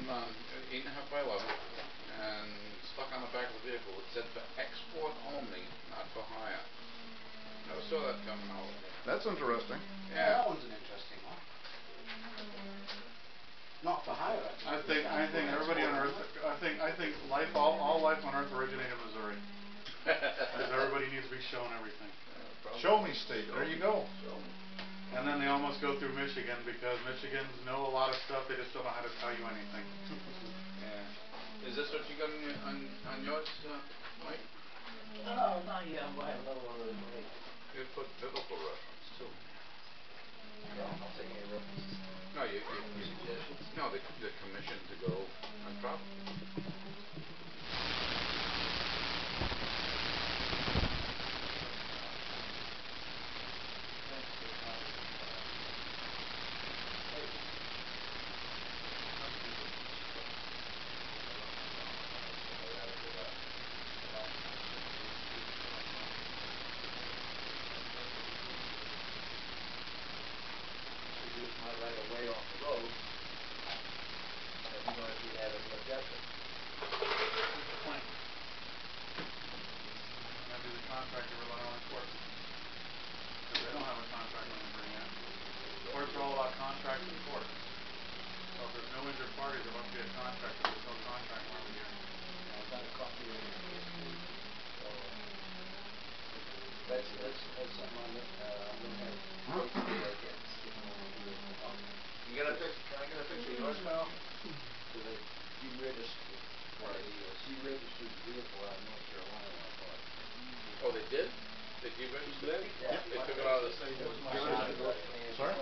8.5 by 11, and stuck on the back of the vehicle. It said for export only, not for hire. Never saw that coming out. That's interesting. Yeah, that one's an interesting one. Not for hire. I think everybody on Earth. I think life, all life on Earth originated in Missouri. Everybody needs to be shown everything. Show me state. There you go. And then they almost go through Michigan because Michigans know a lot of stuff. They just don't know how to tell you anything. Yeah. Is this what you got on yours, Mike? Oh, not yet. I have another one really great. You put biblical reference too. I'll take any references. No, no, the commission to go on top. Oh, they did? They deregistered it? Yeah. They took it out of the state. Sorry?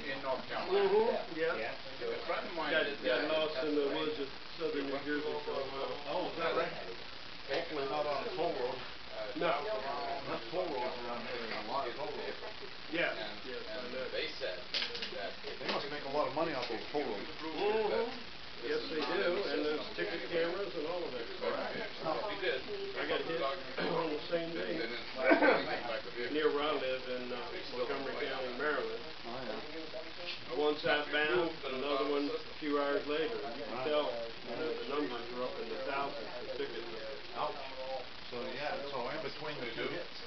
In North Carolina. Yeah. A friend of mine did Got that. lost in the woods of southern New Jersey for a while. Oh, is that right? Hopefully not on a toll road. No. Not toll roads around here. There's a lot of toll roads. Yeah. And they said that they must make a lot of money off those toll roads. Yes, they do, and there's ticket cameras and all of that. He did. I got hit on the same day near where I live in Montgomery County, Maryland. Oh, yeah. One southbound, another one a few hours later. You can tell, the numbers are up in the thousands for tickets. Ouch. So yeah, so in between the two hits.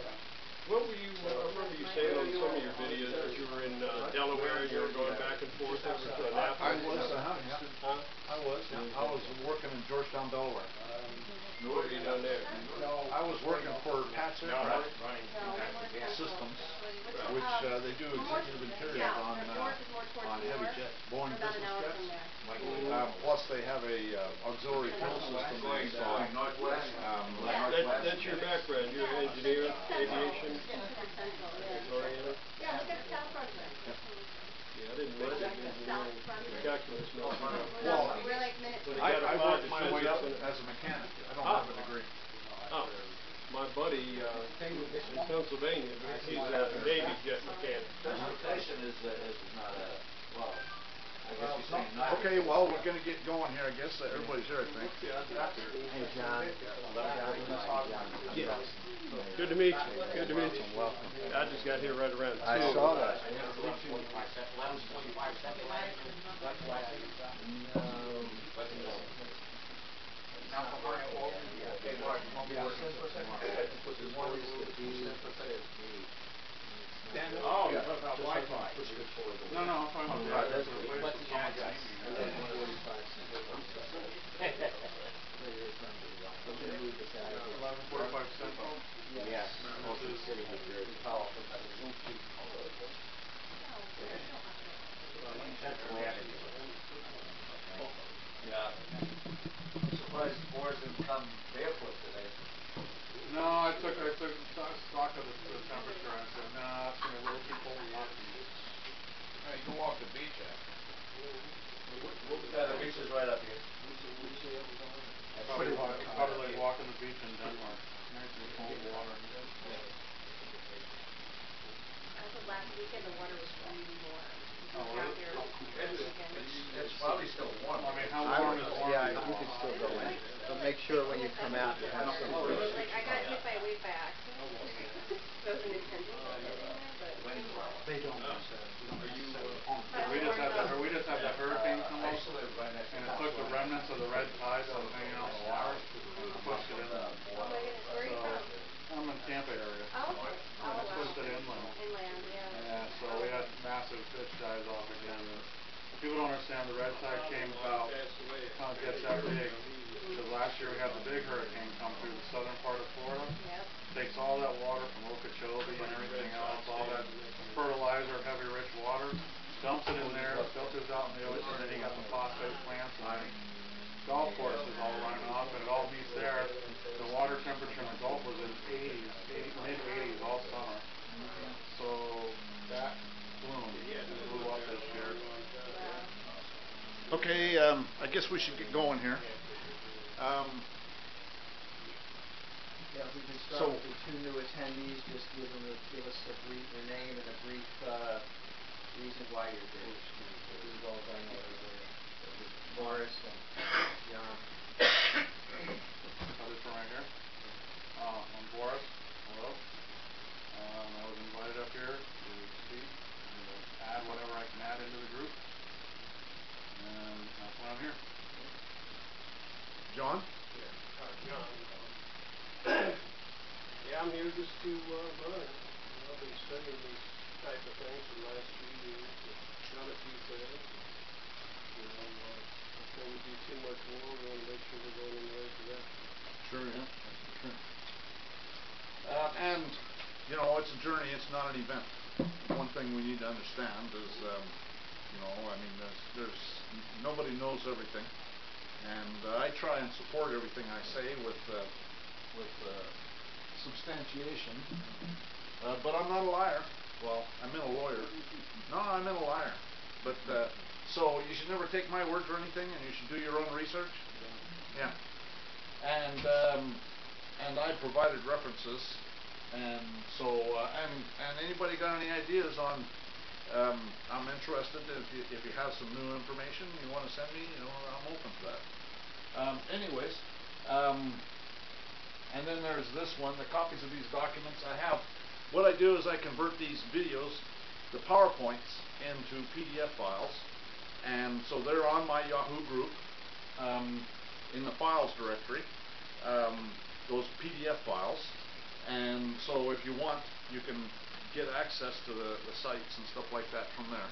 What were you, I remember you saying on some of your videos that you were in Delaware and you were going back and forth over to Annapolis. I was working in Georgetown, Delaware. What were you doing there? I was working for Pat's Aircraft Systems, which they do executive interior on heavy jets, Boeing business jets. Plus they have a auxiliary fuel system they install. That's your background. You're an engineer, aviation. Yeah, look at the south front there. Yeah, I didn't make that engineering. The calculus knows Well, we're like minutes. I worked my way up as a mechanic. I don't have a degree. Oh, my buddy in Pennsylvania, he's a Navy jet mechanic. Transportation is not a, well, I guess you're saying not. Okay, well, we're going to get going here, I guess. Everybody's here, I think. Hey, John. Yeah. Good to meet you. Good to meet you. Welcome. I just got here right around 2. I saw that. Oh, you're talking about Wi-Fi. No, I'm talking about the replace the phone that's Central? Yes, Ocean City, New Jersey. Yeah. I'm surprised the boys didn't come barefoot today. No, I took stock of the temperature. I said, nah, it's going to be a little too cold to walk. You can walk the beach after. Yeah, the beach is right up here. Probably like walking the beach in Denmark. Nice and cold water. Also, last weekend the water was really warm. It's probably still warm. I mean, how warm is warm? Yeah, you can still go in. But make sure when you come out you have some breeze. Like, I got hit by a wave by accident. It wasn't intentional or anything, but... They don't. Are you evidence of the red tide that was hanging out in the water and pushed it inland. Oh my goodness, where are you from? I'm in Tampa area. Oh, okay. Oh, wow. Pushed it inland. Inland, yeah. Yeah, so we had massive fish dives off again. People don't understand the red tide came about how it gets that big. Because last year we had the big hurricane come through the southern part of Florida. Yep. Takes all that water from Okeechobee and everything else, all that fertilizer, heavy rich water, dumps it in there, filters out in the ocean, and then you got the phosphate plants and the golf courses all running off, and it all meets there. The water temperature in the Gulf was in 80s, mid-80s all summer. So that bloom blew up this year. Okay, I guess we should get going here. Yeah, if we can start with the two new attendees, just give us your name and a brief reason why you're here. This is all going on earlier. Boris and Jan. This one right here. I'm Boris. Hello. I was invited up here to speak and add whatever I can add into the group. And that's why I'm here. John? John. Yeah, I'm here just to learn. I've been studying these type of things for the last few years. Done a few things. Before we do too much more, we want to make sure we're going in the right direction. Sure, yeah. Sure. And, you know, it's a journey, it's not an event. One thing we need to understand is, you know, I mean, there's nobody knows everything. And I try and support everything I say with substantiation. But I'm not a liar. Well, I meant a lawyer. No, I meant a liar. But so you should never take my word for anything, and you should do your own research. Yeah. And I provided references, and so and anybody got any ideas on? I'm interested if you have some new information you want to send me. You know, I'm open to that. Anyways, and then there's this one, the copies of these documents I have. What I do is I convert these videos, the PowerPoints, into PDF files, and so they're on my Yahoo group in the files directory, those PDF files, and so if you want, you can get access to the sites and stuff like that from there.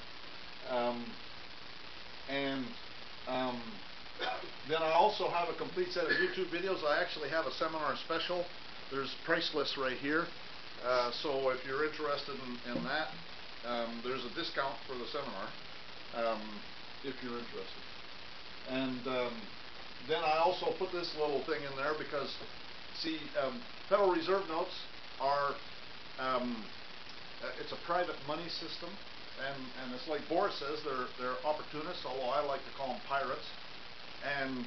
Then I also have a complete set of YouTube videos. I actually have a seminar special. There's price lists right here. So if you're interested in that, there's a discount for the seminar if you're interested. And then I also put this little thing in there because, see, Federal Reserve notes are, it's a private money system. And it's like Boris says, they're opportunists, although I like to call them pirates. And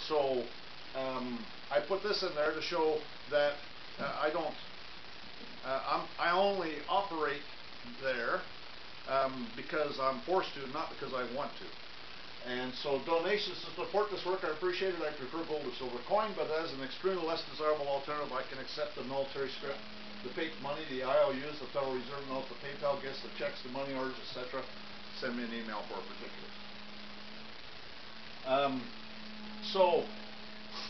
so I put this in there to show that I only operate there because I'm forced to, not because I want to. And so donations to support this work are appreciated. I prefer gold or silver coin, but as an extremely less desirable alternative, I can accept the military script, the fake money, the IOUs, the Federal Reserve notes, the PayPal gifts, the checks, the money orders, etc. Send me an email for particulars. So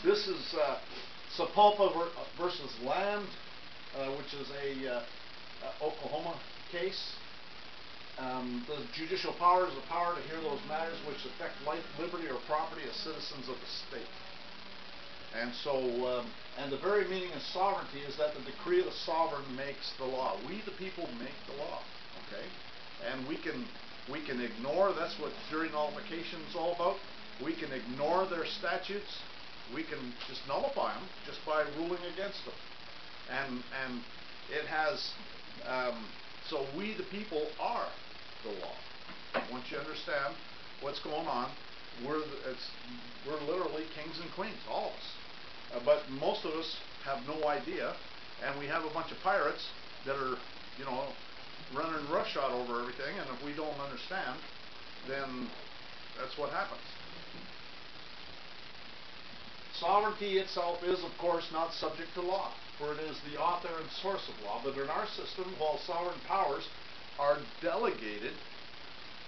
this is Sapulpa versus Land, which is a Oklahoma case. The judicial power is the power to hear those matters which affect life, liberty, or property of citizens of the state. And so, and the very meaning of sovereignty is that the decree of the sovereign makes the law. We, the people, make the law. Okay, and we can ignore. That's what jury nullification is all about. We can ignore their statutes. We can just nullify them just by ruling against them. And it has. So we, the people, are the law. Once you understand what's going on, we're literally kings and queens, all of us. But most of us have no idea, and we have a bunch of pirates that are, you know, running roughshod over everything. And if we don't understand, then that's what happens. Sovereignty itself is, of course, not subject to law, for it is the author and source of law. But in our system, while sovereign powers are delegated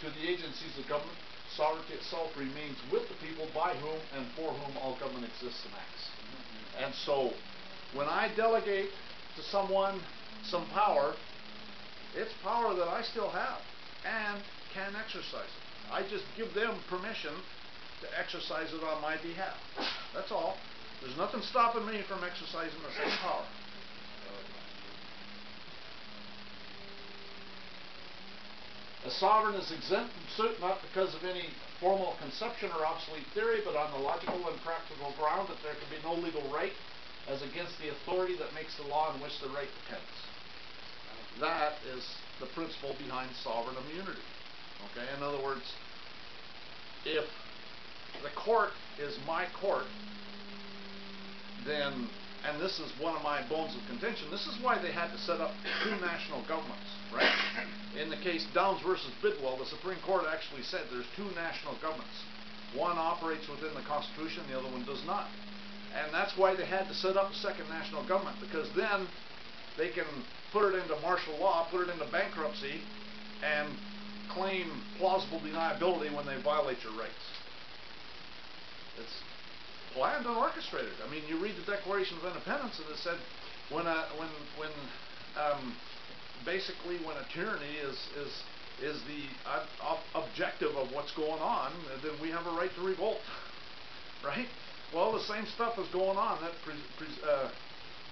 to the agencies of government, sovereignty itself remains with the people, by whom and for whom all government exists and acts. And so, when I delegate to someone some power, it's power that I still have and can exercise it. I just give them permission to exercise it on my behalf. That's all. There's nothing stopping me from exercising the same power. A sovereign is exempt from suit not because of any formal conception or obsolete theory, but on the logical and practical ground that there can be no legal right as against the authority that makes the law on which the right depends. That is the principle behind sovereign immunity. Okay? In other words, if the court is my court, then, and this is one of my bones of contention, this is why they had to set up two national governments, right? In the case Downs versus Bidwell, the Supreme Court actually said there's two national governments. One operates within the Constitution, the other one does not. And that's why they had to set up a second national government, because then they can put it into martial law, put it into bankruptcy, and claim plausible deniability when they violate your rights. It's planned and orchestrated. I mean, you read the Declaration of Independence, and it said basically when a tyranny is the objective of what's going on, then we have a right to revolt, right? Well, the same stuff is going on that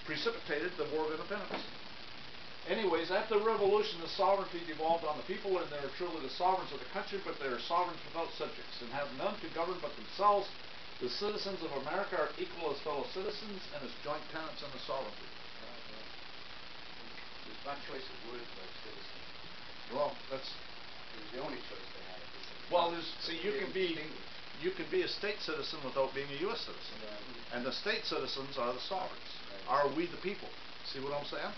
precipitated the War of Independence. Anyways, after the Revolution, the sovereignty devolved on the people, and they are truly the sovereigns of the country, but they are sovereigns without subjects, and have none to govern but themselves. The citizens of America are equal as fellow citizens, and as joint tenants in the sovereignty. There's one choice of words about citizen. Well, that's... It was the only choice they had. Well, see, you can be a state citizen without being a U.S. citizen. Yeah. And the state citizens are the sovereigns. Right. Are we the people? See what I'm saying?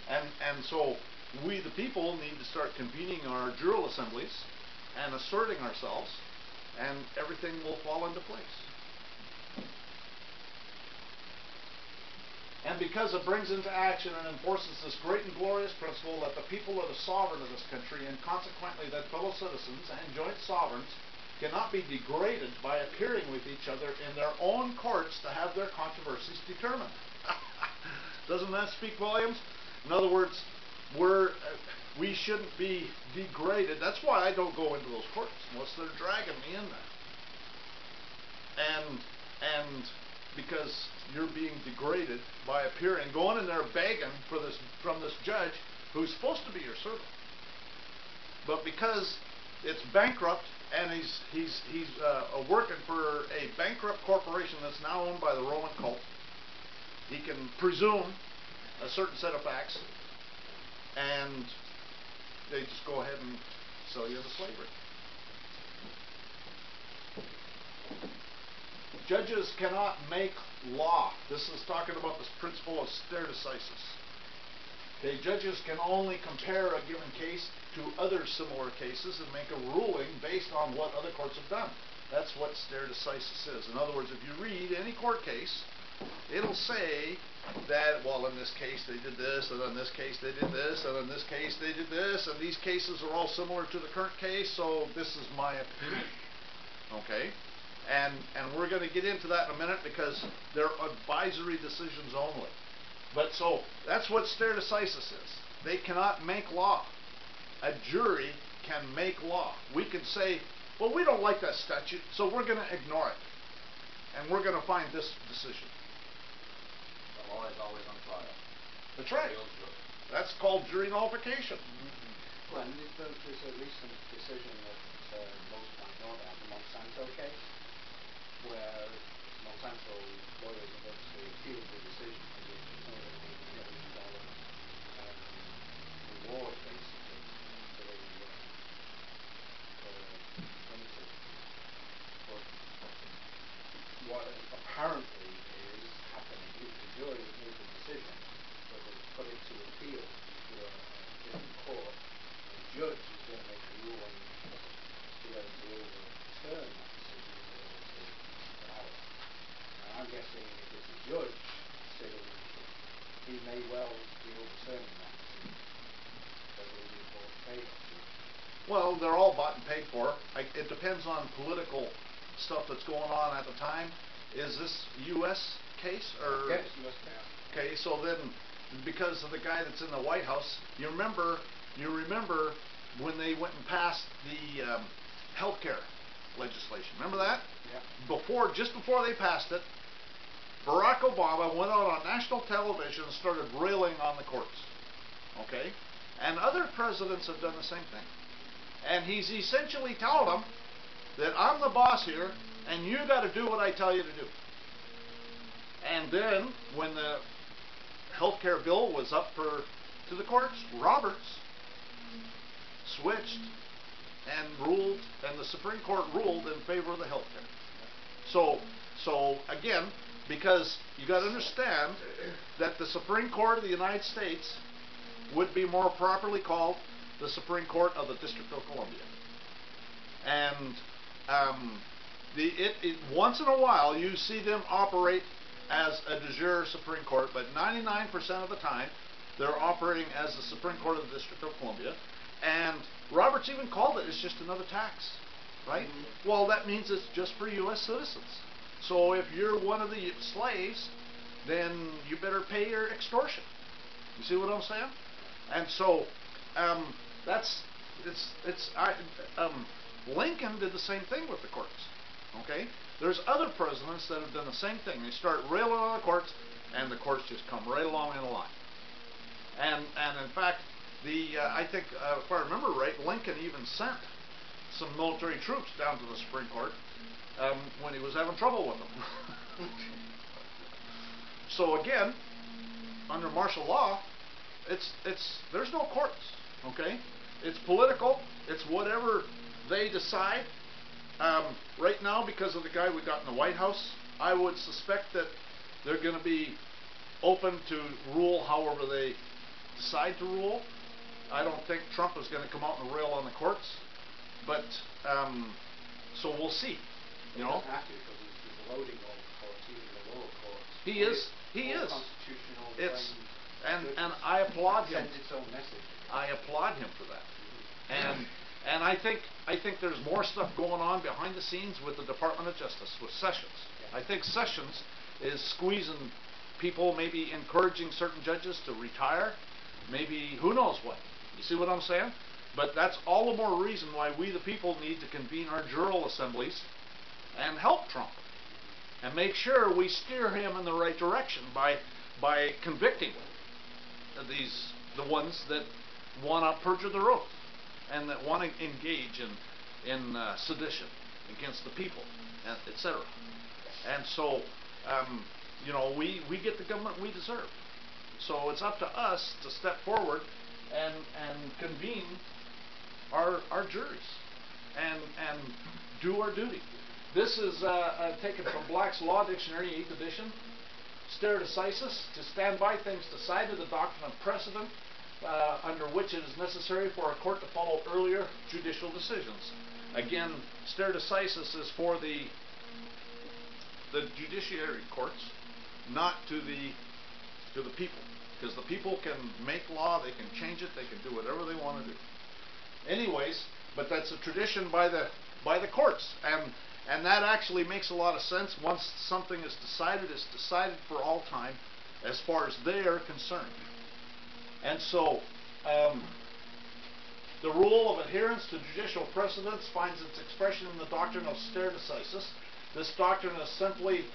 And so we the people need to start convening our Jural assemblies and asserting ourselves, and everything will fall into place. And because it brings into action and enforces this great and glorious principle that the people are the sovereign of this country, and consequently that fellow citizens and joint sovereigns cannot be degraded by appearing with each other in their own courts to have their controversies determined. Doesn't that speak volumes? In other words, we shouldn't be degraded. That's why I don't go into those courts unless they're dragging me in there. And because you're being degraded by appearing, going in there begging for this from this judge who's supposed to be your servant. But because it's bankrupt and he's working for a bankrupt corporation that's now owned by the Roman cult, he can presume a certain set of facts, and they just go ahead and sell you into slavery. Judges cannot make law. This is talking about this principle of stare decisis. Okay, judges can only compare a given case to other similar cases and make a ruling based on what other courts have done. That's what stare decisis is. In other words, if you read any court case, it'll say that, well, in this case they did this, and in this case they did this, and in this case they did this, and these cases are all similar to the current case, so this is my opinion. Okay? And we're going to get into that in a minute because they're advisory decisions only. But so, that's what stare decisis is. They cannot make law. A jury can make law. We can say, well, we don't like that statute, so we're going to ignore it. And we're going to find this decision. The law is always on trial. That's right. That's called jury nullification. Well, and there's a recent decision that most might know about, the Monsanto case, where Monsanto lawyers have obviously appealed the decision because it's more than $1 million reward, basically, for the plaintiff. But what apparently is happening is the jury has made the decision, but they've put it to appeal to a different court. The judge is going to make a ruling to whether to overturn that decision or whether to allow it. And I'm guessing if it's a judge sitting, he may well be overturning that decision, whether he will favor. Well, well, they're all bought and paid for. It depends on political stuff that's going on at the time. Is this U.S. case or? Yes, U.S. case. Okay, so then, because of the guy that's in the White House, you remember when they went and passed the healthcare legislation. Remember that? Yeah. Just before they passed it, Barack Obama went out on national television and started railing on the courts. Okay? And other presidents have done the same thing. And he's essentially telling them that I'm the boss here, and you got to do what I tell you to do. And then, when the healthcare bill was up to the courts, Roberts switched and ruled, and the Supreme Court ruled in favor of the healthcare. So again, because you got to understand that the Supreme Court of the United States would be more properly called the Supreme Court of the District of Columbia. And once in a while you see them operate as a de jure Supreme Court, but 99% of the time they're operating as the Supreme Court of the District of Columbia. And Roberts even called it, it's just another tax, right? Mm-hmm. Well, that means it's just for U.S. citizens. So if you're one of the slaves, then you better pay your extortion. You see what I'm saying? And so Lincoln did the same thing with the courts. Okay, there's other presidents that have done the same thing. They start railing on the courts, and the courts just come right along in a line. And in fact, I think if I remember right, Lincoln even sent some military troops down to the Supreme Court when he was having trouble with them. So again, under martial law, there's no courts. Okay, it's political. It's whatever they decide. Right now, because of the guy we got in the White House, I would suspect that they're going to be open to rule however they decide to rule. I don't think Trump is going to come out and rail on the courts, but so we'll see. You know, have to, because he's loading all the courts, even the lower courts. He is. Constitutional. And I applaud him. Sends its own message. I applaud him for that. And I think there's more stuff going on behind the scenes with the Department of Justice, with Sessions. I think Sessions is squeezing people, maybe encouraging certain judges to retire, maybe who knows what. You see what I'm saying? But that's all the more reason why we the people need to convene our Jural assemblies and help Trump and make sure we steer him in the right direction by convicting the ones that want to perjure their oath and that want to engage in sedition against the people, etc. And so, we get the government we deserve. So it's up to us to step forward and convene our juries and do our duty. This is taken from Black's Law Dictionary, 8th edition. Stare decisis, to stand by things decided, the doctrine of precedent, under which it is necessary for a court to follow earlier judicial decisions. Again, stare decisis is for the judiciary courts, not to the people, because the people can make law, they can change it, they can do whatever they want to do. Anyways, but that's a tradition by the courts, and that actually makes a lot of sense. Once something is decided, it's decided for all time, as far as they are concerned. And so, the rule of adherence to judicial precedents finds its expression in the doctrine of stare decisis. This doctrine is simply,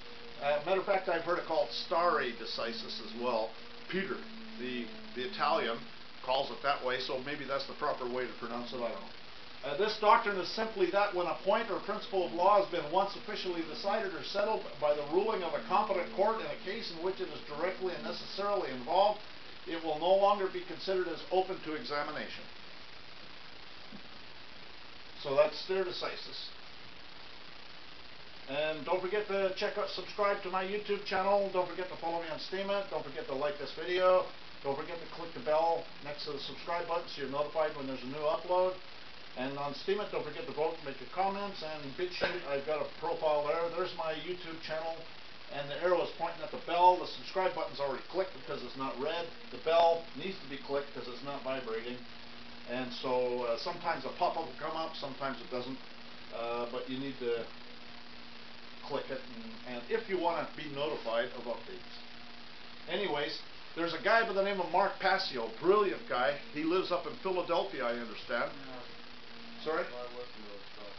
matter of fact, I've heard it called stare decisis as well. Peter, the Italian, calls it that way, so maybe that's the proper way to pronounce it, I don't know. This doctrine is simply that when a point or principle of law has been once officially decided or settled by the ruling of a competent court in a case in which it is directly and necessarily involved, it will no longer be considered as open to examination. So that's stare decisis. And don't forget to subscribe to my YouTube channel. Don't forget to follow me on Steemit. Don't forget to like this video. Don't forget to click the bell next to the subscribe button so you're notified when there's a new upload. And on Steemit, don't forget to vote, make your comments. And BitChute, I've got a profile there. There's my YouTube channel. And the arrow is pointing at the bell. The subscribe button's already clicked because it's not red. The bell needs to be clicked because it's not vibrating. And so sometimes a pop-up will come up, sometimes it doesn't, but you need to click it, and if you want to be notified of updates. Anyways, there's a guy by the name of Mark Passio, brilliant guy. He lives up in Philadelphia, I understand. Yeah. Sorry? I listen to his stuff.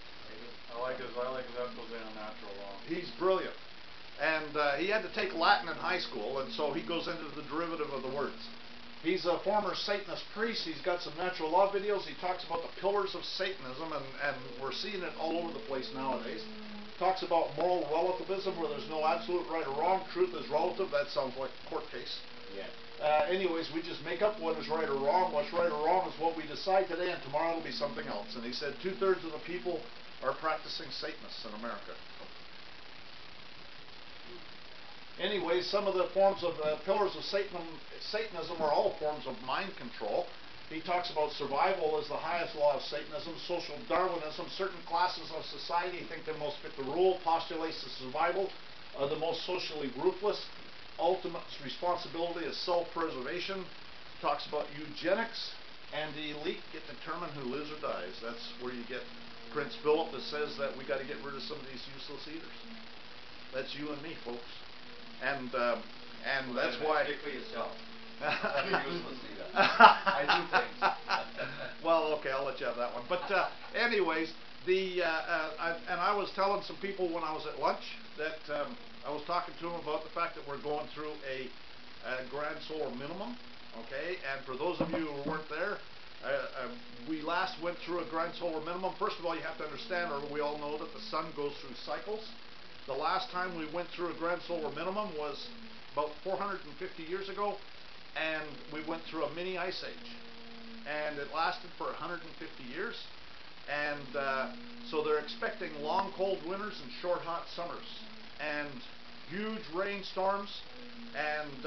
I like his expose on natural law. He's brilliant. And he had to take Latin in high school, and so he goes into the derivative of the words. He's a former Satanist priest. He's got some natural law videos. He talks about the pillars of Satanism, and we're seeing it all over the place nowadays. Talks about moral relativism, where there's no absolute right or wrong. Truth is relative. That sounds like a court case. Yeah. Anyways, we just make up what is right or wrong. What's right or wrong is what we decide today, and tomorrow it'll be something else. And he said 2/3 of the people are practicing Satanists in America. Anyways, some of the forms of pillars of Satanism are all forms of mind control. He talks about survival as the highest law of Satanism, social Darwinism. Certain classes of society think they most fit the rule, postulates that survival are the most socially ruthless. Ultimate responsibility is self-preservation. Talks about eugenics, and the elite get to determine who lives or dies. That's where you get Prince Philip that says that we got to get rid of some of these useless eaters. That's you and me, folks. And that's why. Speak for yourself. I'm a useless eater. I do things. Well, okay, I'll let you have that one. But anyways, I was telling some people when I was at lunch that I was talking to them about the fact that we're going through a grand solar minimum. Okay, and for those of you who weren't there, we last went through a grand solar minimum. First of all, you have to understand, or we all know that the sun goes through cycles. The last time we went through a grand solar minimum was about 450 years ago, and we went through a mini ice age, and it lasted for 150 years, and so they're expecting long cold winters and short hot summers, and huge rainstorms, and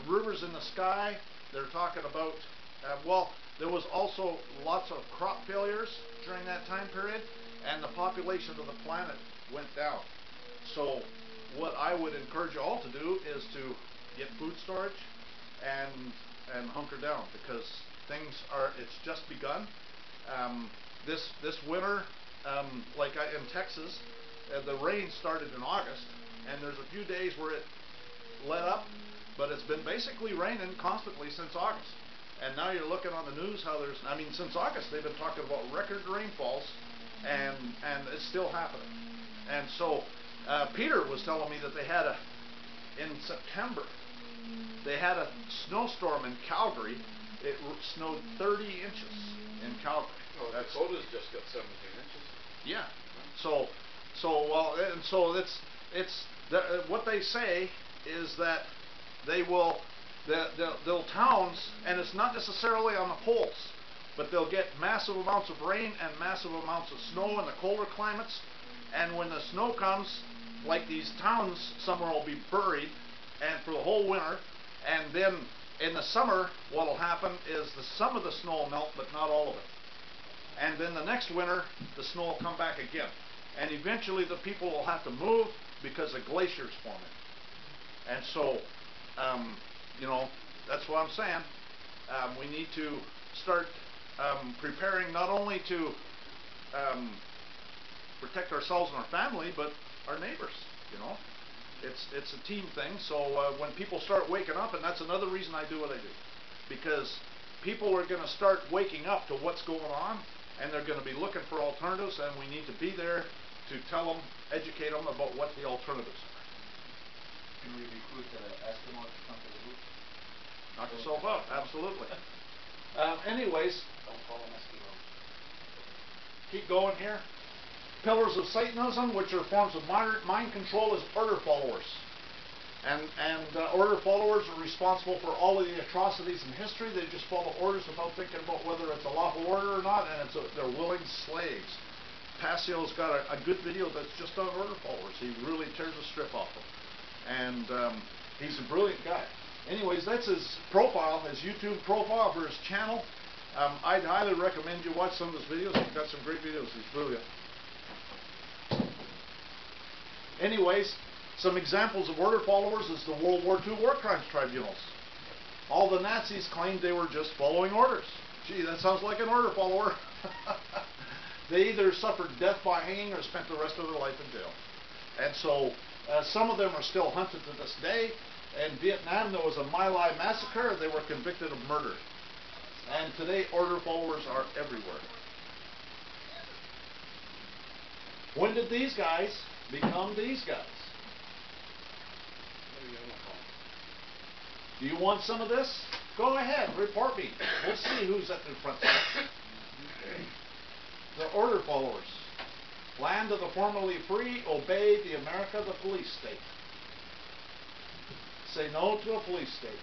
rivers in the sky. They're talking about, well, there was also lots of crop failures during that time period, and the population of the planet went down. So what I would encourage you all to do is to get food storage and hunker down, because it's just begun. This winter, in Texas, the rain started in August, and there's a few days where it let up, but it's been basically raining constantly since August. And now you're looking on the news how since August they've been talking about record rainfalls, and it's still happening. And so Peter was telling me that in September, they had a snowstorm in Calgary. It snowed 30 inches in Calgary. Oh, Dakota's just got 17 inches. Yeah. So what they say is that they'll towns, and it's not necessarily on the poles, but they'll get massive amounts of rain and massive amounts of snow in the colder climates. And when the snow comes, like these towns somewhere will be buried, and for the whole winter. And then in the summer, what will happen is some of the snow will melt, but not all of it. And then the next winter, the snow will come back again. And eventually the people will have to move because the glaciers forming. And so, that's what I'm saying. We need to start preparing not only to protect ourselves and our family, but our neighbors. It's a team thing. So when people start waking up, and that's another reason I do what I do, because people are going to start waking up to what's going on, and they're going to be looking for alternatives, and we need to be there to tell them, educate them about what the alternatives are. Can we recruit Eskimos to come to the roof? Knock yourself out, absolutely. Anyways, Don't call them Eskimos. Keep going here. Pillars of Satanism, which are forms of mind control, is order followers. And order followers are responsible for all of the atrocities in history. They just follow orders without thinking about whether it's a lawful order or not, and they're willing slaves. Passio's got a good video that's just on order followers. He really tears the strip off them. And he's a brilliant guy. Anyways, that's his profile, his YouTube profile for his channel. I'd highly recommend you watch some of his videos. He's got some great videos. He's brilliant. Anyways, some examples of order followers is the World War II war crimes tribunals. All the Nazis claimed they were just following orders. Gee, that sounds like an order follower. They either suffered death by hanging or spent the rest of their life in jail. And so some of them are still hunted to this day. In Vietnam, there was a My Lai massacre. They were convicted of murder. And today, order followers are everywhere. When did these guys become these guys? Do you want some of this? Go ahead, report me. We'll see who's at the front. The order followers. Land of the formerly free, obey the America, the police state. Say no to a police state.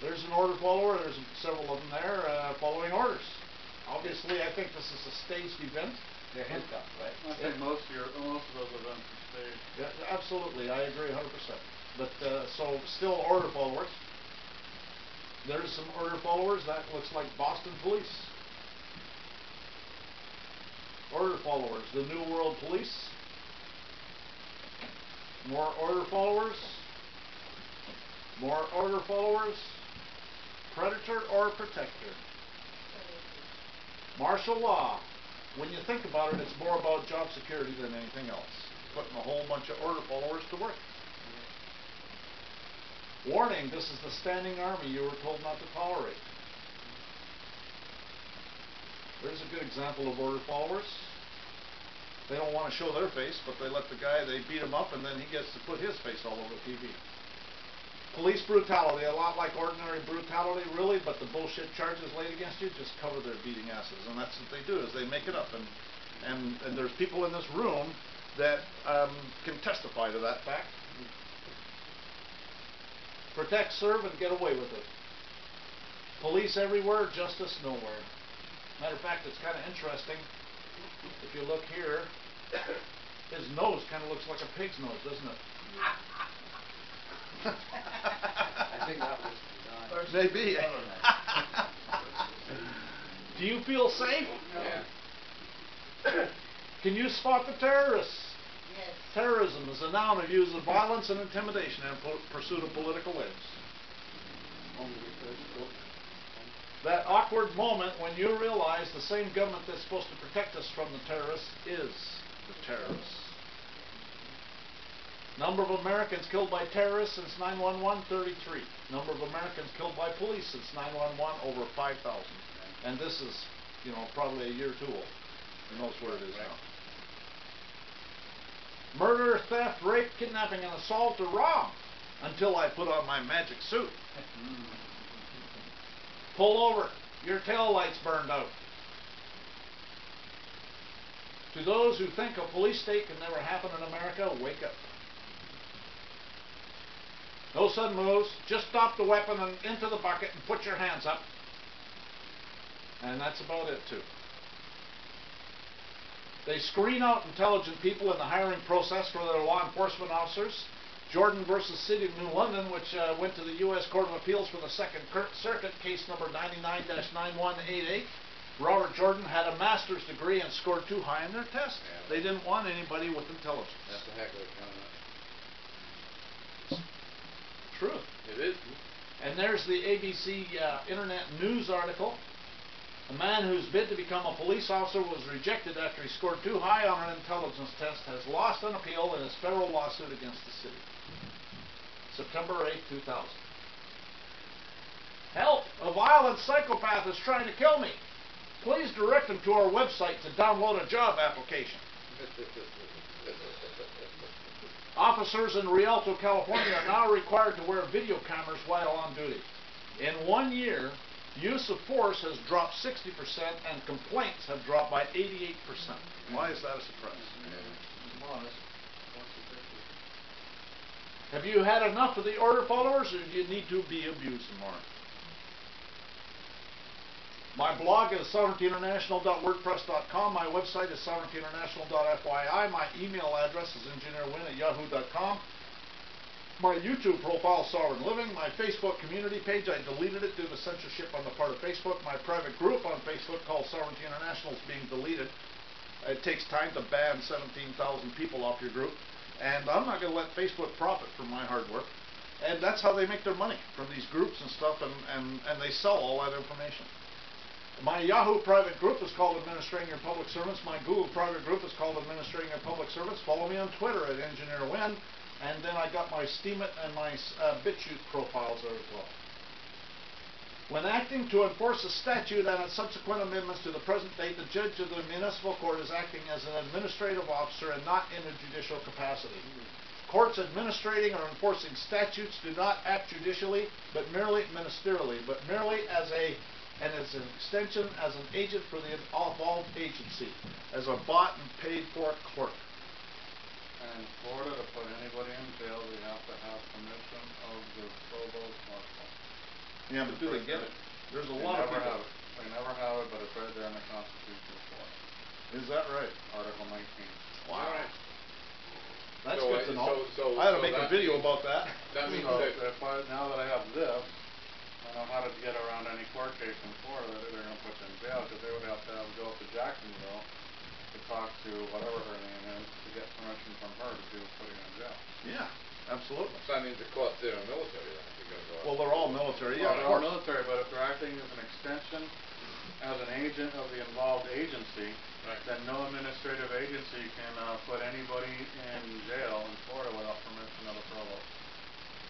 There's an order follower. There's several of them there following orders. Obviously, I think this is a staged event. They're handcuffed, right? I think most of those events are staged. Yeah, absolutely, I agree 100%. But so still order followers. There's some order followers. That looks like Boston police. Order followers. The New World Police. More order followers. More order followers. Predator or protector. Martial law. When you think about it, it's more about job security than anything else. Putting a whole bunch of order followers to work. Warning, this is the standing army you were told not to tolerate. There's a good example of order followers. They don't want to show their face, but they let the guy, they beat him up, and then he gets to put his face all over TV. Police brutality, a lot like ordinary brutality, really, but the bullshit charges laid against you just cover their beating asses, and that's what they do, is they make it up. And there's people in this room that can testify to that fact. Protect, serve, and get away with it. Police everywhere, justice nowhere. Matter of fact, it's kind of interesting. If you look here, his nose kind of looks like a pig's nose, doesn't it? I think that was designed. Maybe. Do you feel safe? Yeah. Can you spot the terrorists? Yes. Terrorism is a noun of use of violence and intimidation in pursuit of political ends. That awkward moment when you realize the same government that's supposed to protect us from the terrorists is the terrorists. Number of Americans killed by terrorists since 9/11, 33. Number of Americans killed by police since 9/11, over 5,000. And this is, probably a year or two old. Who knows where it is now. Murder, theft, rape, kidnapping, and assault are wrong until I put on my magic suit. Pull over. Your tail light's burned out. To those who think a police state can never happen in America, wake up. No sudden moves. Just stop the weapon and into the bucket and put your hands up. And that's about it, too. They screen out intelligent people in the hiring process for their law enforcement officers. Jordan versus City of New London, which went to the U.S. Court of Appeals for the Second Circuit, case number 99-9188. Robert Jordan had a master's degree and scored too high in their test. Yeah, they didn't want anybody with intelligence. That's the heck of it coming up. Truth. It is. And there's the ABC Internet News article. A man whose bid to become a police officer was rejected after he scored too high on an intelligence test has lost an appeal in his federal lawsuit against the city. September 8, 2000. Help! A violent psychopath is trying to kill me. Please direct him to our website to download a job application. Officers in Rialto, California are now required to wear video cameras while on duty. In 1 year, use of force has dropped 60% and complaints have dropped by 88%. Why is that a surprise? Have you had enough of the order followers, or do you need to be abused more? My blog is sovereigntyinternational.wordpress.com. My website is sovereigntyinternational.fyi. My email address is engineerwin@yahoo.com. My YouTube profile, Sovereign Living. My Facebook community page, I deleted it due to censorship on the part of Facebook. My private group on Facebook called Sovereignty International is being deleted. It takes time to ban 17,000 people off your group. And I'm not going to let Facebook profit from my hard work. And that's how they make their money, from these groups and stuff, and they sell all that information. My Yahoo private group is called Administrating Your Public Servants. My Google private group is called Administrating Your Public Servants. Follow me on Twitter at Engineer Win. And then I got my Steemit and my BitChute profiles there as well. When acting to enforce a statute and its subsequent amendments to the present date, the judge of the municipal court is acting as an administrative officer and not in a judicial capacity. Courts administrating or enforcing statutes do not act judicially, but merely ministerially, but merely as an extension, as an agent for the involved agency, as a bought and paid for clerk. And in Florida, to put anybody in jail, they have to have permission of the provost marshal. Yeah, but do they get it? There's a lot of people. They never have it, but it's right there in the Constitution of Florida. Is that right? Article 19. Wow. All right. That's So, good to know. so I ought to make a video about that. That means So that now that I have this, I know how to get around any court case in Florida that they're going to put you in jail, because they would have to go up to Jacksonville to talk to whatever her name is to get permission from her to do putting in jail. Yeah, absolutely. so that means the court there are military then if you're going to go up. Well, they're all military. Well, Yeah, they're of all course. military, but if they're acting as an extension, as an agent of the involved agency, Right. then no administrative agency can put anybody in jail in Florida without permission of the provost.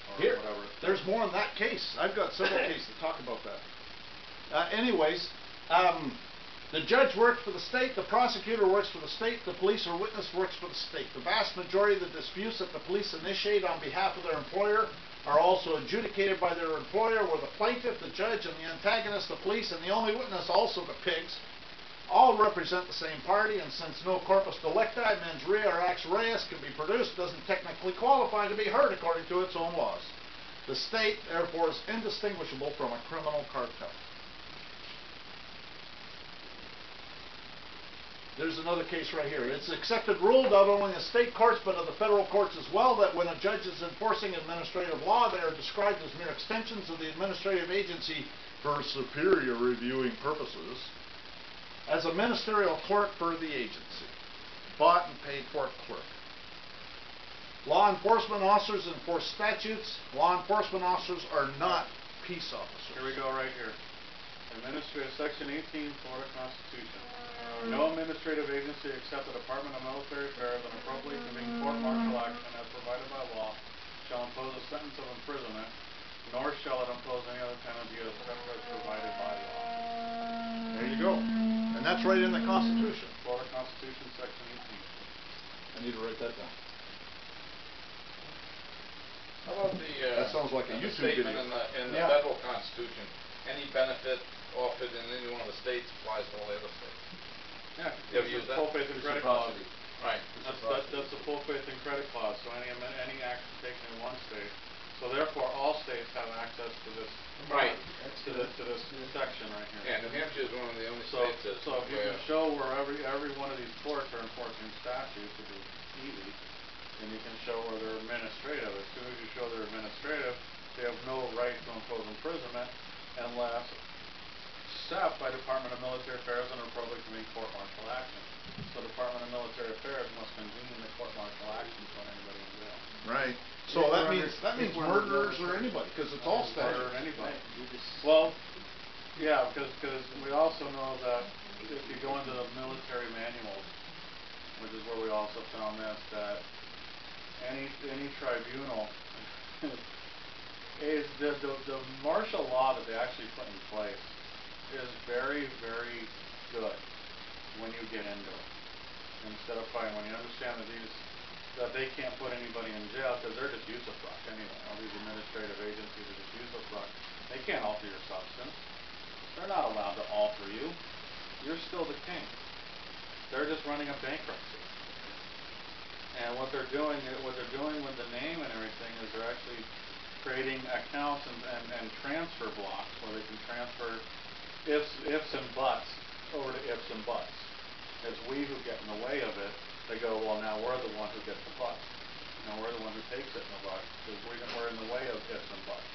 Or Here, whatever. there's more in that case. I've got several cases to talk about that. Anyways, the judge works for the state, the prosecutor works for the state, the police or witness works for the state. The vast majority of the disputes that the police initiate on behalf of their employer are also adjudicated by their employer, where the plaintiff, the judge, and the antagonist, the police, and the only witness, also the pigs, all represent the same party, and since no corpus delicti, mens rea, or acts reus can be produced, doesn't technically qualify to be heard according to its own laws. The state, therefore, is indistinguishable from a criminal cartel. There's another case right here. It's accepted rule not only in the state courts but of the federal courts as well that when a judge is enforcing administrative law, they are described as mere extensions of the administrative agency for superior reviewing purposes, as a ministerial clerk for the agency, bought and paid for clerk. Law enforcement officers enforce statutes. Law enforcement officers are not peace officers. Here we go right here. Administrative Section 18, Florida Constitution. No administrative agency except the Department of Military Affairs and appropriately convened court-martial action as provided by law shall impose a sentence of imprisonment, nor shall it impose any other penalty except as provided by law. There you go. And that's right in the Constitution. Florida Constitution, Section 18. I need to write that down. How about That sounds like a the YouTube statement video. in the federal Constitution, any benefit offered in any one of the states applies to all the other states? Yeah, You ever use it's the that? full faith and credit clause. Right. That's the full faith and credit clause. So any action taken in one state, so therefore all states have access to this. Right. To this section right here. Yeah, New Hampshire is one of the only So, states that so if you can show where every one of these courts are enforcing statutes, which is easy, then you can show where they're administrative. As soon as you show they're administrative, they have no right to impose imprisonment unless set by Department of Military Affairs and appropriately convened court-martial action. So Department of Military Affairs must convene the court-martial action to put anybody in jail. Right. So that means murderers or anybody, because it's all Murder or statute. anybody. Well, yeah, because we also know that if you go into the military manuals, which is where we also found this, that any tribunal is the martial law that they actually put in place is very, very good when you get into it. Instead of fighting, when you understand that they can't put anybody in jail because they're just usufruct anyway. All these administrative agencies are just usufruct. They can't alter your substance. They're not allowed to alter you. You're still the king. They're just running a bankruptcy. And what they're doing with the name and everything is they're actually creating accounts and transfer blocks where they can transfer ifs and buts over to ifs and buts. It's we who get in the way of it. They go, well, now we're the one who gets the butt. Now we're the one who takes it in the butt because we're in the way of ifs and buts.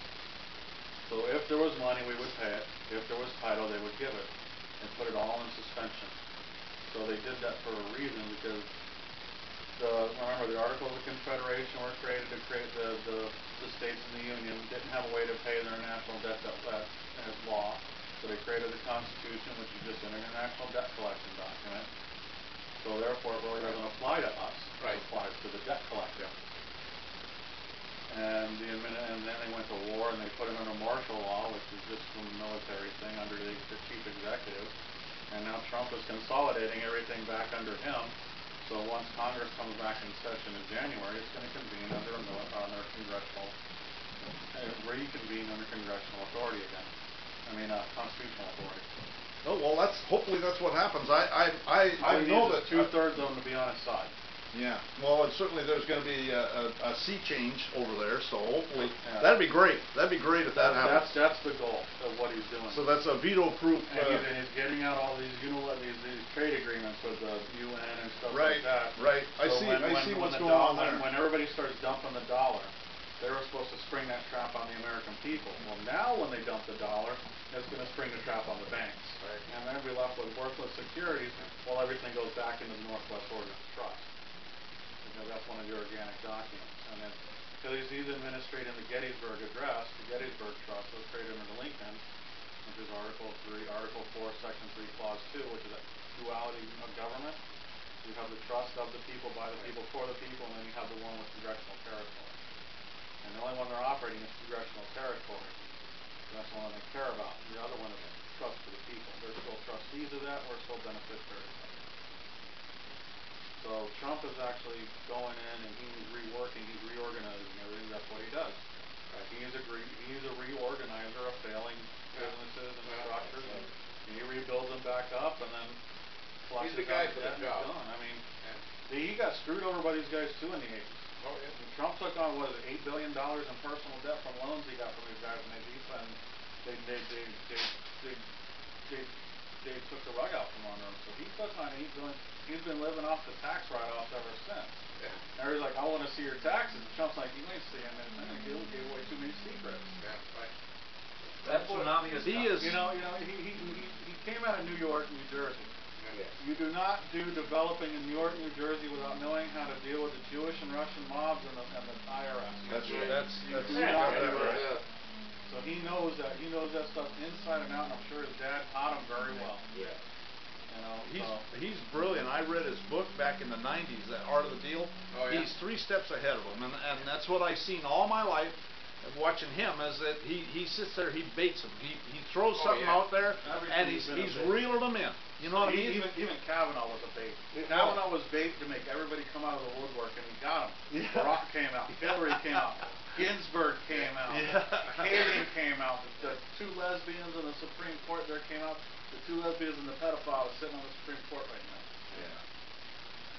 So if there was money, we would pay it. If there was title, they would give it and put it all in suspension. So they did that for a reason because remember the Articles of Confederation were created to create the states in the Union didn't have a way to pay their national debt as law. So they created the Constitution, which is just an international debt collection document. So therefore, it really doesn't apply to us. Right. It applies to the debt collector. And then they went to war and they put it under martial law, which is just some military thing under the chief executive. And now Trump is consolidating everything back under him. So once Congress comes back in session in January, it's going to convene under congressional, reconvene under congressional authority again. Constitutional authority. Oh well, hopefully that's what happens. I know that 2/3 of them to be on his side. Yeah, well, and certainly there's going to be a sea change over there, so hopefully that'd be great. That'd be great if that happens. That's the goal of what he's doing. So that's a veto-proof. And he's getting out all these these trade agreements with the UN and stuff like that. Right. I see what's going on there. When everybody starts dumping the dollar, they were supposed to spring that trap on the American people. Well, now when they dump the dollar, it's going to spring the trap on the banks. Right. And then we're left with worthless securities while everything goes back into the Northwest Ordinance Trust. That's one of the organic documents. And then, he's administrating the Gettysburg Address. The Gettysburg Trust was created under Lincoln, which is Article 4, Section 3, Clause 2, which is a duality of government. You have the trust of the people, by the people, for the people, and then you have the one with congressional territory. And the only one they're operating is congressional territory. That's the one they care about. The other one is trust for the people. They're still trustees of that, we're still beneficiaries of it. So Trump is actually going in and he's reworking, he's reorganizing everything. That's what he does. He's a reorganizer of failing businesses and structures, and he rebuilds them back up, and then he's the guy for the job. He got screwed over by these guys too in the 80s. Oh, yeah. And Trump took on $8 billion in personal debt from loans he got from these guys, and they took the rug out from under him. So he took on $8 billion. He's been living off the tax write-offs ever since. Yeah. And everybody's like, I want to see your taxes. And Trump's like, you ain't seeing anything. He gave away too many secrets. Yeah, right. That tsunami is he came out of New York, New Jersey. Yeah. You do not do developing in New York, New Jersey without knowing how to deal with the Jewish and Russian mobs and the IRS. That's right. That's right. So he knows that. He knows that stuff inside and out, and I'm sure his dad taught him very well. Yeah. He's brilliant. I read his book back in the 90s, That Art of the Deal. Oh, yeah. He's 3 steps ahead of him, and that's what I've seen all my life watching him, is that he sits there, he baits them. He throws something out there, and he's reeling them in. You know what I mean? Even Kavanaugh was a bait. Kavanaugh was bait to make everybody come out of the woodwork, and he got him. Yeah. Barack came out. Hillary came out. Ginsburg came out. Yeah. Kagan came out. The 2 lesbians in the Supreme Court there came out. The 2 lesbians and the pedophile is sitting on the Supreme Court right now. Yeah.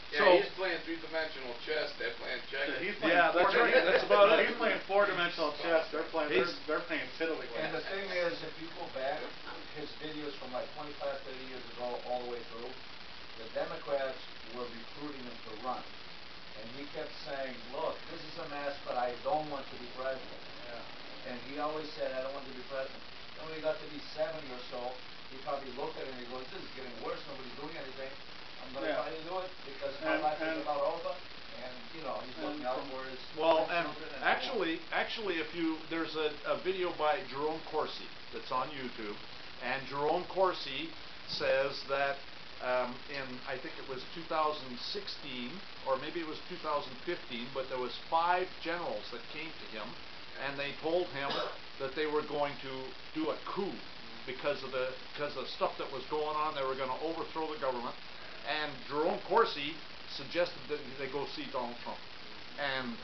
Yeah, So, he's playing 3-dimensional chess. They're playing checkers. Yeah, that's right. That's about it. He's playing 4-dimensional chess. They're playing tiddlywinks. And the thing is, if you go back, his videos from like 25, 30 years ago, all the way through, the Democrats were recruiting him to run. And he kept saying, look, this is a mess, but I don't want to be president. Yeah. And he always said, I don't want to be president. Then when he got to be 70 or so, he probably looked at it and he goes, this is getting worse, nobody's doing anything. I'm going to try to do it because my life is about over. And, he's looking out for his children. Actually, there's a video by Jerome Corsi that's on YouTube, and Jerome Corsi says that I think it was 2016, or maybe it was 2015, but there was 5 generals that came to him, and they told him that they were going to do a coup because of the stuff that was going on. They were going to overthrow the government, and Jerome Corsi suggested that they go see Donald Trump. And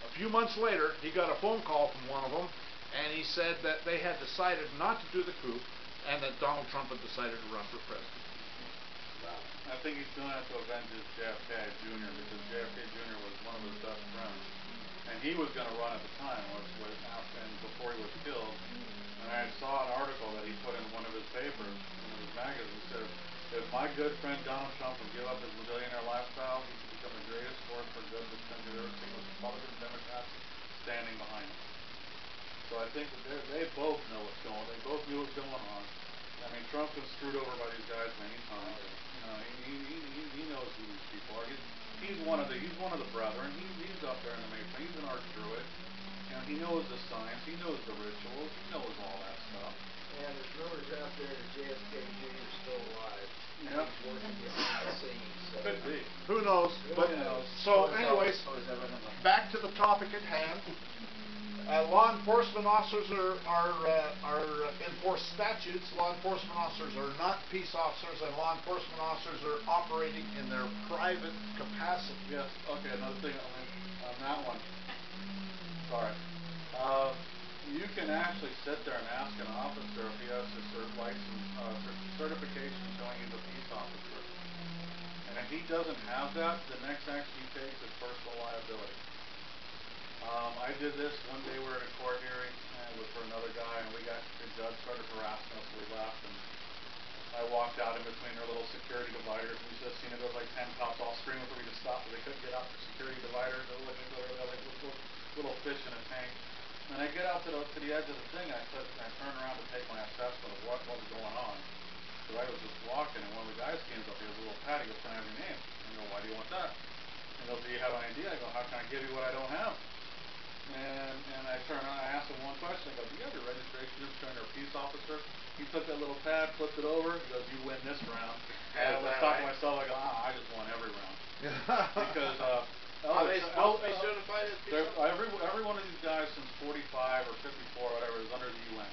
a few months later, he got a phone call from one of them, and he said that they had decided not to do the coup, and that Donald Trump had decided to run for president. Wow. I think he's doing that to avenge his JFK Jr., because JFK Jr. was one of his best friends. And he was going to run at the time, before he was killed. And I saw an article that he put in one of his papers, one of his magazines. He said, if my good friend Donald Trump would give up his millionaire lifestyle, he could become the greatest force for good this country has ever seen, with Republicans and Democrats standing behind him. So I think that they both know what's going on. They both knew what's going on. I mean, Trump's been screwed over by these guys many times. He knows who these people are. He's one of the brethren. He's up there in the Mason. He's an arch druid. He knows the science. He knows the rituals. He knows all that stuff. And there's rumors out there that JFK Jr. is still alive. Yeah. He's working behind the scenes. So. Could be. Who knows? But so, anyways, back to the topic at hand. Law enforcement officers are enforce statutes. Law enforcement officers are not peace officers, and law enforcement officers are operating in their private capacity. Yes. Okay. Another thing on that one. Sorry. You can actually sit there and ask an officer if he has his certification showing he's a peace officer. And if he doesn't have that, the next action he takes is personal liability. I did this one day. We were in a court hearing, and it was for another guy, and the judge started harassing us, so we left, and I walked out in between their little security dividers, and you should have seen it. There was like 10 cops all screaming for me to stop, but they couldn't get out the security dividers. They were like little fish in a tank. And I get out to the edge of the thing, and I turn around to take my assessment of what was going on. So I was just walking, and one of the guys came up. He has a little pad. He goes, "Can I have your name?" I go, "Why do you want that?" He goes, "Do you have an idea?" I go, "How can I give you what I don't have?" And I turn around, I asked him one question. I go, "Do you have your registration showing you're a peace officer?" He took that little pad, flipped it over. He goes, "You win this round." And I was talking to myself. I go, "I just won every round." Because are they supposed to be certified as peace officers? every one of these guys since 45 or 54 or whatever is under the UN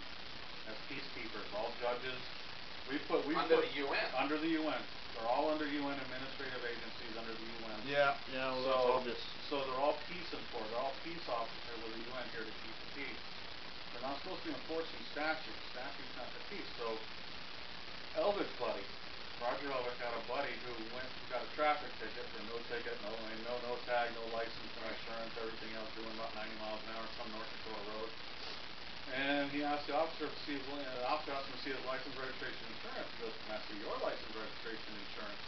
as peacekeepers. All judges. We put under the UN. Under the UN. They're all under UN administrative agencies under the UN. Yeah, well, that's obvious. So they're all peace enforcers. They're all peace officers here with the UN here to keep the peace. They're not supposed to be enforcing statutes. Statutes not the peace. So Elvick's buddy, Roger Elvick, had a buddy who got a traffic ticket for no ticket, no tag, no license, no insurance, everything else, doing about 90 miles an hour on some North Dakota road. And he asked the officer to see the officer asked him to see his license, registration, insurance. He goes, "Can I see your license, registration, insurance?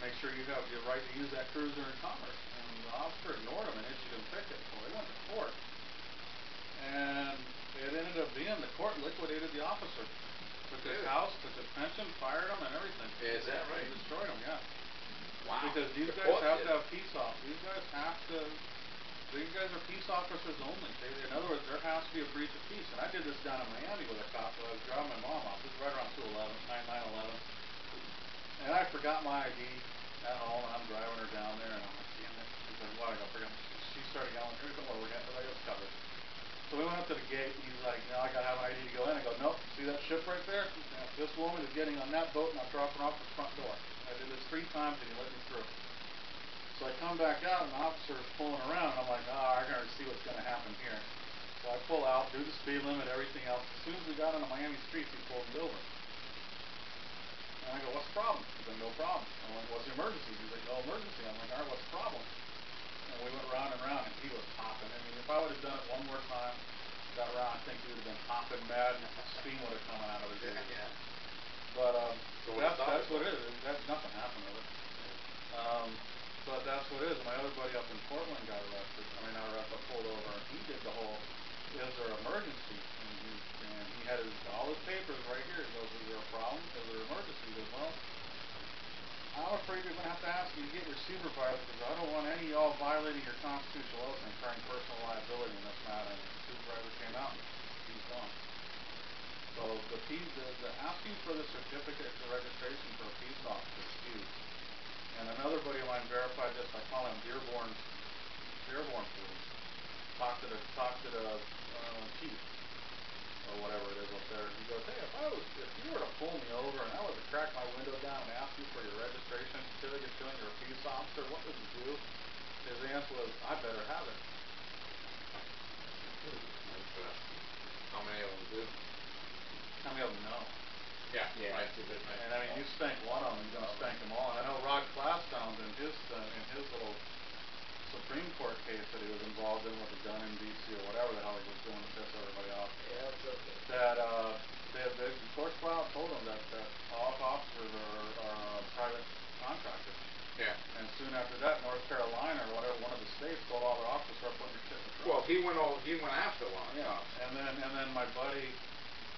Make sure you have your right to use that cruiser in commerce." And the officer ignored him and issued him a ticket. So they went to court. And it ended up being the court liquidated the officer. Took his house, took his pension, fired him, and everything. Is that right? They destroyed him, yeah. Wow. Because these guys have to have peace officers. These guys are peace officers only. In other words, there has to be a breach of peace. And I did this down in Miami with a cop. So I was driving my mom off. This is right around 9/11. And I forgot my ID at home, and I'm driving her down there, and I'm like, "Damn it." She's like, "What?" I go, "Forgot." She started yelling, "Here's what we're getting." I was covered. So we went up to the gate, and he's like, "I got to have an ID to go in." I go, "Nope. See that ship right there? This woman is getting on that boat, and I'm dropping her off the front door." I did this 3 times, and he let me through. So I come back out, and the officer is pulling around, and I'm like, I can already see what's going to happen here. So I pull out, do the speed limit, everything else. As soon as we got on the Miami streets, he pulled me over. And I go, "What's the problem?" He said, "No problem." I'm like, "What's the emergency?" He's like, "No emergency." I'm like, "All right, what's the problem?" And we went round and round, and he was hopping. I mean, if I would have done it one more time, that round, I think he would have been hopping mad, and steam would have come out of his ears. Yeah. But so that's what it is. Nothing happened with it. But that's what it is. My other buddy up in Portland got arrested. Not arrested, pulled over, and he did the whole, "Is there an emergency?" And he had all his papers right here. He goes, "Is there a problem? Is there an emergency?" He goes, "Well, I'm afraid you're going to have to ask me to get your supervisor because I don't want any of y'all violating your constitutional oath and incurring personal liability in this matter." And the supervisor came out, and he's gone. So the asking for the certificate of registration for a peace officer is huge. And another buddy of mine verified this. I call him Dearborn Police. Talked to the chief or whatever it is up there. He goes, "Hey, if you were to pull me over and I was to crack my window down and ask you for your registration certificate showing you're a peace officer, what would you do?" His answer was, "I better have it." How many of them do? How many of them know? Yeah. Right. And you spank one of them, you're going to spank them all. And I know Rod Class found in his little Supreme Court case that he was involved in with a gun in D.C. or whatever the hell he was doing to piss everybody off. Yeah, it's okay. That the court flat told him that all officers are private contractors. Yeah. And soon after that, North Carolina or whatever, one of the states told all their officers start putting your shit in the truck. Well, he went after one. Yeah. And then my buddy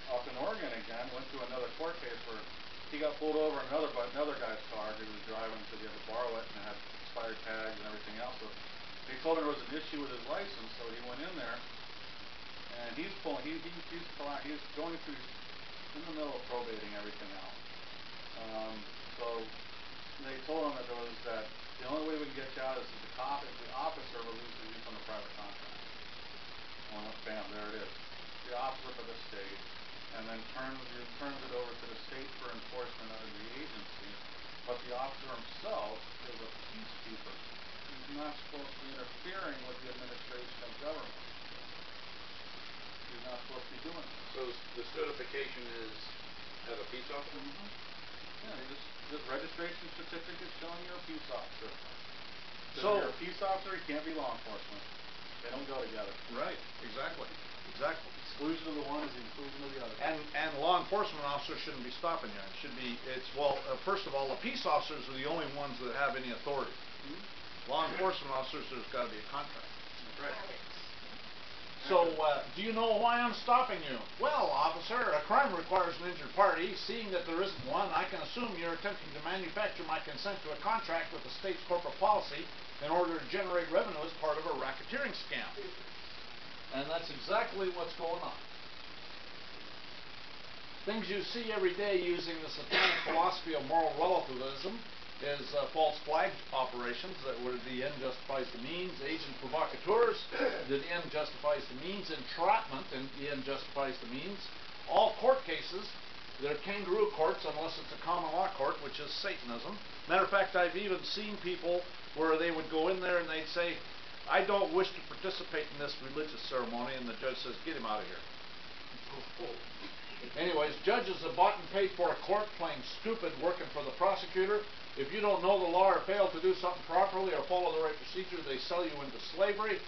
up in Oregon again went through another court case where he got pulled over in another guy's car. He was driving because he had to borrow it and it had expired tags and everything else. So they told him there was an issue with his license, so he went in there and he's going through in the middle of probating everything out. So they told him that the only way we can get you out is if the officer releases you from the private contract. Well, bam, there it is. The officer for the state, and then turns it over to the state for enforcement under the agency. But the officer himself is a peacekeeper. He's not supposed to be interfering with the administration of government. He's not supposed to be doing that. So the certification is as a peace officer? Yeah, just registration certificate showing you're a peace officer. So if you're a peace officer, you can't be law enforcement. They don't go together. Right, exactly. Exclusion of the one is the inclusion of the other. And law enforcement officers shouldn't be stopping you. It should be, first of all, the peace officers are the only ones that have any authority. Law enforcement officers, there's got to be a contract. That's right. So, do you know why I'm stopping you? Well, officer, a crime requires an injured party. Seeing that there isn't one, I can assume you're attempting to manufacture my consent to a contract with the state's corporate policy in order to generate revenue as part of a racketeering scam. And that's exactly what's going on. Things you see every day using the satanic philosophy of moral relativism is false flag operations, where the end justifies the means, agent provocateurs, the end justifies the means, entrapment, and the end justifies the means. All court cases, they're kangaroo courts unless it's a common law court, which is Satanism. Matter of fact, I've even seen people where they would go in there and they'd say, I don't wish to participate in this religious ceremony, and the judge says, get him out of here. Anyways, judges have bought and paid for a court playing stupid, working for the prosecutor. If you don't know the law or fail to do something properly or follow the right procedure, they sell you into slavery.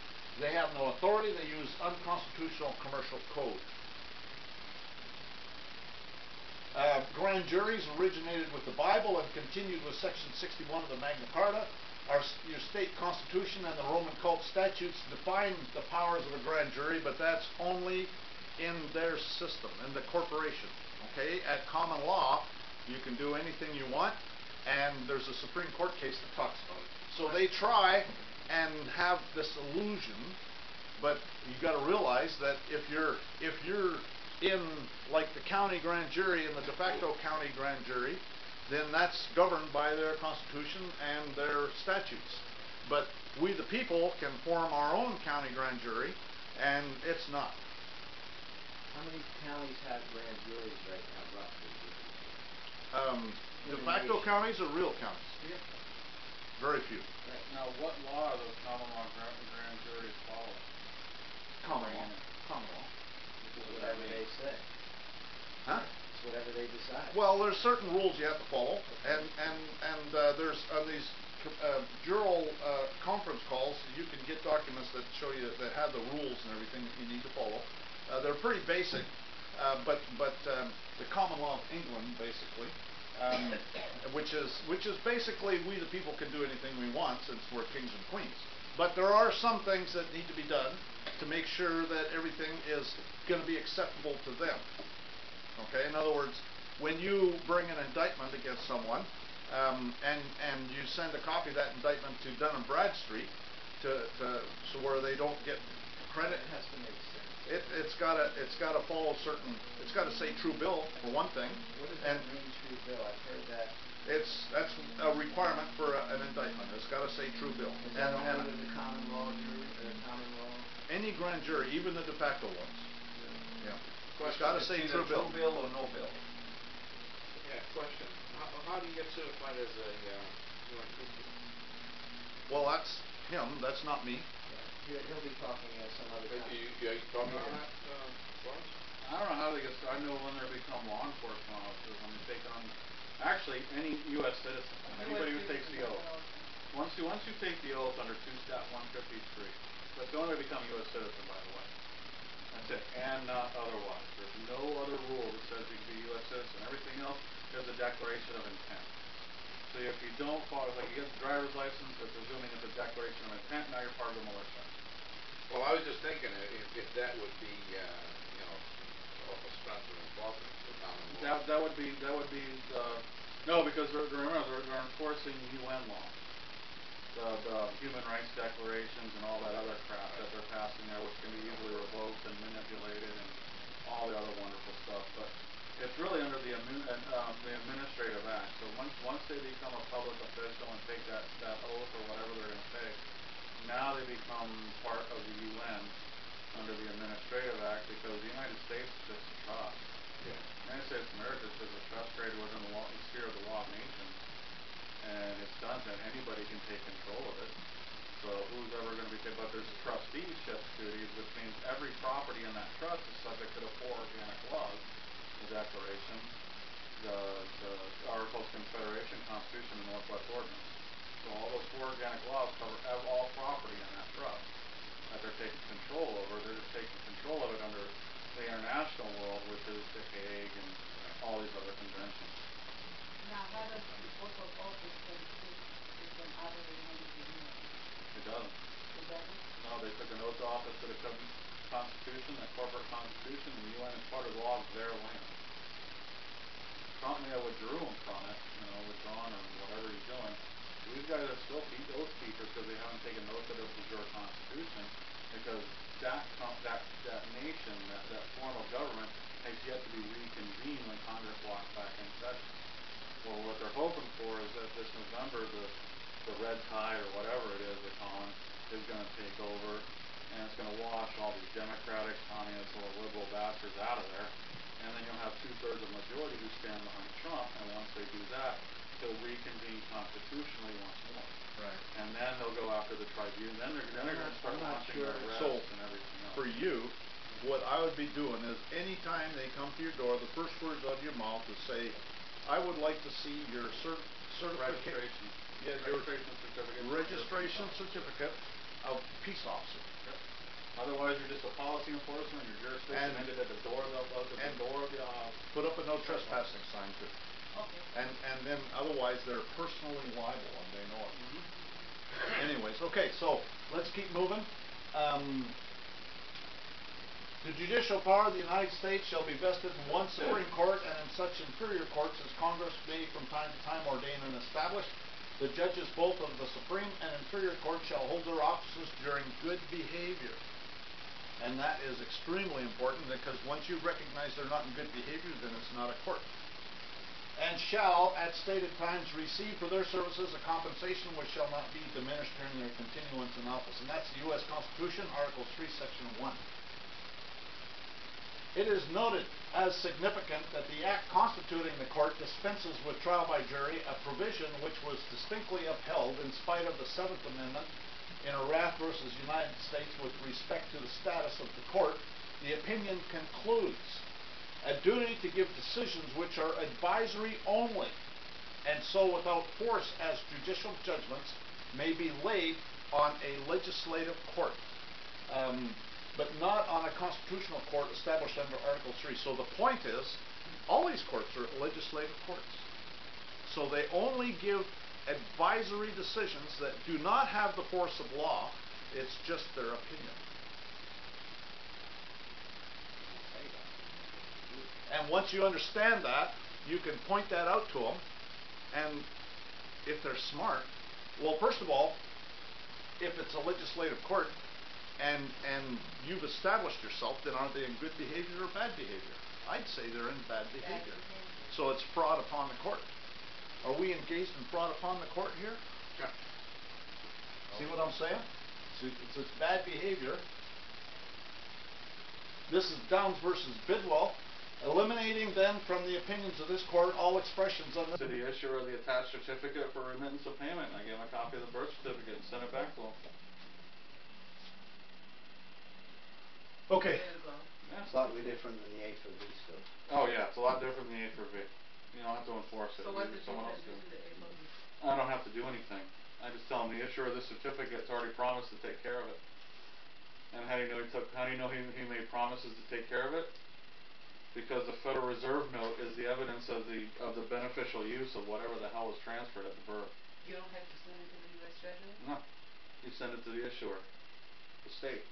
They have no authority. They use unconstitutional commercial code. Grand juries originated with the Bible and continued with Section 61 of the Magna Carta. Your state constitution and the Roman cult statutes define the powers of a grand jury, but that's only in their system, in the corporation. Okay? At common law, you can do anything you want, and there's a Supreme Court case that talks about it. So they try and have this illusion, but you've got to realize that if you're in like the county grand jury and the de facto county grand jury, then that's governed by their constitution and their statutes. But we the people can form our own county grand jury, and it's not. How many counties have grand juries right now, roughly? De facto counties are real counties. Yeah. Very few. Right. Now, what law are those common law grand juries following? Common law. Common law. It's whatever they say. Huh? It's whatever they decide. Well, there's certain rules you have to follow, and there's on these Jural conference calls, you can get documents that show you that have the rules and everything that you need to follow. They're pretty basic, but the common law of England, basically, which is basically we the people can do anything we want since we're kings and queens. But there are some things that need to be done to make sure that everything is going to be acceptable to them. Okay, in other words, when you bring an indictment against someone, and you send a copy of that indictment to Dun and Bradstreet, so where they don't get credit. It has to make sense. It's got to follow certain. It's got to say true bill for one thing. What does that mean, true bill? I've heard that. That's a requirement for an indictment. It's got to say true bill. Is that only with the common law jury or common law? Any grand jury, even the de facto ones. Yeah. It's got to say Either true bill. bill or no bill. Yeah, question. How do you get certified as a UN peacekeeper? Well, that's him. That's not me. He'll be talking at some other time. Are you talking about that, Lawrence? I don't know how they get started. I know when they become law enforcement officers, when they take on, actually, any U.S. citizen, anybody who takes the oath. Once you take the oath under 2-Stat 153, that's the only way to become a U.S. citizen, by the way. That's it, and not otherwise. There's no other rule that says you can be a U.S. citizen. Everything else is a declaration of intent. So if you don't follow, like you get the driver's license, they're presuming it's a declaration of intent, now you're part of the militia. Well, I was just thinking if that would be, offensive involvement for common law. That would be no, because remember they're enforcing UN law, the human rights declarations and all that other crap that they're passing there, which can be easily revoked and manipulated and all the other wonderful stuff. But It's really under the Administrative Act. So once they become a public official and take that oath or whatever they're going to take, now they become part of the UN under the Administrative Act, because the United States is just a trust. Yeah. The United States of America is just a trust created within the sphere of the law of nations, and it's done that anybody can take control of it. So who's ever going to be but there's a trusteeship duties, which means every property in that trust is subject to the 4 organic laws, the Declaration, the Articles of Confederation, Constitution, and Northwest Ordinance. So all those 4 organic laws cover all property in that trust that they're taking control over. They're just taking control of it under the international world, which is the Hague and all these other conventions. Now, how does the oath of office can operate under the UN? It doesn't. It doesn't? No, they took an oath of office to the Constitution, the corporate Constitution, and the UN is part of the law of their land. Trump may have withdrew from it, withdrawn or whatever he's doing. These guys are still oath keepers because they haven't taken an oath of your Constitution, because that nation, that form of government, has yet to be reconvened when Congress walks back in session. Well, what they're hoping for is that this November, the red tide or whatever it is they're calling, is going to take over, and it's going to wash all these Democratic, communist, little liberal bastards out of there, and then you'll have 2/3 of the majority who stand behind Trump, and once they do that, he'll reconvene constitutionally once more. Right. And then they'll go after the tribunal. Then they're going to start launching their arrests and everything else. For you, what I would be doing is anytime they come to your door, the first words out of your mouth is say, I would like to see your certificate. Registration. Yeah, your registration certificate of peace officer. Yep. Otherwise, you're just a policy enforcer, and your jurisdiction ended at the door of the Put up a no trespassing sign too. Okay. And then otherwise they're personally liable and they know it. Anyways, okay, so let's keep moving. The judicial power of the United States shall be vested in one Supreme Court and in such inferior courts as Congress may from time to time ordain and establish. The judges both of the Supreme and inferior court shall hold their offices during good behavior. And that is extremely important, because once you recognize they're not in good behavior, then it's not a court. And shall, at stated times, receive for their services a compensation which shall not be diminished during their continuance in office. And that's the U.S. Constitution, Article 3, Section 1. It is noted as significant that the Act constituting the court dispenses with trial by jury, a provision which was distinctly upheld in spite of the 7th Amendment in Arath versus United States with respect to the status of the court. The opinion concludes a duty to give decisions which are advisory only, and so without force as judicial judgments, may be laid on a legislative court, but not on a constitutional court established under Article 3. So the point is, all these courts are legislative courts. So they only give advisory decisions that do not have the force of law. It's just their opinion. And once you understand that, you can point that out to them, and if they're smart, well, first of all, if it's a legislative court and you've established yourself, then are they in good behavior or bad behavior? I'd say they're in bad behavior. So it's fraud upon the court. Are we engaged in fraud upon the court here? Yeah. See what I'm saying? It's bad behavior. This is Downs versus Bidwell. Eliminating then from the opinions of this court all expressions on to the issuer of the attached certificate for remittance of payment. I gave him a copy of the birth certificate and sent it back to him. Okay. Yeah. Slightly different than the A for B stuff. Oh yeah, it's a lot different than the A for B. You don't have to enforce it. So what did someone else do to the A for B? I don't have to do anything. I just tell him the issuer of the certificate's already promised to take care of it. And how do you know he made promises to take care of it? Because the Federal Reserve note is the evidence of the beneficial use of whatever the hell was transferred at the birth. You don't have to send it to the U.S. Treasury? No. You send it to the issuer, the state.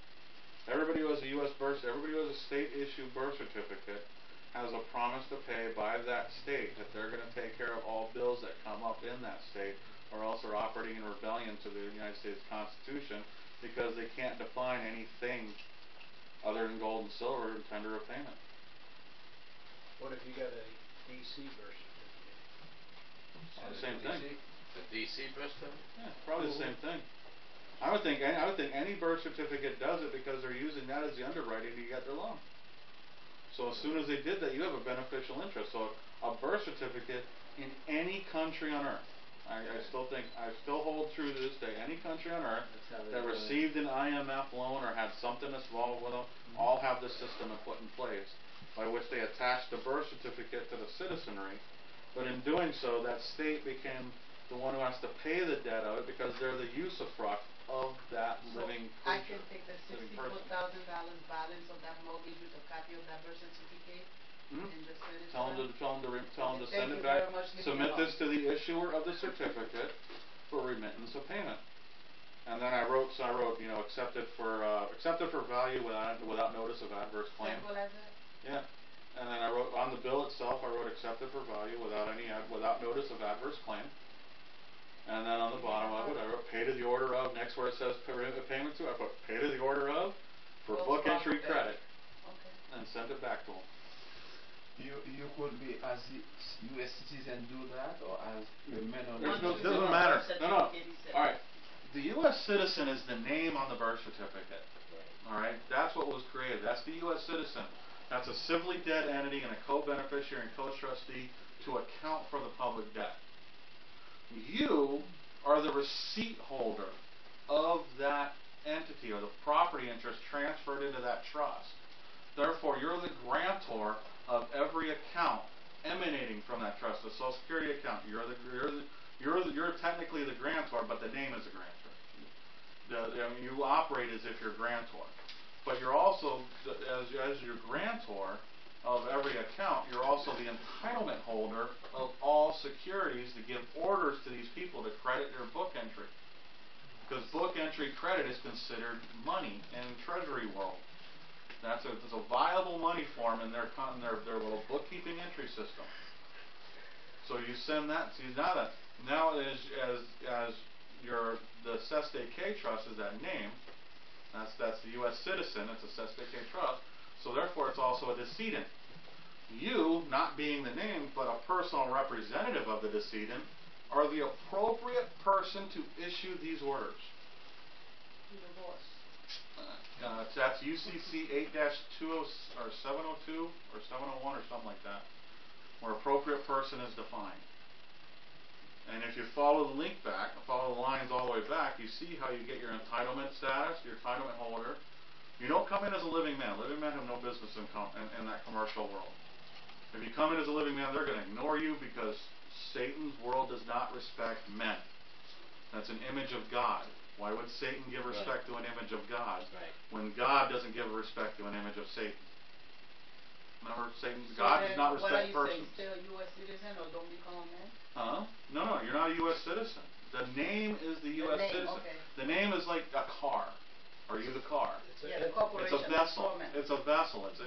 Everybody who has a U.S. birth, everybody who has a state-issued birth certificate has a promise to pay by that state that they're going to take care of all bills that come up in that state, or else they're operating in rebellion to the United States Constitution, because they can't define anything other than gold and silver in tender of payment. What if you got a DC birth certificate? The same thing. The DC birth certificate? Yeah, probably the same thing. I would think any birth certificate does it because they're using that as the underwriting to get their loan. So as soon as they did that, you have a beneficial interest. So a birth certificate in any country on earth, I still hold true to this day, any country on earth that received an IMF loan or had something that's involved with them, all have this system put in place by which they attach the birth certificate to the citizenry. But in doing so, that state became the one who has to pay the debt of it because they're the usufruct of that living creature. I can take the $64,000 balance of that mortgage with a copy of that birth certificate and just send it Tell them to send it Thank you back. very much. Submit this to the issuer of the certificate for remittance of payment. And then I wrote, accepted for value without notice of adverse claim. Simple as that? Yeah. And then I wrote on the bill itself, I wrote accepted for value without notice of adverse claim. And then on the bottom of it, I wrote pay to the order of. Next where it says payment to, I put pay to the order of for book entry credit. Okay. And sent it back to them. You could be as a U.S. citizen do that, or as a man on It doesn't matter. No. All right. The U.S. citizen is the name on the birth certificate. All right. That's what was created. That's the U.S. citizen. That's a civilly dead entity and a co-beneficiary and co-trustee to account for the public debt. You are the receipt holder of that entity or the property interest transferred into that trust. Therefore, you're the grantor of every account emanating from that trust. The Social Security account, you're technically the grantor, but the name is the grantor. You operate as if you're grantor, but you're also, as your grantor of every account, you're also the entitlement holder of all securities to give orders to these people to credit their book entry. Because book entry credit is considered money in Treasury world. It's a viable money form in their little bookkeeping entry system. So you send that. See now as the Sestate K Trust is that name. That's the U.S. citizen. It's a Sestate K Trust. So therefore, it's also a decedent. You, not being the name, but a personal representative of the decedent, are the appropriate person to issue these orders. You're the boss. That's UCC 8-20 or 702 or 701 or something like that, where appropriate person is defined. And if you follow the link back, follow the lines all the way back, you see how you get your entitlement status, your entitlement holder. You don't come in as a living man. Living men have no business in that commercial world. If you come in as a living man, they're going to ignore you because Satan's world does not respect men. That's an image of God. Why would Satan give respect to an image of God when God doesn't give respect to an image of Satan? Remember, God does not respect persons. So then, what are you saying? Stay a U.S. citizen or don't become a man? No, you're not a U.S. citizen. The name is the U.S. citizen. Okay. The name is like a car. Are you the car? The corporation. It's a vessel. It's a vessel. It's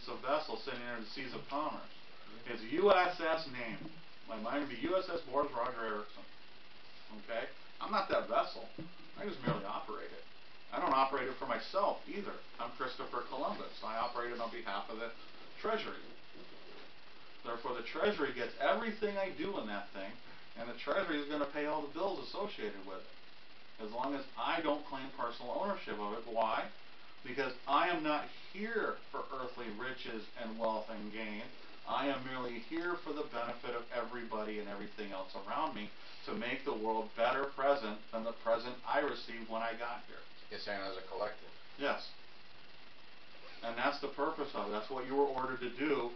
a vessel sitting there in the seas of commerce. It's USS name. My mind would be USS Boris Roger Erickson. Okay? I'm not that vessel. I just merely operate it. I don't operate it for myself either. I'm Christopher Columbus. I operate it on behalf of the Treasury. Therefore, the Treasury gets everything I do in that thing, and the Treasury is going to pay all the bills associated with it. As long as I don't claim personal ownership of it. Why? Because I am not here for earthly riches and wealth and gain. I am merely here for the benefit of everybody and everything else around me to make the world better present than the present I received when I got here. You're saying as a collective? Yes. And that's the purpose of it. That's what you were ordered to do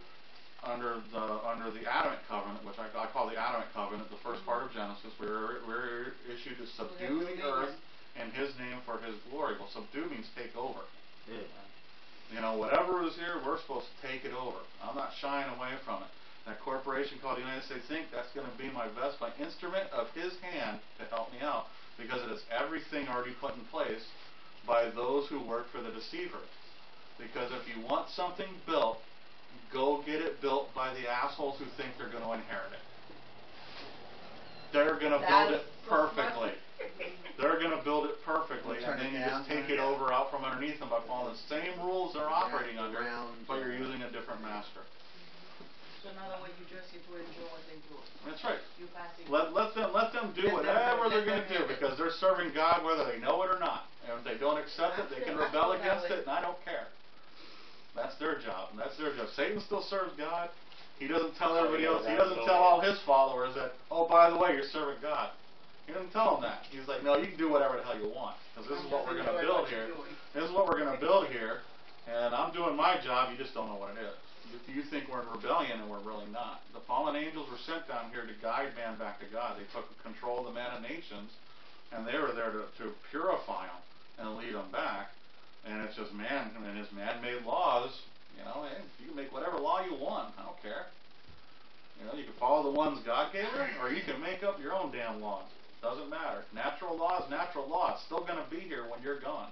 under the Adamic covenant, which I call the Adamic covenant, the first part of Genesis. We're issued to subdue the earth in His name for His glory. Well, subdue means take over. Yeah. Whatever is here, we're supposed to take it over. I'm not shying away from it. That corporation called the United States Inc., that's going to be my instrument of His hand to help me out, because it is everything already put in place by those who work for the deceiver. Because if you want something built, go get it built by the assholes who think they're going to inherit it. They're going to build it perfectly. They're going to build it perfectly, and then you just take it over out from underneath them by following the same rules they're operating under, but you're using a different master. So in other words, you just get to enjoy what they do. That's right. You passing. Let them do whatever they're going to do because they're serving God whether they know it or not. And if they don't accept it, they can rebel against it, and I don't care. That's their job. And that's their job. Satan still serves God. He doesn't tell everybody else. He doesn't tell all his followers that, oh, by the way, you're serving God. He doesn't tell them that. He's like, no, you can do whatever the hell you want because this is what we're going to build here. This is what we're going to build here, and I'm doing my job. You just don't know what it is. You think we're in rebellion, and we're really not. The fallen angels were sent down here to guide man back to God. They took control of the man of nations, and they were there to purify them and lead them back. And it's just man, and his man-made laws. You know, hey, you can make whatever law you want. I don't care. You know, you can follow the ones God gave you, or you can make up your own damn laws. Doesn't matter. Natural law is natural law. It's still going to be here when you're gone.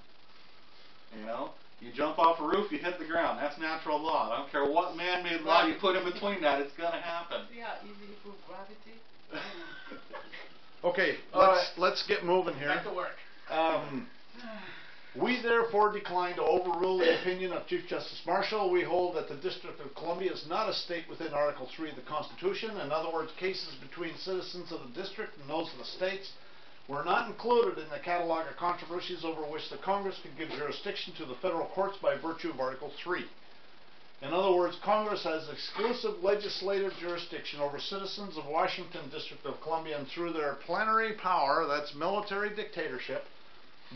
You know, you jump off a roof, you hit the ground. That's natural law. I don't care what man-made law you put in between that. It's going to happen. See how easy you prove gravity? Okay, let's get moving here. Back to work. We therefore decline to overrule the opinion of Chief Justice Marshall. We hold that the District of Columbia is not a state within Article 3 of the Constitution. In other words, cases between citizens of the district and those of the states were not included in the catalog of controversies over which the Congress could give jurisdiction to the federal courts by virtue of Article 3. In other words, Congress has exclusive legislative jurisdiction over citizens of Washington District of Columbia, and through their plenary power, that's military dictatorship,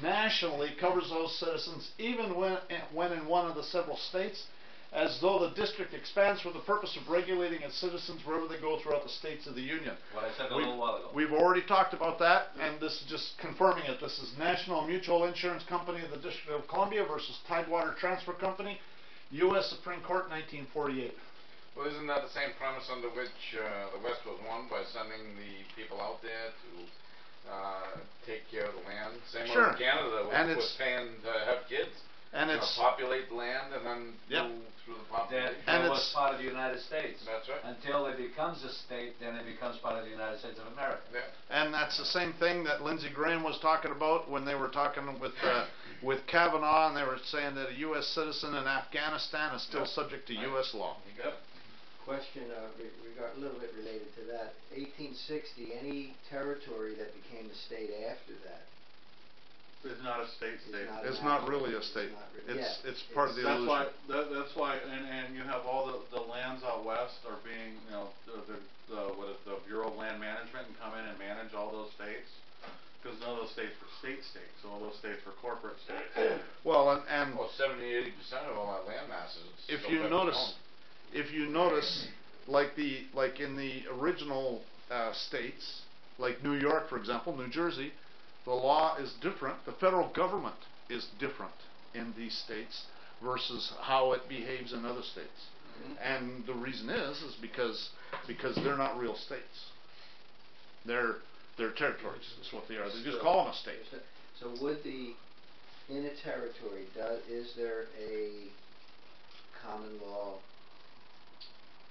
nationally covers those citizens even when in one of the several states, as though the district expands for the purpose of regulating its citizens wherever they go throughout the states of the Union. What I said a little while ago. We've already talked about that, and this is just confirming it. This is National Mutual Insurance Company of the District of Columbia versus Tidewater Transfer Company, U.S. Supreme Court, 1948. Well, isn't that the same premise under which the West was won by sending the people out there to take care of the land? Same Sure. with Canada was paying to have kids. And it's populate the land and then go through the population. That was part of the United States. That's right. Until it becomes a state, then it becomes part of the United States of America. Yeah. And that's the same thing that Lindsey Graham was talking about when they were talking with Kavanaugh, and they were saying that a U.S. citizen in Afghanistan is still subject to U.S. law. You got it. Question a little bit related to that. 1860, any territory that became a state after that It's not a state. It's not really a state. It's part of the illusion. That's why, and you have all the lands out west are being, you know, the Bureau of Land Management can come in and manage all those states, because none of those states were states. All those states were corporate states. Well, and 70-80% of all our land masses. if you notice, like in the original states, like New York, for example, New Jersey, the law is different. The federal government is different in these states versus how it behaves in other states. And the reason is because they're not real states. They're territories. That's what they are. They just call them a state. So in a territory, is there a common law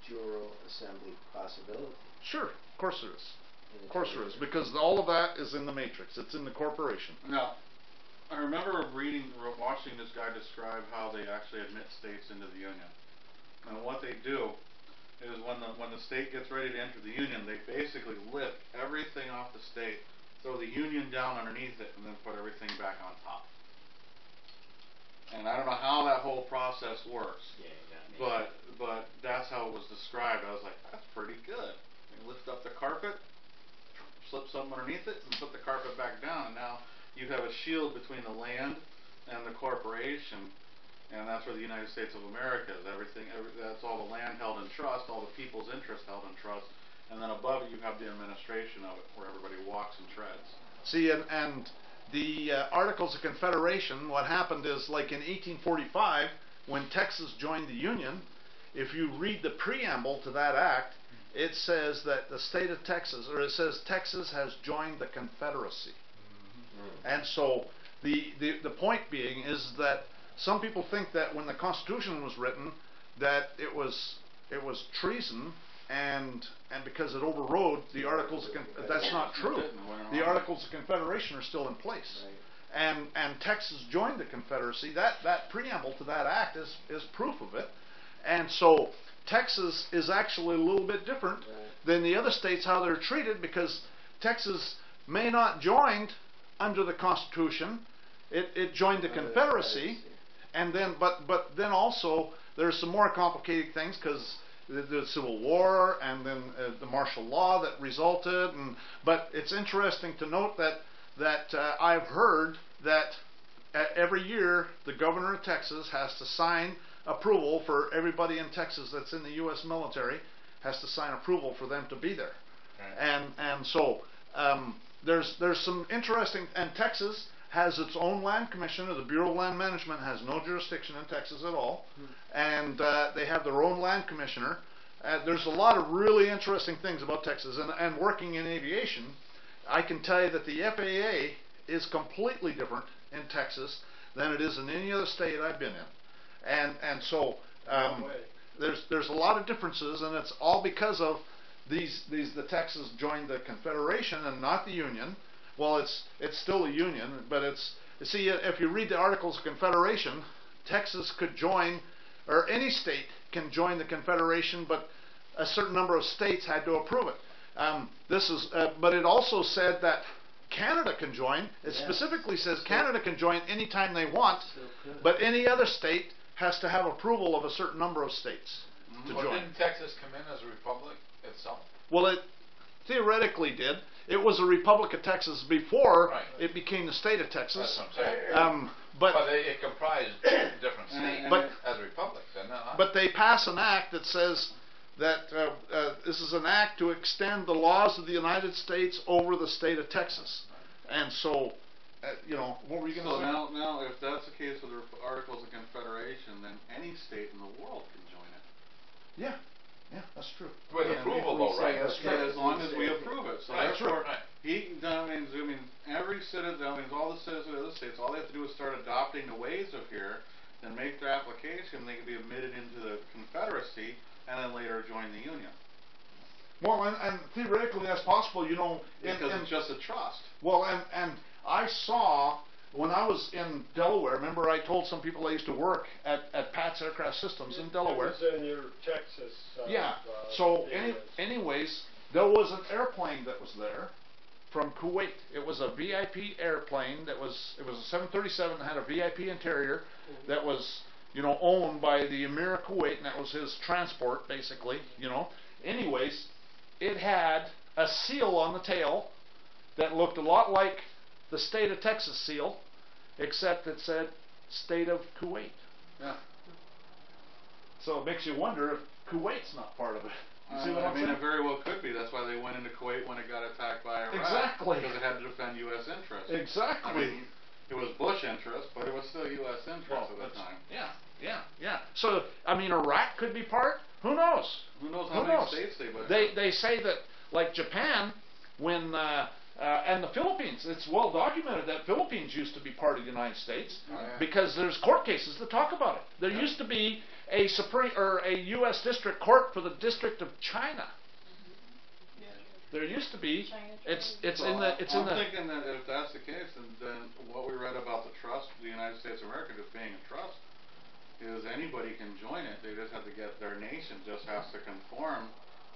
Jural assembly possibility? Sure, of course there is. Of course there is, because all of that is in the matrix. It's in the corporation. Now, I remember watching this guy describe how they actually admit states into the Union. And what they do is when the state gets ready to enter the Union, they basically lift everything off the state, throw the Union down underneath it, and then put everything back on top. And I don't know how that whole process works, but that's how it was described. I was like, that's pretty good. They lift up the carpet, slip something underneath it, and put the carpet back down, and now you have a shield between the land and the corporation, and that's where the United States of America is. That's all the land held in trust, all the people's interest held in trust, and then above it you have the administration of it, where everybody walks and treads. See, and the Articles of Confederation, what happened is, like in 1845, when Texas joined the Union, if you read the preamble to that act, it says that the state of Texas, or it says Texas has joined the Confederacy. And so the point being is that some people think that when the Constitution was written that it was treason, and because it overrode the Articles of that's not true. The Articles of Confederation are still in place. And Texas joined the Confederacy. That preamble to that act is proof of it. And so Texas is actually a little bit different than the other states, how they're treated, because Texas may not joined under the Constitution. It joined the Confederacy, and then but then also there's some more complicated things because the Civil War and then the martial law that resulted. But it's interesting to note that I've heard that every year the governor of Texas has to sign approval for everybody in Texas that's in the U.S. military, has to sign approval for them to be there. Right. And so there's some interesting, and Texas has its own land commissioner. The Bureau of Land Management has no jurisdiction in Texas at all, and they have their own land commissioner. There's a lot of really interesting things about Texas, and working in aviation, I can tell you that the FAA is completely different in Texas than it is in any other state I've been in, and so there's a lot of differences, and it's all because of the Texas joined the Confederation and not the Union. Well, it's still a union, but see, if you read the Articles of Confederation, Texas could join, or any state can join the Confederation, but a certain number of states had to approve it. But it also said that Canada can join. It specifically says Canada can join anytime they want, but any other state has to have approval of a certain number of states to join. Didn't Texas come in as a republic itself? Well, it theoretically did. It was a Republic of Texas before it became the state of Texas. That's what I'm saying. But it comprised different states as republics. But they pass an act that says that this is an act to extend the laws of the United States over the state of Texas. And so, what were you going to say? Now, if that's the case with the Articles of Confederation, then any state in the world can join it. Yeah. Yeah, that's true. With approval, though, right? That's true. As long as we approve it. So that's therefore, every citizen, all the citizens of the states, all they have to do is start adopting the ways of here, then make their application, they can be admitted into the Confederacy, and then later join the Union. Well, and theoretically that's possible, because it's just a trust. Well, and I saw, when I was in Delaware, remember I told some people I used to work at Pat's Aircraft Systems in Delaware. It was in your Texas. So anyways, there was an airplane that was there from Kuwait. It was a VIP airplane it was a 737 that had a VIP interior that was, owned by the Emir of Kuwait, and that was his transport, basically, Anyways, it had a seal on the tail that looked a lot like the state of Texas seal, except it said state of Kuwait. Yeah. So it makes you wonder if Kuwait's not part of it. You see what I'm saying? It very well could be. That's why they went into Kuwait when it got attacked by Iraq. Exactly. Because it had to defend U.S. interests. Exactly. It was Bush interests, but it was still U.S. interests at the time. Yeah. So, Iraq could be part? Who knows? Who knows how many states they say that, like Japan, when and the Philippines, it's well documented that Philippines used to be part of the United States because there's court cases that talk about it. There used to be a U.S. district court for the District of China. There used to be. I'm thinking that if that's the case, then what we read about the trust, the United States of America just being a trust, is anybody can join it. They just have to get, their nation just has to conform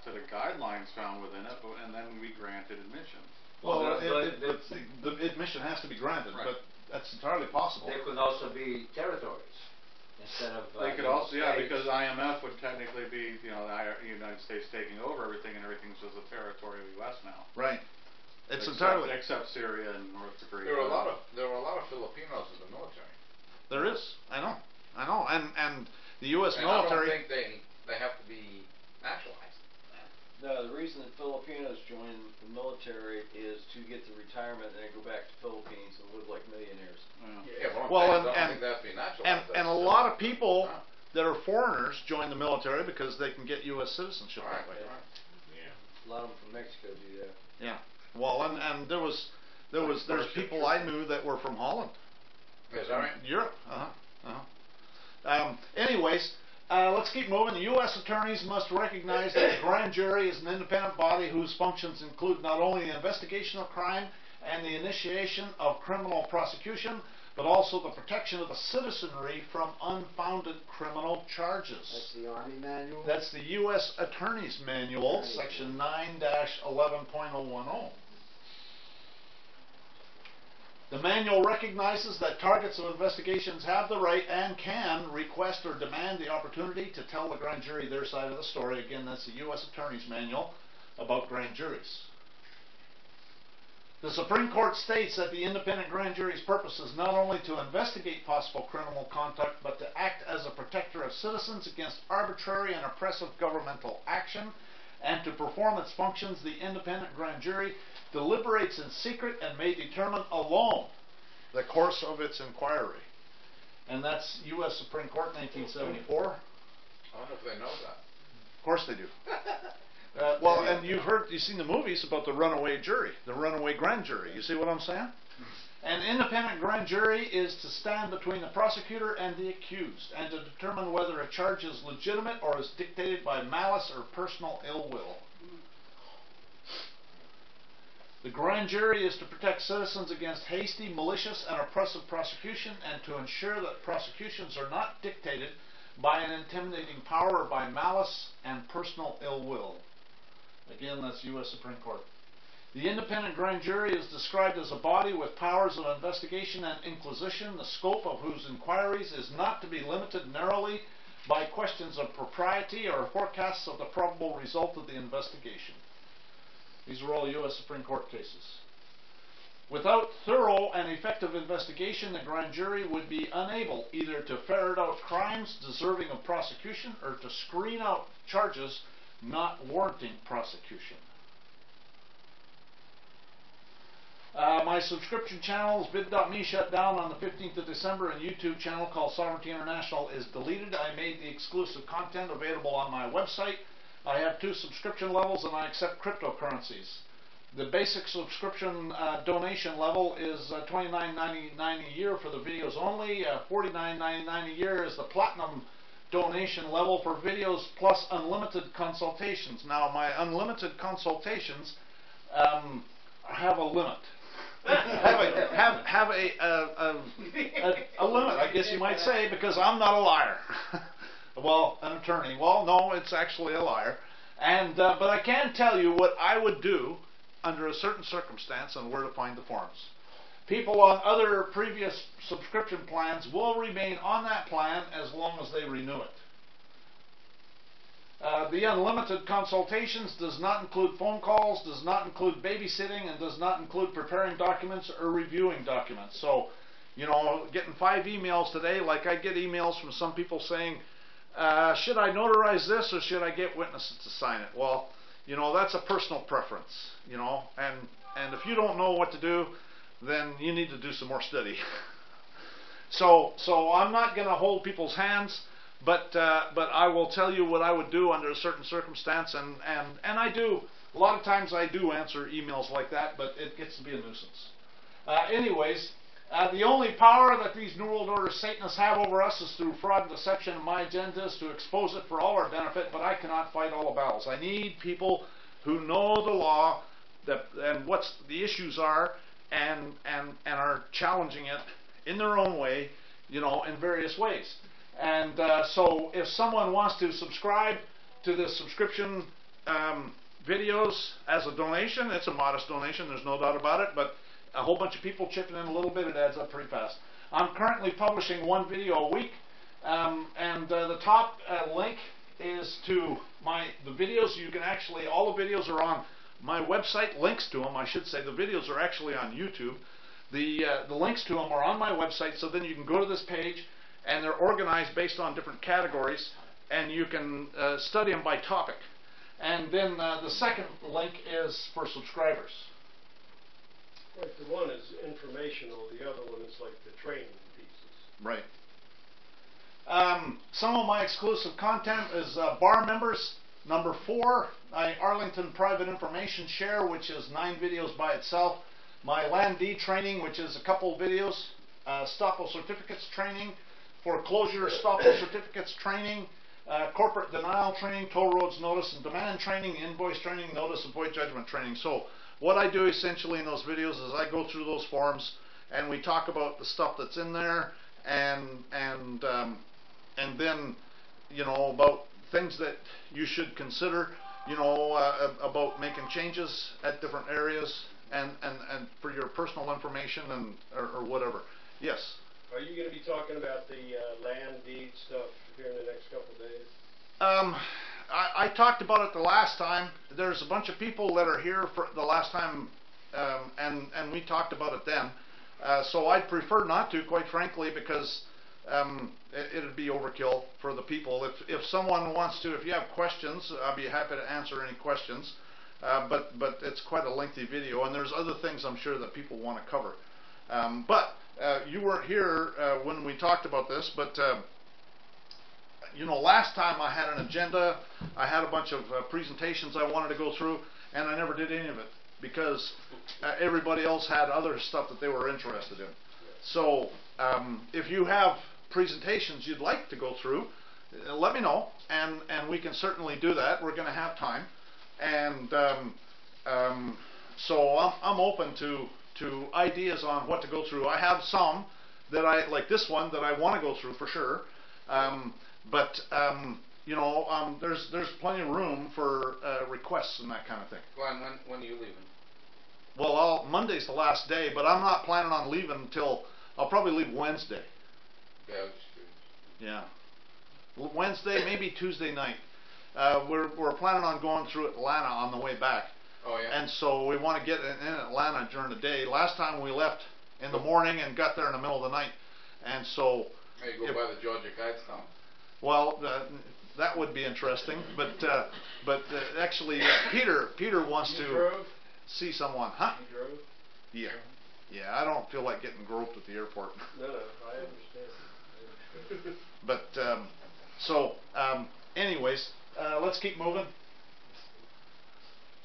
to the guidelines found within it, and then we granted admission. Well, the admission has to be granted, but that's entirely possible. There could also be territories instead of. They could also, because IMF would technically be, the United States taking over everything, and everything's just a territory of the U.S. now. Right. It's entirely. Except Syria and North Korea. There were a lot of Filipinos in the military. There is. I know. And the U.S. military. I don't think they have to be naturalized. No, the reason that Filipinos join the military is to get the retirement and then go back to Philippines and live like millionaires. And a lot of people that are foreigners join the military because they can get U.S. citizenship that way. A lot of them from Mexico do that. Yeah. Well, and there's people I knew that were from Holland. Is that right? Europe. Anyways. Let's keep moving. The U.S. attorneys must recognize that the grand jury is an independent body whose functions include not only the investigation of crime and the initiation of criminal prosecution, but also the protection of the citizenry from unfounded criminal charges. That's the Army manual? That's the U.S. Attorney's Manual, section 9-11.010. The manual recognizes that targets of investigations have the right and can request or demand the opportunity to tell the grand jury their side of the story. Again, that's the U.S. Attorney's Manual about grand juries. The Supreme Court states that the independent grand jury's purpose is not only to investigate possible criminal conduct, but to act as a protector of citizens against arbitrary and oppressive governmental action, and to perform its functions. The independent grand jury deliberates in secret and may determine alone the course of its inquiry. And that's U.S. Supreme Court, 1974. I wonder if they know that. Of course they do. Well, and you've seen the movies about the runaway jury, the runaway grand jury. You see what I'm saying? An independent grand jury is to stand between the prosecutor and the accused, and to determine whether a charge is legitimate or is dictated by malice or personal ill will. The grand jury is to protect citizens against hasty, malicious, and oppressive prosecution, and to ensure that prosecutions are not dictated by an intimidating power or by malice and personal ill will. Again, that's U.S. Supreme Court. The independent grand jury is described as a body with powers of investigation and inquisition, the scope of whose inquiries is not to be limited narrowly by questions of propriety or forecasts of the probable result of the investigation. These are all U.S. Supreme Court cases. Without thorough and effective investigation, the grand jury would be unable either to ferret out crimes deserving of prosecution or to screen out charges not warranting prosecution. My subscription channels, bit.me, shut down on the 15th of December, and YouTube channel called Sovereignty International is deleted. I made the exclusive content available on my website. I have 2 subscription levels, and I accept cryptocurrencies. The basic subscription donation level is $29.99 a year for the videos only. $49.99 a year is the platinum donation level for videos plus unlimited consultations. Now, my unlimited consultations have a limit. have a limit, I guess you might say, because I'm not a liar. Well, an attorney. Well, no, it's actually a liar. And but I can tell you what I would do under a certain circumstance and where to find the forms. People on other previous subscription plans will remain on that plan as long as they renew it. The unlimited consultations does not include phone calls, does not include babysitting, and does not include preparing documents or reviewing documents. So, you know, getting 5 emails today, like I get emails from some people saying, should I notarize this or should I get witnesses to sign it? Well, you know, that's a personal preference, you know, and if you don't know what to do, then you need to do some more study. So I'm not going to hold people's hands, but I will tell you what I would do under a certain circumstance, and I do, a lot of times I do answer emails like that, but it gets to be a nuisance. Anyways, the only power that these New World Order Satanists have over us is through fraud and deception, and my agenda is to expose it for all our benefit, but I cannot fight all the battles. I need people who know the law and what the issues are, and are challenging it in their own way, you know, in various ways. And so if someone wants to subscribe to the subscription videos as a donation, it's a modest donation, there's no doubt about it, but a whole bunch of people chipping in a little bit, it adds up pretty fast. I'm currently publishing 1 video a week, and the top link is to the videos. You can actually, all the videos are on my website, links to them, I should say. The videos are actually on YouTube. The links to them are on my website, so then you can go to this page, and they're organized based on different categories, and you can study them by topic. And then the second link is for subscribers. Like the one is informational, the other one is like the training pieces. Right. Some of my exclusive content is bar members. Number 4, my Arlington Private Information Share, which is 9 videos by itself. My Land Deed training, which is a couple videos. Estoppel certificates training. Foreclosure estoppel certificates training. Corporate denial training. Toll roads notice and demand training. Invoice training. Notice of void judgment training. So what I do essentially in those videos is I go through those forms and we talk about the stuff that's in there, and then, you know, about things that you should consider, you know, about making changes at different areas, and for your personal information and or whatever. Yes. Are you going to be talking about the land deed stuff here in the next couple of days? I talked about it the last time. There's a bunch of people that are here for the last time, and we talked about it then. So I'd prefer not to, quite frankly, because it'd be overkill for the people. If someone wants to, if you have questions, I'd be happy to answer any questions. But it's quite a lengthy video, and there's other things I'm sure that people want to cover. But you weren't here when we talked about this, but you know, last time I had an agenda, I had a bunch of presentations I wanted to go through, and I never did any of it because everybody else had other stuff that they were interested in. So if you have presentations you'd like to go through, let me know, and we can certainly do that. We're going to have time, and so I'm open to ideas on what to go through. I have some that like this one that I want to go through for sure. But you know, there's plenty of room for requests and that kind of thing. Glenn, when are you leaving? Well, Monday's the last day, but I'm not planning on leaving until I'll probably leave Wednesday. Yeah, I was just curious. Yeah, Wednesday, maybe Tuesday night. We're planning on going through Atlanta on the way back. Oh yeah. And so we want to get in Atlanta during the day. Last time we left in the morning and got there in the middle of the night, and so. Hey, go by the Georgia Guidestones. Well, that would be interesting, but actually, Peter wants to see someone, huh? You drove? Yeah. I don't feel like getting groped at the airport. No, I understand. But so, anyways, let's keep moving.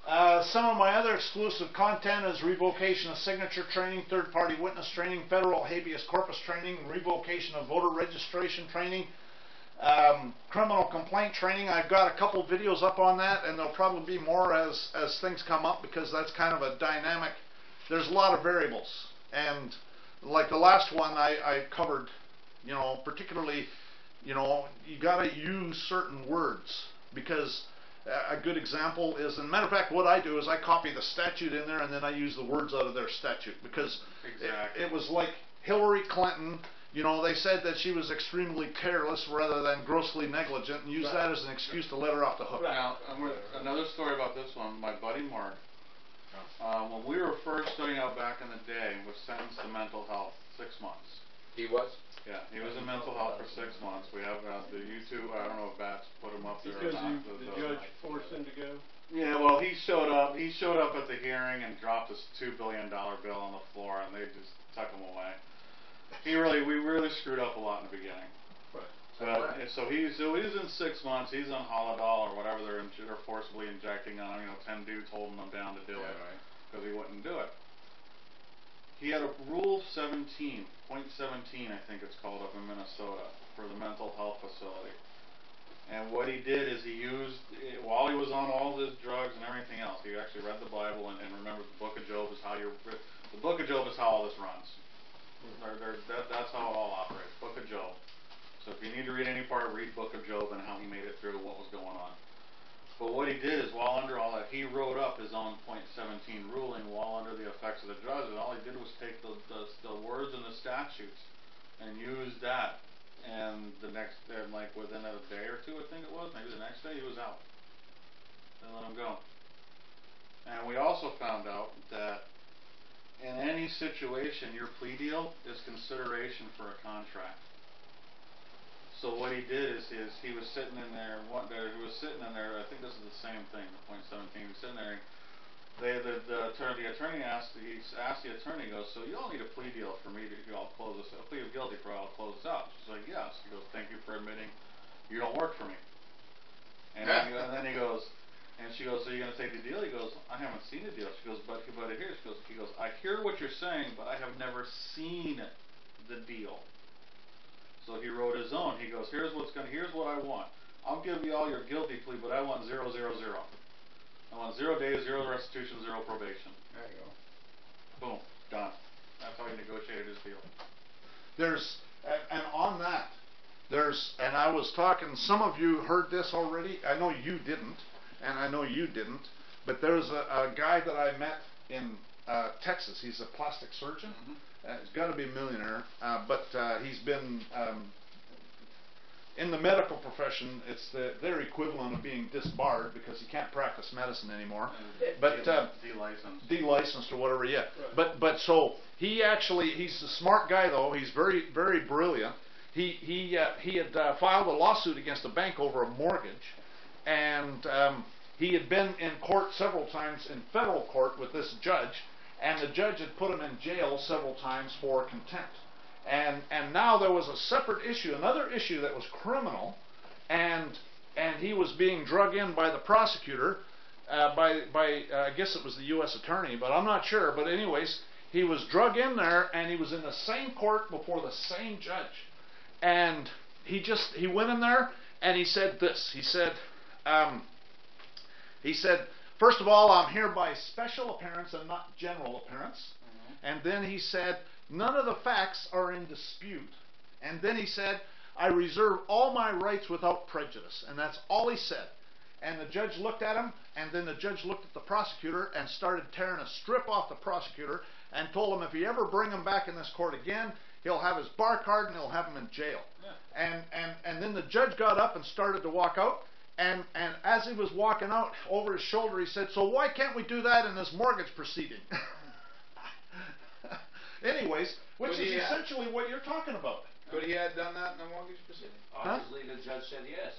Some of my other exclusive content is revocation of signature training, third-party witness training, federal habeas corpus training, revocation of voter registration training, criminal complaint training. I've got a couple videos up on that, and there'll probably be more as things come up, because that's kind of a dynamic. There's a lot of variables, and like the last one I covered, you know, particularly, you know, you got to use certain words, because a good example is, and matter of fact, what I do is I copy the statute in there, and then I use the words out of their statute, because it was like Hillary Clinton. You know, they said that she was extremely careless rather than grossly negligent, and used that as an excuse to let her off the hook. Now, another story about this one, my buddy Mark, when we were first starting out back in the day, was sentenced to mental health 6 months. He was? Yeah, he was in mental health for 6 months. We have the YouTube, I don't know if Bats put him up there or Because not. the judge forced him to go? Yeah, well, he showed up at the hearing and dropped his $2 billion bill on the floor, and they just took him away. We really screwed up a lot in the beginning. But so he's in 6 months. He's on Holodomor or whatever they're forcibly injecting on him. You know, 10 dudes holding him down to do it because he wouldn't do it. He had a Rule 17, point 17, I think it's called, up in Minnesota for the mental health facility. And what he did is he used, while he was on all his drugs and everything else, he actually read the Bible and remembered the Book of Job is how the Book of Job is how all this runs. That's how it all operates. Book of Job. So if you need to read any part, read Book of Job and how he made it through what was going on. But what he did is, while under all that, he wrote up his own point 17 ruling while under the effects of the drugs, and all he did was take the words in the statutes and use that. And like within a day or two, I think it was, maybe the next day, he was out. They let him go. And we also found out that in any situation, your plea deal is consideration for a contract. So what he did is he was sitting in there. I think this is the same thing. Point 17. He was sitting there. The attorney asked the attorney, goes, so you all need a plea deal for me to close this, a plea of guilty for I'll close this out. She's like, yes. He goes, thank you for admitting you don't work for me. And then he goes. And she goes, so you're going to take the deal? He goes, I haven't seen the deal. She goes, but here. He goes, I hear what you're saying, but I have never seen the deal. So he wrote his own. He goes, here's what I want. I'll give you all your guilty plea, but I want 0, 0, 0. I want 0 days, 0 restitution, 0 probation. There you go. Boom, done. That's how he negotiated his deal. And on that, and I was talking, some of you heard this already, I know you didn't, and I know you didn't, but there's a guy that I met in Texas. He's a plastic surgeon. He's got to be a millionaire, but he's been in the medical profession. It's their equivalent of being disbarred because he can't practice medicine anymore. But delicensed or whatever. Yeah. Right. But so he's a smart guy though. He's very very brilliant. He had filed a lawsuit against a bank over a mortgage, and he had been in court several times in federal court with this judge. And the judge had put him in jail several times for contempt. And now there was a separate issue, another issue that was criminal, and he was being drug in by the prosecutor, by I guess it was the U.S. attorney, but I'm not sure. But anyways, he was drug in there, and he was in the same court before the same judge. And he went in there, and he said this. He said, first of all, I'm here by special appearance and not general appearance. And then he said, none of the facts are in dispute. And then he said, I reserve all my rights without prejudice. And that's all he said. And the judge looked at him, and then the judge looked at the prosecutor and started tearing a strip off the prosecutor and told him if he ever bring him back in this court again, he'll have his bar card and he'll have him in jail. Yeah. And then the judge got up and started to walk out. And as he was walking out, over his shoulder, he said, so why can't we do that in this mortgage proceeding? Anyways, which is essentially what you're talking about. Could he have done that in a mortgage proceeding? Obviously, the judge said yes.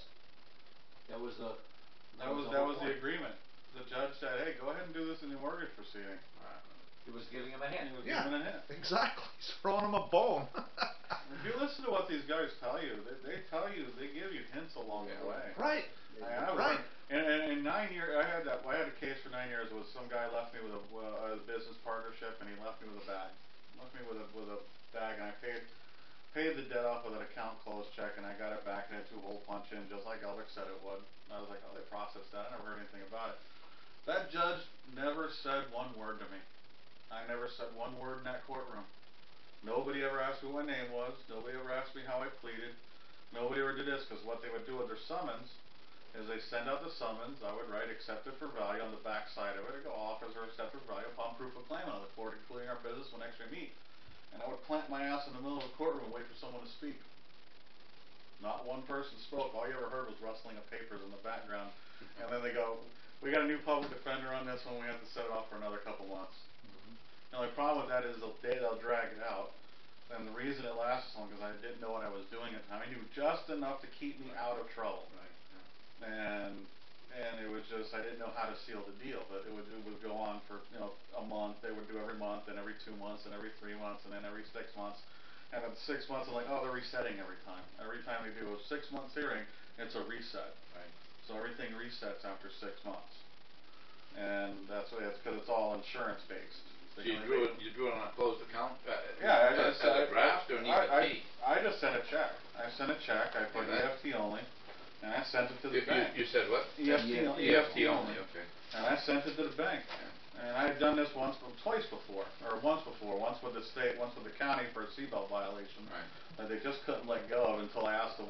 That was the agreement. The judge said, hey, go ahead and do this in the mortgage proceeding. He was giving him a hint. Giving him a hint. Exactly. He's throwing him a bone. If you listen to what these guys tell you, they give you hints along the way. Right. Right. In 9 years, I had a case for 9 years. It was some guy left me with a business partnership, and he left me with a bag. Left me with a bag, and I paid the debt off with an account closed check, and I got it back. It had 2 hole punch in, just like Elvick said it would. And I was like, oh, they processed that. I never heard anything about it. That judge never said one word to me. I never said one word in that courtroom. Nobody ever asked me what my name was. Nobody ever asked me how I pleaded. Nobody ever did this, because what they would do with their summons is they send out the summons. I would write accepted for value on the back side of it. It'd go offers or accepted for value upon proof of claim. And I look forward to concluding our business when next we meet. And I would plant my ass in the middle of the courtroom and wait for someone to speak. Not one person spoke. All you ever heard was rustling of papers in the background. And then they go, we got a new public defender on this one. We have to set it off for another couple months. The only problem with that is they'll drag it out. And the reason it lasts so long is I didn't know what I was doing at the time. I knew just enough to keep me out of trouble. Right. And it was just, I didn't know how to seal the deal. But it would go on for a month. They would do every month, and every 2 months, and every 3 months, and then every 6 months. And at 6 months, I'm like, oh, they're resetting every time. Every time they do a 6 months hearing, it's a reset. Right. So everything resets after 6 months. And that's what it's because it's all insurance based. So you drew it on a closed account? Yeah, as a draft or an EFT? I just sent a check. I sent a check. I put EFT only, and I sent it to the bank. You said what? EFT only. Okay. And I sent it to the bank. And I had done this twice before, once with the state, once with the county for a seatbelt violation that they just couldn't let go of until I asked the two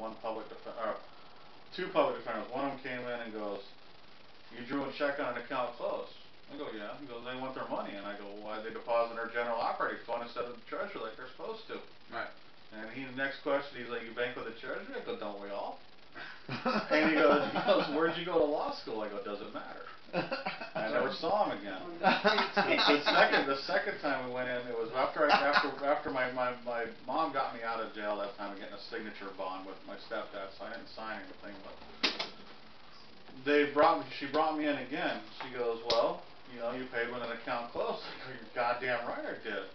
public defenders. One of them came in and goes, "You drew a check on an account closed." I go, yeah. He goes, they want their money. And I go, why did they deposit in our general operating fund instead of the treasury like they're supposed to? Right. And the next question, he's like, you bank with the treasury? I go, don't we all? And he goes, where'd you go to law school? I go, doesn't matter. I never saw him again. The second time we went in, it was after my mom got me out of jail that time, getting a signature bond with my stepdad, so I didn't sign anything. But she brought me in again. She goes, well, you paid when an account closed. I go, you're goddamn right I did.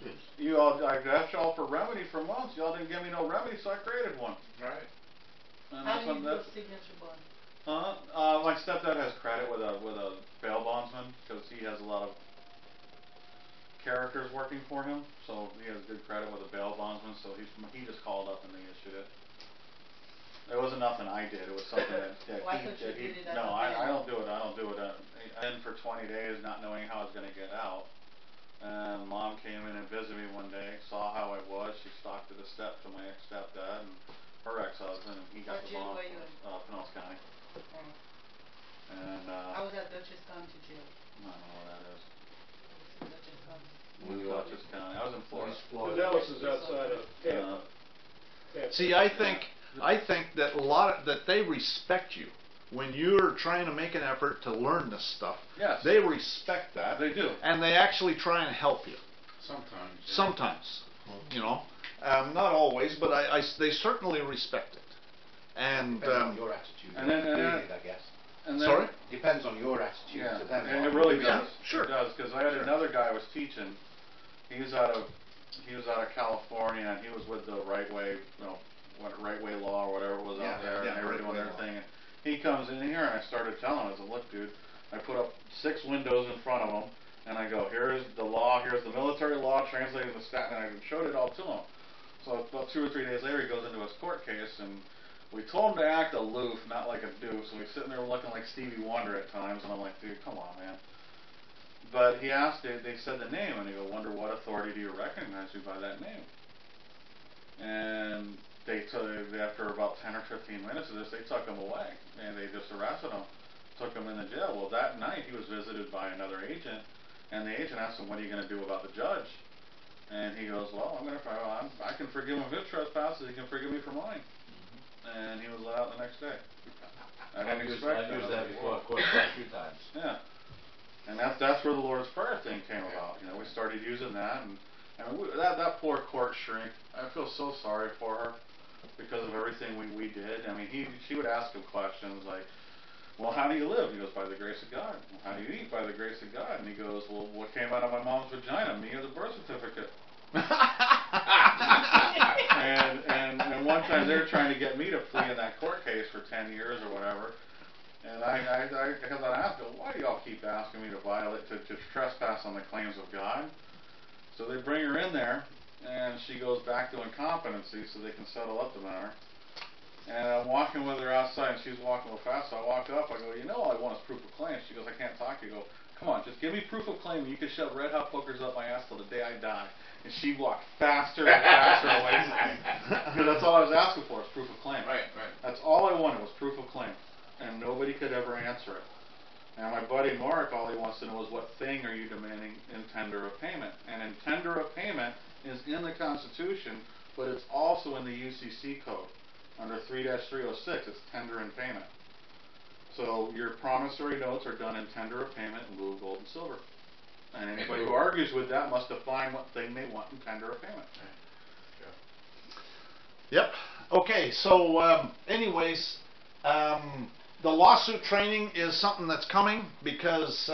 I asked y'all for remedy for months. Y'all didn't give me no remedy, so I created one. Right. And how do you do a signature bond? My stepdad has credit with a bail bondsman because he has a lot of characters working for him, so he has good credit with a bail bondsman. So he just called up and they issued it. It wasn't nothing I did. It was something that he did. No, I don't do it. I don't do it. In for 20 days, not knowing how I was going to get out. And Mom came in and visited me one day, saw how I was. She stalked to the steps to my ex-stepdad and her ex-husband, and he got What the jail bomb were you in? from Pinellas County. And I was at Dutchess County Jail. I don't know where that is. Dutchess County. Dutchess County. I was in Florida. Dallas is outside of Tampa. See, I think that that they respect you when you're trying to make an effort to learn this stuff. Yes. They respect that. They do. And they actually try and help you. Sometimes. Sometimes, you know, not always, but they certainly respect it. And Depends on your attitude. and then- I guess. And then, sorry? Depends on your attitude Yeah, to them. and it really Yeah, does. sure. It does, because I had another guy I was teaching. He was out of California, and he was with the Right Way, Right Way Law or whatever it was out there, and they were doing their thing. And he comes in here, and I started telling him, I said, look, dude, I put up 6 windows in front of him, and I go, here's the law, here's the military law translated the stat, and I showed it all to him. So about 2 or 3 days later, he goes into his court case, and we told him to act aloof, not like a doof, so he's sitting there looking like Stevie Wonder at times, and I'm like, dude, come on, man. But he asked, they said the name, and he go, wonder what authority do you recognize you by that name? And after about 10 or 15 minutes of this, they took him away, and they just arrested him, took him into jail. Well, that night, he was visited by another agent, and the agent asked him, what are you going to do about the judge? And he goes, well, I can forgive him his trespasses, he can forgive me for mine. And he was let out the next day. I didn't expect that. I've used that before, of course, quite a few times. Yeah. And that's where the Lord's Prayer thing came about. You know, we started using that, and that poor court shrink, I feel so sorry for her because of everything we did. I mean, she would ask him questions like, well, how do you live? He goes, by the grace of God. Well, how do you eat? By the grace of God. And he goes, well, what came out of my mom's vagina? Me or the birth certificate? and one time they were trying to get me to plea in that court case for 10 years or whatever. And I asked them, why do y'all keep asking me to trespass on the claims of God? So they bring her in there, and she goes back to incompetency so they can settle up the matter. And I'm walking with her outside, and she's walking a little fast, so I walk up, I go, you know all I want is proof of claim. She goes, I can't talk to you. I go, come on, just give me proof of claim, and you can shove red hot hookers up my ass till the day I die. And she walked faster and faster away from me. Because that's all I was asking for, is proof of claim. Right. That's all I wanted was proof of claim. And nobody could ever answer it. And my buddy Mark, all he wants to know is what thing are you demanding in tender of payment? And in tender of payment is in the Constitution, but it's also in the UCC code. Under 3-306, it's tender and payment. So your promissory notes are done in tender of payment in lieu of gold and silver. And anybody who argues with that must define what thing they want in tender of payment. Yep. Okay, so anyways, the lawsuit training is something that's coming because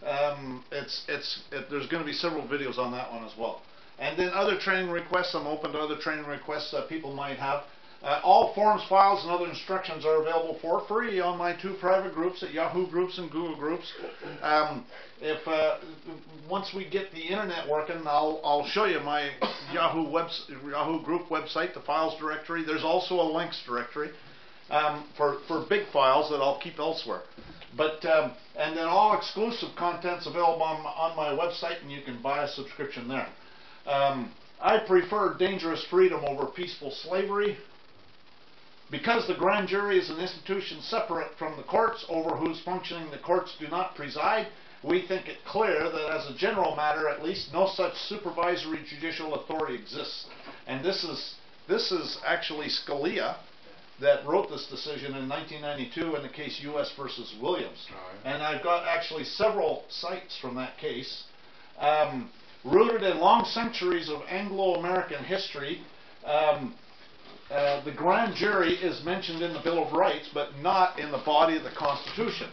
there's going to be several videos on that one as well. And then other training requests, I'm open to other training requests that people might have. All forms, files, and other instructions are available for free on my 2 private groups at Yahoo Groups and Google Groups. Once we get the internet working, I'll show you my Yahoo Group website, the files directory. There's also a links directory for big files that I'll keep elsewhere. But and then all exclusive content's available on my website, and you can buy a subscription there. I prefer dangerous freedom over peaceful slavery. Because the grand jury is an institution separate from the courts, over whose functioning the courts do not preside, we think it clear that as a general matter, at least, no such supervisory judicial authority exists. And this is actually Scalia that wrote this decision in 1992 in the case U.S. versus Williams. And I've got actually several cites from that case. Rooted in long centuries of Anglo-American history, the grand jury is mentioned in the Bill of Rights, but not in the body of the Constitution.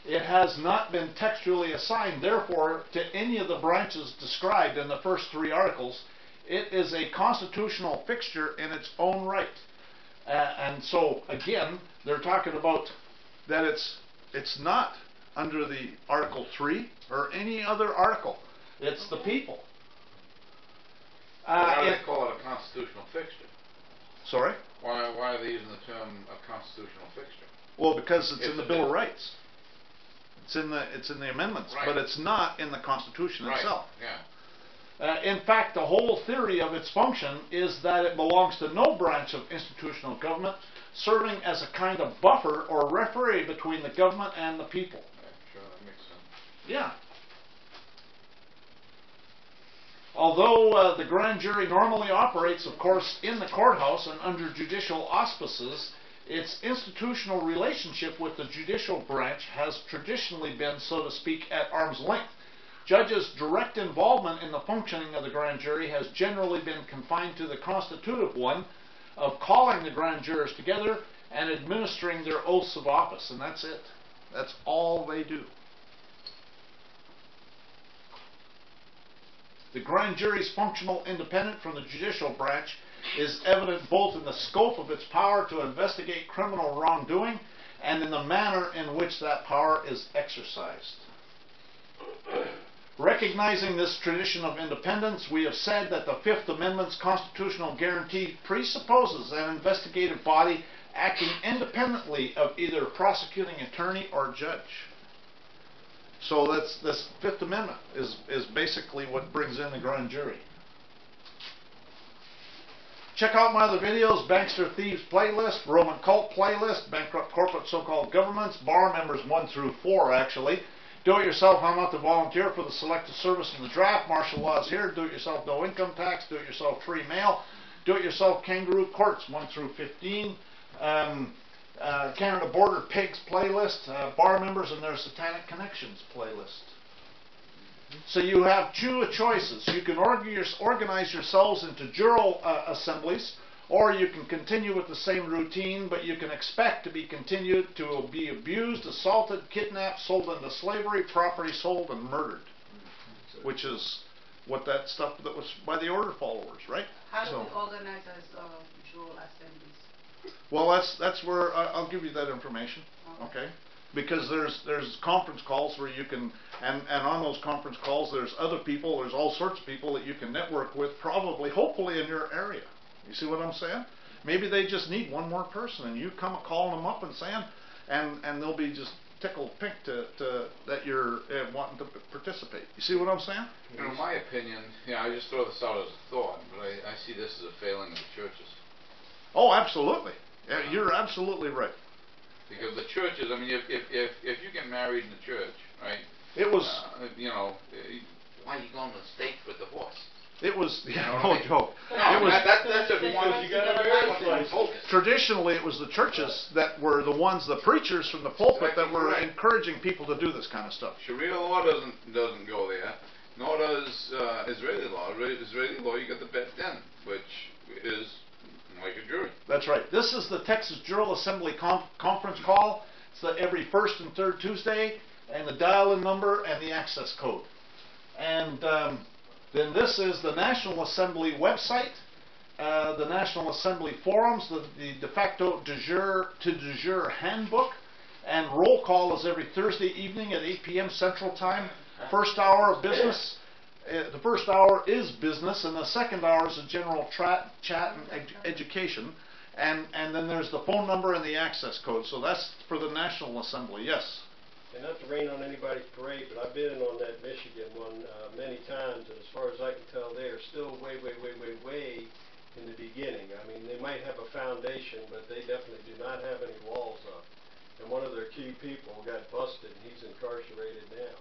It has not been textually assigned, therefore, to any of the branches described in the first 3 articles. It is a constitutional fixture in its own right. And so, again, they're talking about that it's not under the Article 3 or any other article. It's the people. Why do they call it a constitutional fixture? Sorry? Why are they using the term a constitutional fixture? Well, because it's in the Bill of Rights. It's in the amendments, right. But it's not in the Constitution itself. Yeah. In fact, the whole theory of its function is that it belongs to no branch of institutional government, serving as a kind of buffer or referee between the government and the people. Sure, that makes sense. Yeah. Although the grand jury normally operates, of course, in the courthouse and under judicial auspices, its institutional relationship with the judicial branch has traditionally been, so to speak, at arm's length. Judges' direct involvement in the functioning of the grand jury has generally been confined to the constitutive one of calling the grand jurors together and administering their oaths of office, and that's it. That's all they do. The grand jury's functional independence from the judicial branch is evident both in the scope of its power to investigate criminal wrongdoing and in the manner in which that power is exercised. Recognizing this tradition of independence, we have said that the Fifth Amendment's constitutional guarantee presupposes an investigative body acting independently of either prosecuting attorney or judge. So this Fifth Amendment is basically what brings in the grand jury. Check out my other videos: Bankster Thieves playlist, Roman cult playlist, bankrupt corporate so-called governments, bar members 1 through 4 actually. Do-it-yourself, how not to volunteer for the selective service in the draft, martial laws here, do-it-yourself no income tax, do-it-yourself free mail, do-it-yourself kangaroo courts 1 through 15. Canada Border Pigs playlist, bar members and their Satanic Connections playlist. So you have two choices. You can organize yourselves into Jural assemblies, or you can continue with the same routine, but you can expect to be continued to be abused, assaulted, kidnapped, sold into slavery, property sold, and murdered. Which is what that stuff that was by the order followers, right? How do we organize as Jural assemblies? Well, that's where I'll give you that information, okay? Because there's conference calls where you can, and on those conference calls there's other people, there's all sorts of people that you can network with, probably, hopefully in your area. You see what I'm saying? Maybe they just need one more person, and you come calling them up and saying, and they'll be just tickled pink that you're wanting to participate. You see what I'm saying? You know, in my opinion, I just throw this out as a thought, but I see this as a failing of the churches. Oh, absolutely. Yeah, you're absolutely right. Because the churches, I mean, if you get married in the church, right? It was, why are you going to the States with the horse? It was, no joke. No, it was, that's just one. You got to focus. Traditionally, it was the churches that were the ones, the preachers from the pulpit, that were encouraging people to do this kind of stuff. Sharia law doesn't go there, nor does Israeli law. Israeli law, you got the bet din, which is like a jury. That's right. This is the Texas Jural Assembly conference call. It's every first and third Tuesday, and the dial-in number and the access code. And then this is the National Assembly website, the National Assembly forums, the de facto de jure handbook, and roll call is every Thursday evening at 8 p.m. Central Time. First hour of business. The first hour is business, and the second hour is a general chat and education. And then there's the phone number and the access code. So that's for the National Assembly. Yes. And not to rain on anybody's parade, but I've been on that Michigan one many times, and as far as I can tell, they are still way in the beginning. I mean, they might have a foundation, but they definitely do not have any walls up. And one of their key people got busted, and he's incarcerated now.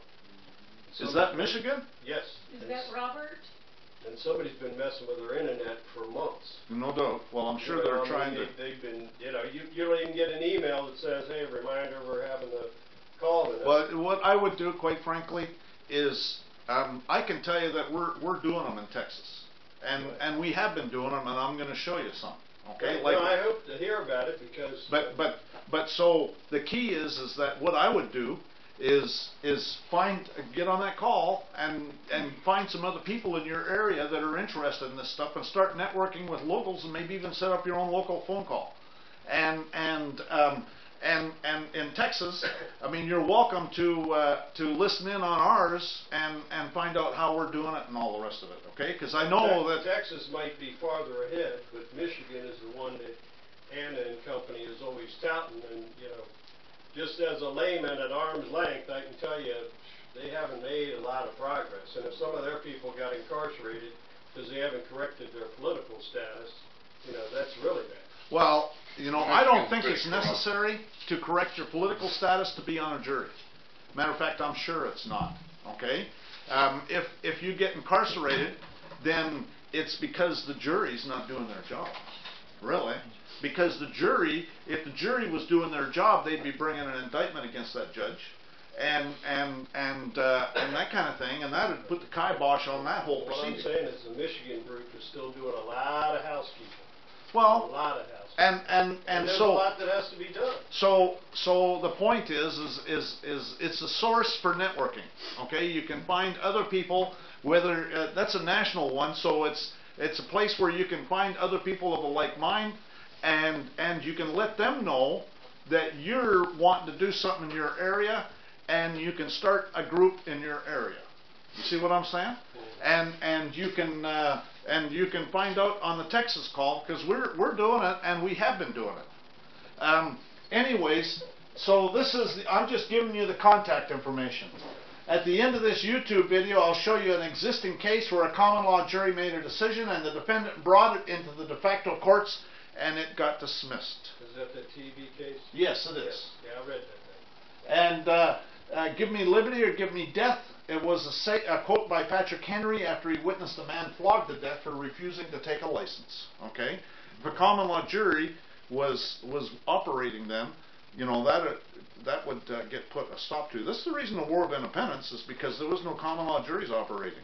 Is that Michigan? Yes. Is that Robert? And somebody's been messing with their internet for months. No doubt. Well, I'm sure they're trying to. They've been, you don't even get an email that says, hey, reminder, we're having the call today. Well, what I would do, quite frankly, is I can tell you that we're doing them in Texas, and we have been doing them, and I'm going to show you some. Okay. Well, I hope to hear about it because. But so the key is that what I would do is get on that call and find some other people in your area that are interested in this stuff, and start networking with locals, and maybe even set up your own local phone call. And in Texas, I mean, you're welcome to listen in on ours and find out how we're doing it and all the rest of it. Okay? Because I know that Texas might be farther ahead, but Michigan is the one that Anna and company is always touting, and just as a layman at arm's length, I can tell you they haven't made a lot of progress. And if some of their people got incarcerated because they haven't corrected their political status, you know, that's really bad. Well, you know, I don't think it's necessary to correct your political status to be on a jury. Matter of fact, I'm sure it's not. Okay? If you get incarcerated, then it's because the jury's not doing their job. Really. Because the jury, if the jury was doing their job, they'd be bringing an indictment against that judge, and that kind of thing, and that would put the kibosh on that whole What I'm procedure. saying is the Michigan group is still doing a lot of housekeeping. Well, A lot of housekeeping. and there's so a lot that has to be done. So the point is it's a source for networking. Okay, you can find other people. Whether that's a national one, so it's a place where you can find other people of a like mind, and you can let them know that you're wanting to do something in your area, and you can start a group in your area. You see what I'm saying? And you can find out on the Texas call, because we're doing it, and we have been doing it. Anyways, so I'm just giving you the contact information. At the end of this YouTube video, I'll show you an existing case where a common law jury made a decision, and the defendant brought it into the de facto courts, and it got dismissed. Is that the TV case? Yes, it is. Yeah, I read that thing. And give me liberty or give me death. It was a quote by Patrick Henry after he witnessed a man flogged to death for refusing to take a license. Okay, if a common law jury was operating them, you know, that would get put a stop to. This is the reason the War of Independence is because there was no common law juries operating,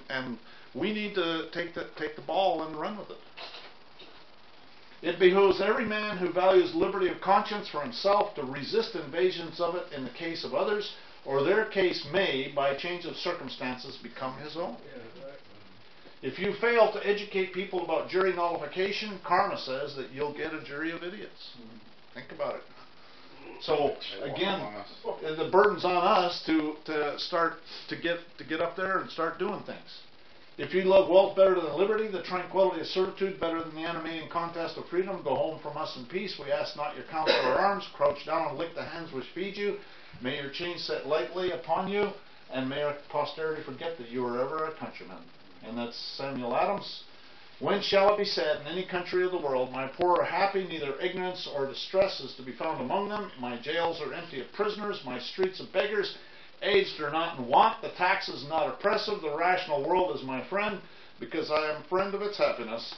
and we need to take the ball and run with it. It behooves every man who values liberty of conscience for himself to resist invasions of it in the case of others, or their case may, by change of circumstances, become his own. If you fail to educate people about jury nullification, karma says that you'll get a jury of idiots. Think about it. So again, the burden's on us to start to get up there and start doing things. If you love wealth better than liberty, the tranquility of certitude better than the animating contest of freedom, go home from us in peace. We ask not your counsel or arms. Crouch down and lick the hands which feed you. May your chains set lightly upon you, and may our posterity forget that you were ever a countryman. And that's Samuel Adams. When shall it be said in any country of the world, my poor are happy, neither ignorance or distress is to be found among them. My jails are empty of prisoners, my streets of beggars. Aged are not in want, the tax is not oppressive, the rational world is my friend, because I am friend of its happiness.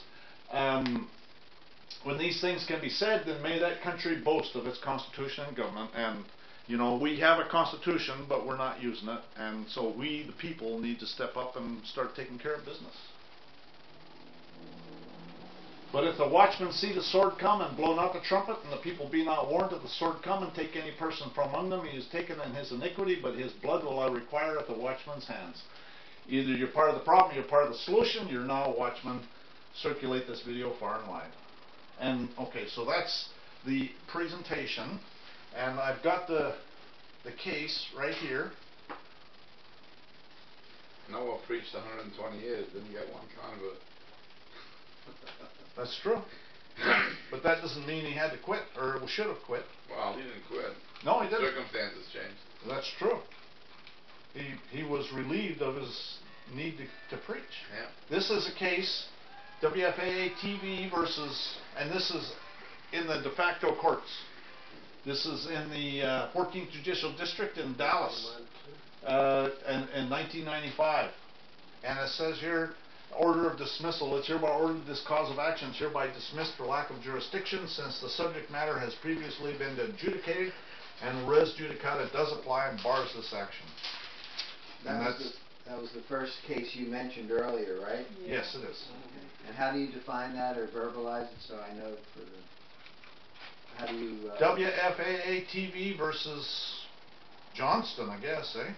When these things can be said, then may that country boast of its constitution and government. And, you know, we have a constitution, but we're not using it. And so we, the people, need to step up and start taking care of business. But if the watchmen see the sword come and blow not the trumpet, and the people be not warned of the sword come, and take any person from among them, he is taken in his iniquity, but his blood will I require at the watchman's hands. Either you're part of the problem, you're part of the solution, you're now a watchman. Circulate this video far and wide. And, okay, so that's the presentation. And I've got the case right here. Noah preached 120 years, didn't get one convert. That's true. But that doesn't mean he had to quit, or should have quit. Well, he didn't quit. No, he didn't. Circumstances changed. That's true. He was relieved of his need to preach. Yeah. This is a case, WFAA TV versus, and this is in the de facto courts. This is in the 14th Judicial District in Dallas in 1995. And it says here, order of dismissal. It's hereby ordered this cause of action is hereby dismissed for lack of jurisdiction, since the subject matter has previously been adjudicated, and res judicata does apply and bars this action. That was the first case you mentioned earlier, right? Yeah. Yes, it is. Okay. And how do you define that or verbalize it so I know for the... How do you... WFAA TV versus Johnston, I guess, eh?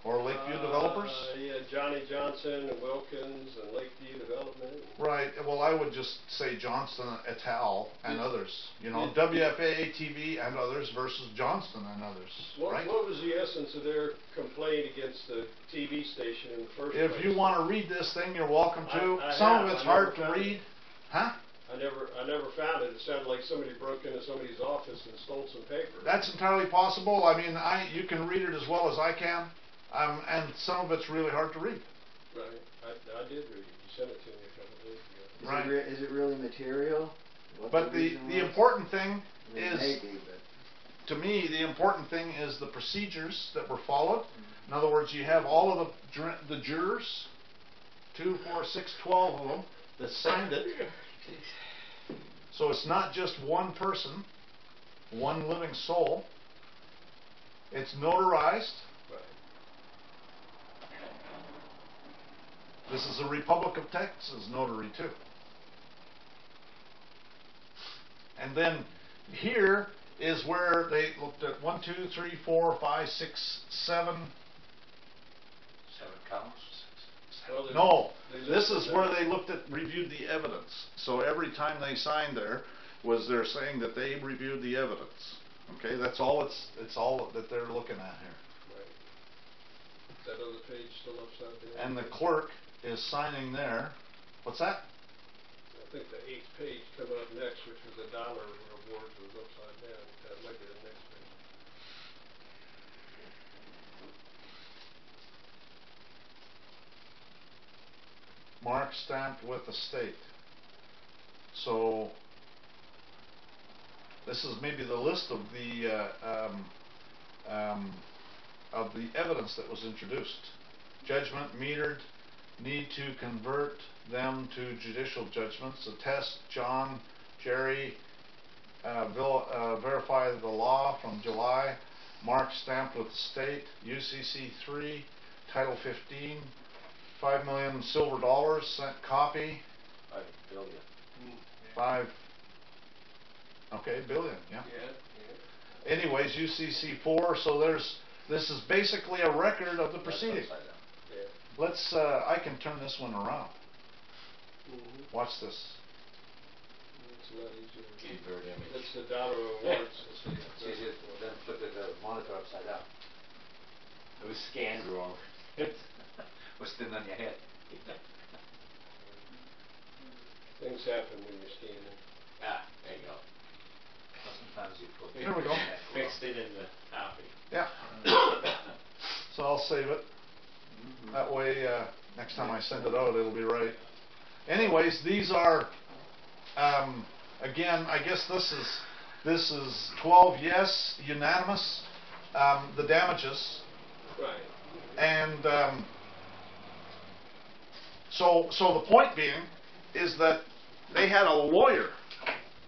Or Lakeview Developers? Yeah, Johnny Johnson and Wilkins and Lakeview Development. Right. Well, I would just say Johnston et al. And others. You know, WFAA TV and others versus Johnston and others. Right? What was the essence of their complaint against the TV station in the first place? If you want to read this thing, you're welcome to. Some of it's hard to read. Huh? I never found it. It sounded like somebody broke into somebody's office and stole some paper. That's entirely possible. I mean, you can read it as well as I can, and some of it's really hard to read. Right. I did read it. You sent it to me a couple days ago. Right. Is it really material? But the important thing is, maybe, to me, the important thing is the procedures that were followed. In other words, you have all of the jurors, 2, 4, 6, 12 of them, that signed it. So it's not just one person, one living soul. It's notarized. This is a Republic of Texas notary too. And then here is where they looked at 1, 2, 3, 4, 5, 6, 7. 7 counts? No, this is where they reviewed the evidence. So every time they signed there, they're saying that they reviewed the evidence. Okay, that's all it's all that they're looking at here. Right. Is that other page still upside down? And the clerk is signing there. What's that? I think the 8th page coming up next, which was the dollar reward, was upside down. That might be the next page. Mark stamped with the state. So this is maybe the list of the evidence that was introduced. Judgment metered, need to convert them to judicial judgments. Attest John, Jerry, verify the law from July. Mark stamped with the state. UCC 3, Title 15. 5 million silver dollars, sent copy. 5 billion. 5, okay, billion, yeah. Anyways, UCC 4, so this is basically a record of the proceeding. Let's, I can turn this one around. Watch this. It's a lot easier. Invert image. That's the dollar awards. It's easier than flip the monitor upside down. It was scanned wrong. It was thin on your head. Things happen when you're scanning. Ah, there you go. Sometimes you put There we go. fixed it in the copy. Yeah. So I'll save it. That way, next time I send it out, it'll be right. Anyways, these are, again, I guess this is 12 yes, unanimous, the damages. Right. And so the point being is that they had a lawyer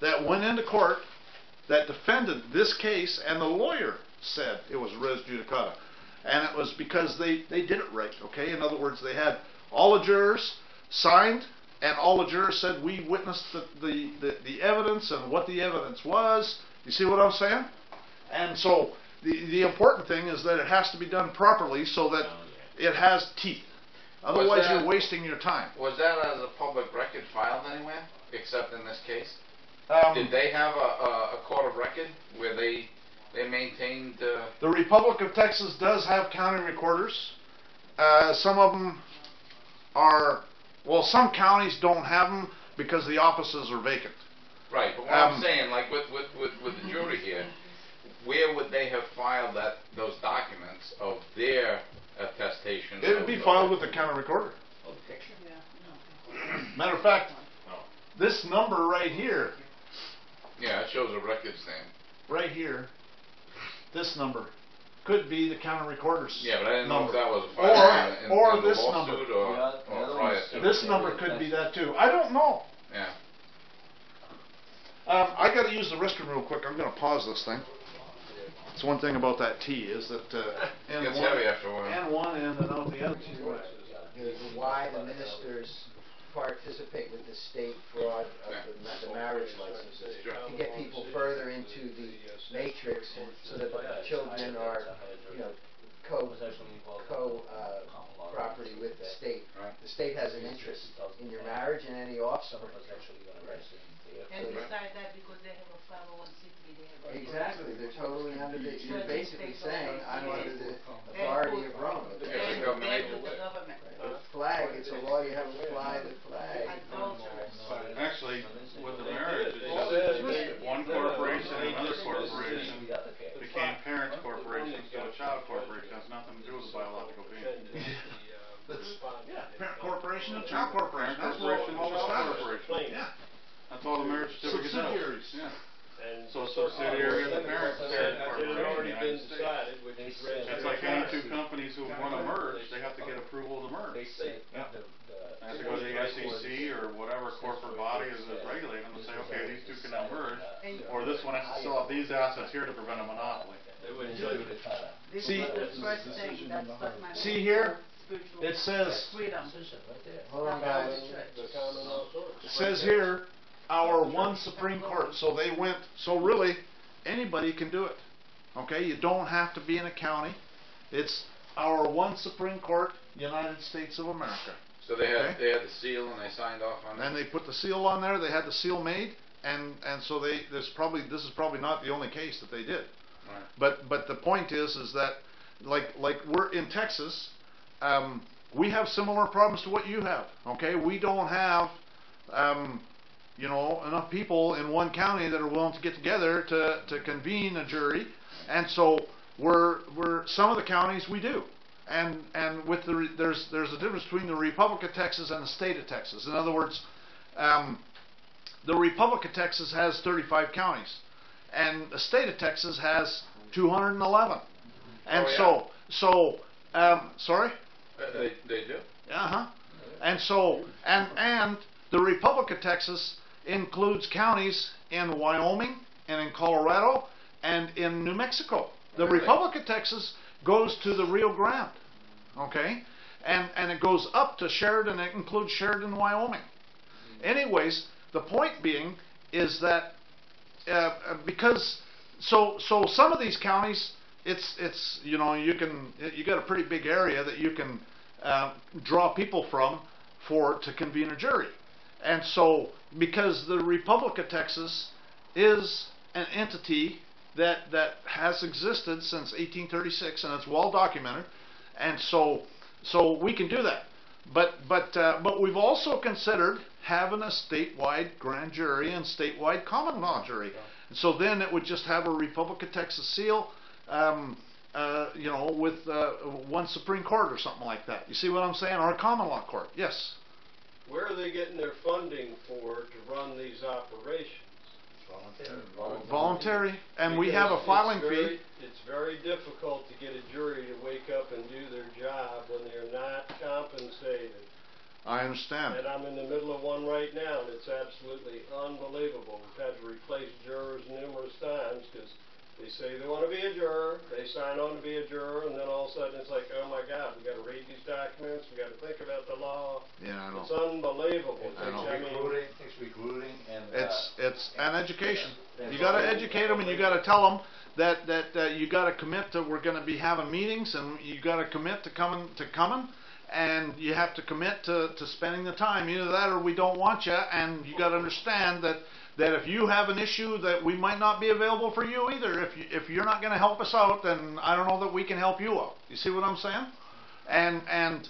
that went into court that defended this case, and the lawyer said it was res judicata. And it was because they did it right, okay? In other words, they had all the jurors signed, and all the jurors said, we witnessed the evidence and what the evidence was. You see what I'm saying? And so the important thing is that it has to be done properly so that it has teeth. Otherwise, you're wasting your time. Was that as a public record filed anywhere, except in this case? Did they have a court of record where they maintained... The Republic of Texas does have county recorders. Some of them are... Well, some counties don't have them because the offices are vacant. Right, but what I'm saying, like with the jury here, where would they have filed those documents of their attestation? It would be filed with the county recorder. Matter of fact, this number right here... Yeah, it shows a record stamp. Right here, this number could be the county recorder's Yeah, but I didn't number. know if that was filed in this the number. lawsuit or prior to. This number could be that too. I don't know. Yeah. I got to use the restroom real quick. I'm going to pause this thing. It's one thing about that tea is that it gets heavy after a while. and one end and out the other. Why the ministers participate with the state fraud of the marriage licenses to get people further into the matrix so that the children are, property with the state. The state has an interest in your marriage and any offspring. And besides that, because they have a 501c3, they have Exactly, they're totally under the, you're basically saying, I'm under the authority of Rome. They're to the government. The flag, it's a law, you have to fly the flag. Actually, with the child corporation, that's where all the Child stuff is. corporation. Yeah. That's all the marriage certificate does. Subsidiaries. Yeah. And So a subsidiary of the parent it had corporation already in the been United States. decided, which is It's like any two companies who want to merge, they have to get approval to merge. They say, Yeah. the. They have to go to the SEC or whatever corporate body is regulating them and say, okay, these two can now merge, or this one has to sell out these assets here to prevent a monopoly. They wouldn't tell you the time. See, that's See here, it says, freedom. Hold on, guys. The common law court. it says here, our one Supreme Court. So they went, so really, anybody can do it. Okay, you don't have to be in a county. It's our one Supreme Court, United States of America. So they had the seal and they signed off on it? And they put the seal on there, they had the seal made, and so this is probably not the only case that they did. Right. But the point is that like we're in Texas, we have similar problems to what you have. Okay, we don't have enough people in one county that are willing to get together to convene a jury, and so we're some of the counties we do. And with there's a difference between the Republic of Texas and the state of Texas. In other words, the Republic of Texas has 35 counties, and the state of Texas has 211. And sorry. They do. And so and the Republic of Texas includes counties in Wyoming and in Colorado and in New Mexico. The Republic of Texas goes to the Rio Grande, okay, and it goes up to Sheridan. It includes Sheridan, Wyoming. Anyways, the point being is that because so some of these counties, it's you got a pretty big area that you can draw people from to convene a jury, and so because the Republic of Texas is an entity that has existed since 1836, and it's well documented, and so we can do that. But we've also considered having a statewide grand jury and statewide common law jury. And so then it would just have a Republic of Texas seal, with one Supreme Court or something like that. You see what I'm saying? Or a common law court. Yes. Where are they getting their funding to run these operations? Voluntary, and we have a filing fee. It's very difficult to get a jury to wake up and do their job when they're not compensated. I understand. And I'm in the middle of one right now, and it's absolutely unbelievable. We've had to replace jurors numerous times because they say they want to be a juror, they sign on to be a juror, and then all of a sudden it's like, oh my God, we got to read these documents, we got to think about the law. Yeah, I know. It's unbelievable. I know. It's recruiting and it's an education. You got to educate them, and you got to tell them that you got to commit to, we're going to be having meetings, and you got to commit to coming, and you have to commit to spending the time. Either that or we don't want you, and you got to understand that if you have an issue, that we might not be available for you either. If you're not going to help us out, then I don't know that we can help you out. You see what I'm saying? And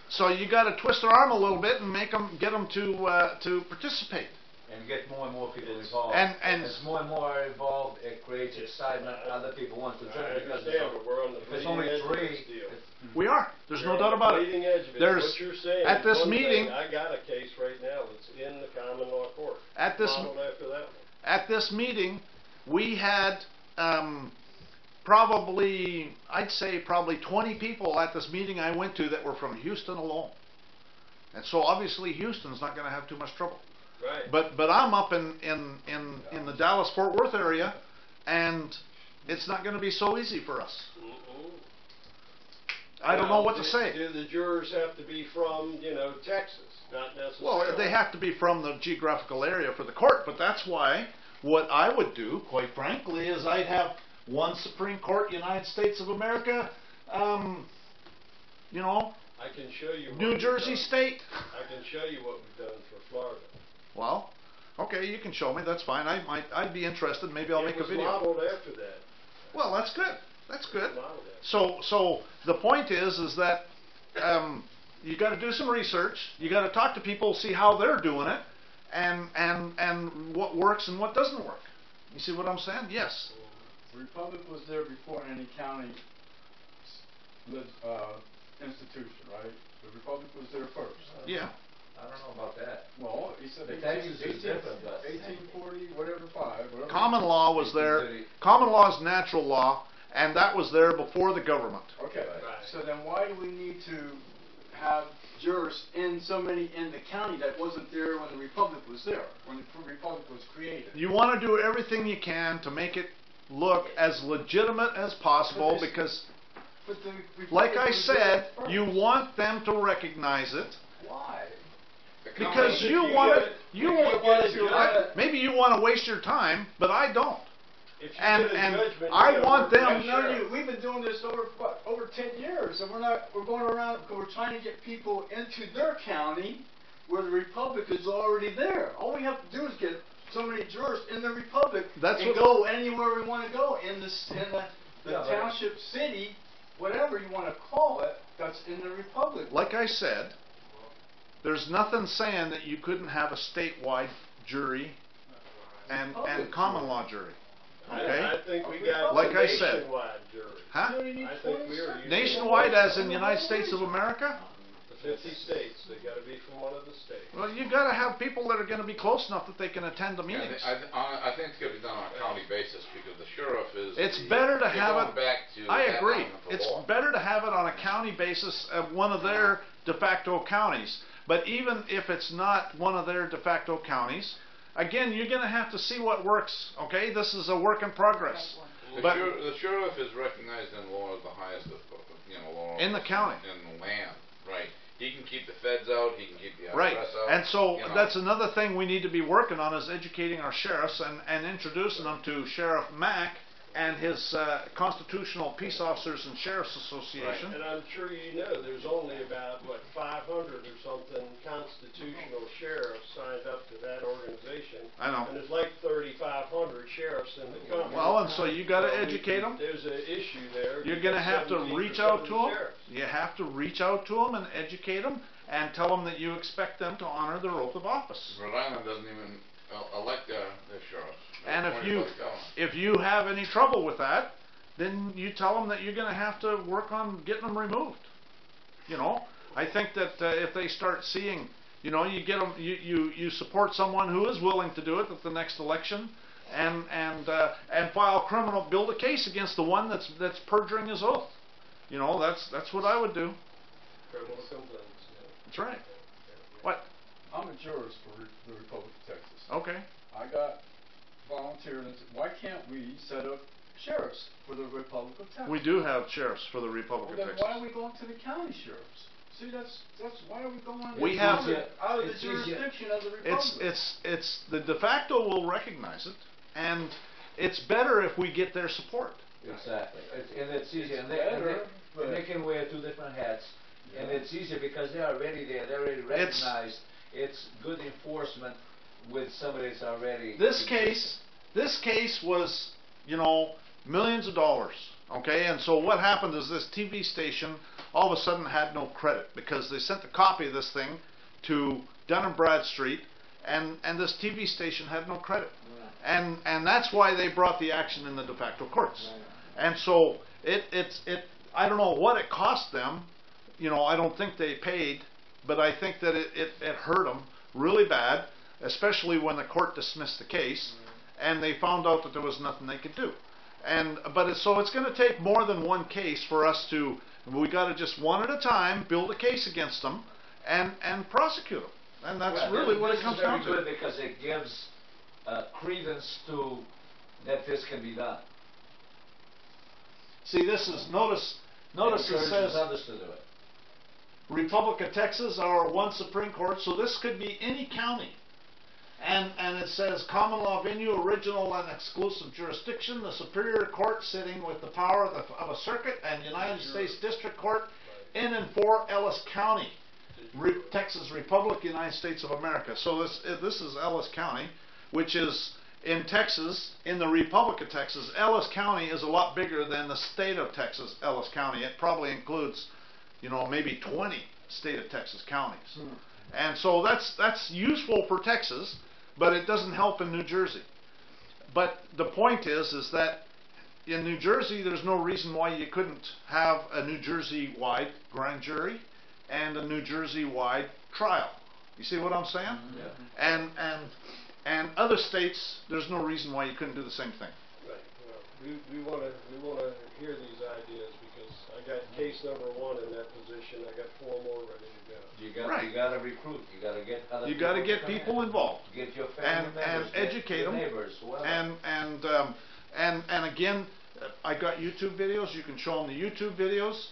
so you got to twist their arm a little bit and get them to participate. And get more and more people involved. And as more and more are involved, it creates excitement. Other people want to join because we're on the there's only bleeding edge of three. this deal. We are. There's no doubt about it. Bleeding edge of it. There's What you're saying at this is one meeting. thing. I got a case right now that's in the common law court. At this modeled after that one. At this meeting, we had probably 20 people at this meeting I went to that were from Houston alone. And so obviously Houston's not going to have too much trouble. Right. But I'm up in the Dallas-Fort Worth area, and it's not going to be so easy for us. I don't know what to say. Do the jurors have to be from, Texas? Not necessarily. Well, they have to be from the geographical area for the court, but that's why what I would do, quite frankly, is I'd have one Supreme Court, United States of America, I can show you. New Jersey State. I can show you what we've done for Florida. Well, okay, you can show me. That's fine. I'd be interested. Maybe I'll make a video. It was modeled after that. Well, that's good. That's good. So the point is that you got to do some research. You got to talk to people, see how they're doing it, and what works and what doesn't work. You see what I'm saying? Yes. The Republic was there before any county institution, right? The Republic was there first. Yeah. I don't know about that. Well, he said The Texas is different, but. 1840, whatever, 5, whatever. Common law was there. Common law is natural law, and that was there before the government. Okay. So then why do we need to have jurors in so many in the county that wasn't there when the Republic was there, when the Republic was created? You want to do everything you can to make it look as legitimate as possible because, But the Republic like I was there said, first. you want them to recognize it. Why? Because If you you want get- it, you if you want get a judge- maybe you want to waste your time, but I don't. If you And get a judgment, you I gotta want work with them- the I've known sheriff. you. We've been doing this over 10 years, and we're going around. We're trying to get people into their county where the Republic is already there. All we have to do is get so many jurors in the Republic That's and what- go anywhere we want to go in the Yeah, but- township, city, whatever you want to call it. That's in the Republic. Like I said, there's nothing saying that you couldn't have a statewide jury and common law jury. Okay? I think we got Like a I said. nationwide jury. Huh? You only need I think 20 we are seconds. Nationwide, as in the United States of America? The 50 states, they gotta be from one of the states. Well, you got to have people that are going to be close enough that they can attend the Yeah, meetings. I think it's gonna be done on a county basis, because the sheriff is. It's better to you're have going it. back to I that agree. element of It's law. better to have it on a county basis of one of their de facto counties. But even if it's not one of their de facto counties, again, you're going to have to see what works. Okay, this is a work in progress. But The sheriff is recognized in law as the highest, law. In the county. In the land, right. He can keep the feds out, he can keep the IRS right, out. and so you know. that's another thing we need to be working on is educating our sheriffs and introducing them to Sheriff Mack and his Constitutional Peace Officers and Sheriffs Association. And I'm sure you know, there's only about, 500 or something constitutional sheriffs signed up to that organization. I know. And there's like 3,500 sheriffs in the country. Well, and so you got to educate them. There's an issue there. You're going to have to 17% reach out of to the them. sheriffs. You have to reach out to them and educate them and tell them that you expect them to honor their oath of office. Rhode Island doesn't even elect their sheriffs. And They're appointed by the governor. if you have any trouble with that, then you tell them that you're going to have to work on getting them removed. I think that if they start seeing, you get them, you support someone who is willing to do it at the next election, and build a case against the one that's perjuring his oath. That's what I would do. Criminal complaints, That's right. What? I'm a jurist for the Republic of Texas. Okay. I got volunteered. Why can't we set up sheriffs for the Republic of Texas? We do have sheriffs for the Republic Well, of then Texas. why are we going to the county sheriffs? See, that's why are we going We out have- of the it's easier. jurisdiction of the Republic? It's the de facto will recognize it, and it's better if we get their support. Exactly. And it's easier. And better, they can wear two different hats. And it's easier because they are already there. They're already recognized. It's good enforcement with somebody that's already. This case was, millions of dollars. Okay, and so what happened is this TV station all of a sudden had no credit because they sent a copy of this thing to Dun and Bradstreet, and this TV station had no credit, and that's why they brought the action in the de facto courts. And so I don't know what it cost them. I don't think they paid, but I think that it hurt them really bad, especially when the court dismissed the case and they found out that there was nothing they could do. So it's going to take more than one case for us to. We got to just one at a time build a case against them and prosecute them, and that's really what it comes down to. This is very good because it gives credence to that this can be done. See, this is notice it says others to do it. Republic of Texas, our one Supreme Court, so this could be any county. And it says common law venue, original and exclusive jurisdiction, the Superior Court sitting with the power of a circuit and United States District Court in and for Ellis County, Texas Republic, United States of America. So this is Ellis County, which is in Texas, in the Republic of Texas. Ellis County is a lot bigger than the state of Texas, Ellis County. It probably includes, maybe 20 state of Texas counties. And so that's useful for Texas, but it doesn't help in New Jersey. But the point is that in New Jersey, there's no reason why you couldn't have a New Jersey-wide grand jury and a New Jersey-wide trial. You see what I'm saying? Yeah. And other states, there's no reason why you couldn't do the same thing. Right. Well, we wanna hear these ideas because I got case number 1 in that position. I got 4 more ready to go. You gotta recruit. You gotta get other You got to people get come in. people involved. Get your family members. And educate your them. neighbors. Whoever. And again, I got YouTube videos. You can show them the YouTube videos.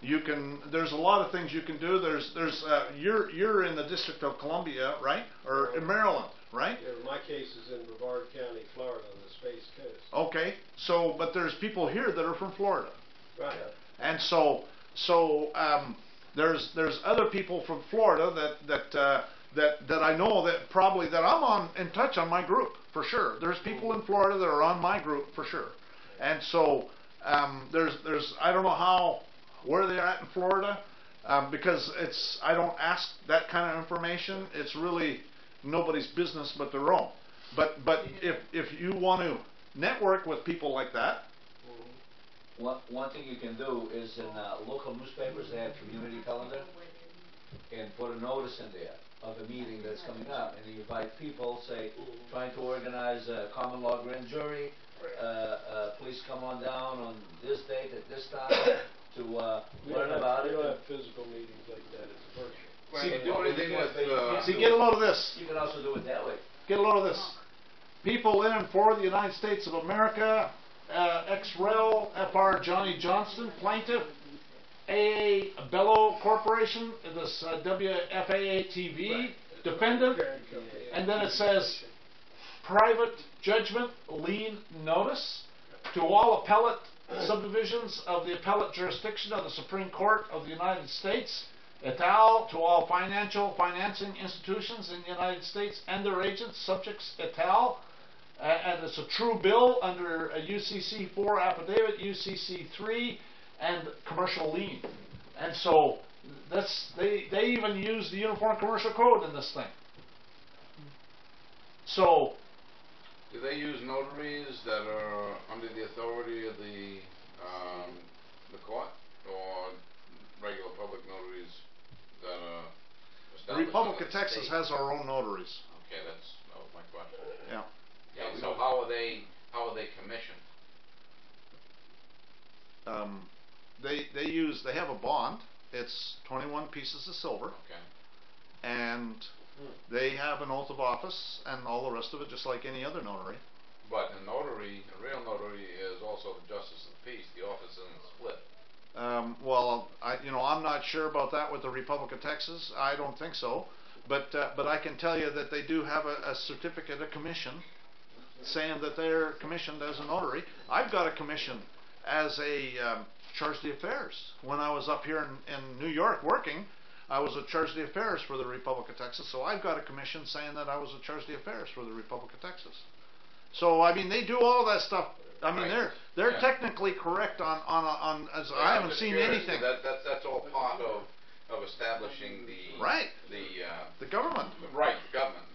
You can. There's a lot of things you can do. You're in the District of Columbia, right? Or in Maryland, right? Yeah, my case is in Brevard County, Florida, on the Space Coast. Okay. So, but there's people here that are from Florida, Right. and so there's other people from Florida that I know that probably that I'm in touch on my group for sure. There's people in Florida that are on my group for sure, and so there's I don't know where they're at in Florida because I don't ask that kind of information. It's really nobody's business but their own. But if you want to network with people like that. One thing you can do is in local newspapers, they have community calendar, and put a notice in there of a meeting that's coming up, and you invite people, say, trying to organize a common law grand jury, please come on down on this date at this time to learn about it. We don't have physical meetings like that, it's virtual. See, do anything with, get a load of this. You can also do it that way. Get a load of this. People in and for the United States of America, ex-rel, FR Johnny Johnston, plaintiff, AA Bello Corporation, this WFAA TV, defendant, and then it says private judgment lien notice to all appellate subdivisions of the appellate jurisdiction of the Supreme Court of the United States, et al. To all financing institutions in the United States and their agents, subjects, et al. And it's a true bill under a UCC 4 affidavit, UCC 3, and commercial lien. And so they even use the Uniform Commercial Code in this thing. So, do they use notaries that are under the authority of the court, or regular public notaries that are the established Republic under of the Texas state? has our own notaries. Okay, that was my question. Yeah. Okay, so how are they commissioned? They have a bond. It's 21 pieces of silver. Okay. And they have an oath of office and all the rest of it, just like any other notary. But a real notary is also the justice of the peace. The office isn't split. Well, I'm not sure about that with the Republic of Texas. I don't think so. But I can tell you that they do have a certificate of commission saying that they're commissioned as a notary. I've got a commission as a charge d'affaires. When I was up here in New York working, I was a charge d'affaires for the Republic of Texas. So I've got a commission saying that I was a charge d'affaires for the Republic of Texas. So I mean, they do all that stuff. I mean, they're technically correct on as I haven't seen anything. That's all part of establishing the the government. Right, the government.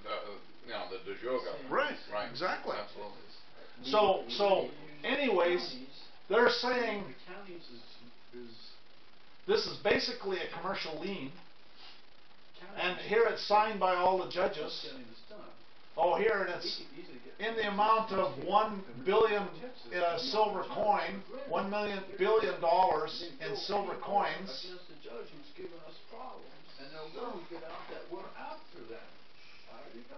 The de jure government. Right. Exactly. Absolutely. So anyways, they're saying this is basically a commercial lien, and here it's signed by all the judges. Oh, here it's in the amount of $1 billion silver coin, $1 billion in silver coins. Against the judge who's giving us problems, and they'll never get out that we're after them. There you go.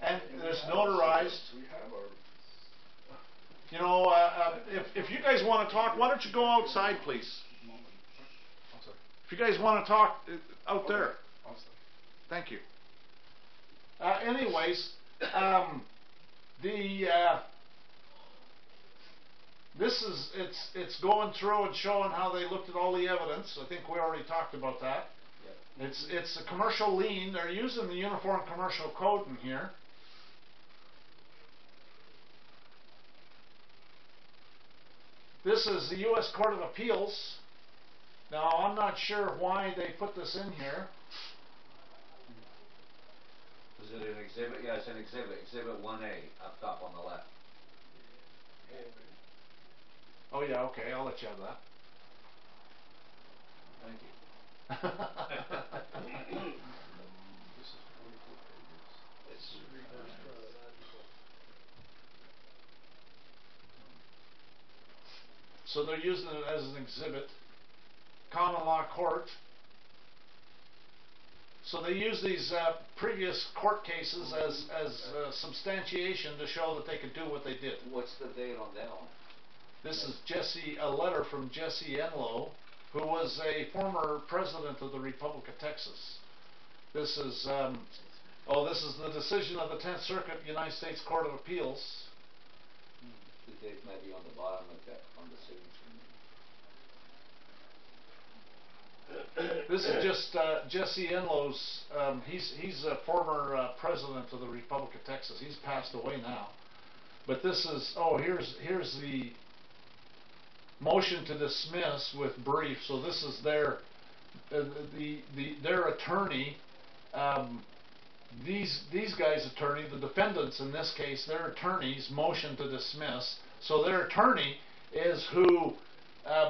And there's notarized. You know, if you guys want to talk, why don't you go outside, please? If you guys want to talk out there. Thank you. Anyways, it's going through and showing how they looked at all the evidence. I think we already talked about that. It's a commercial lien. They're using the Uniform Commercial Code in here. This is the U.S. Court of Appeals. Now, I'm not sure why they put this in here. Is it an exhibit? Yeah, it's an exhibit. Exhibit 1A up top on the left. Oh yeah, okay, I'll let you have that. Thank you. This is 24 pages. This is reverse chronological. So they're using it as an exhibit. Common law court. So they use these previous court cases as substantiation to show that they could do what they did. What's the date on that one? This is a letter from Jesse Enlow, who was a former president of the Republic of Texas. This is this is the decision of the 10th Circuit United States Court of Appeals. The date might be on the bottom of that, on the signature. This is just Jesse Enlow's. He's a former president of the Republic of Texas. He's passed away now. But this is here's the motion to dismiss with brief. So this is their attorney. These guys' attorney, the defendants in this case, their attorney's motion to dismiss. So their attorney is who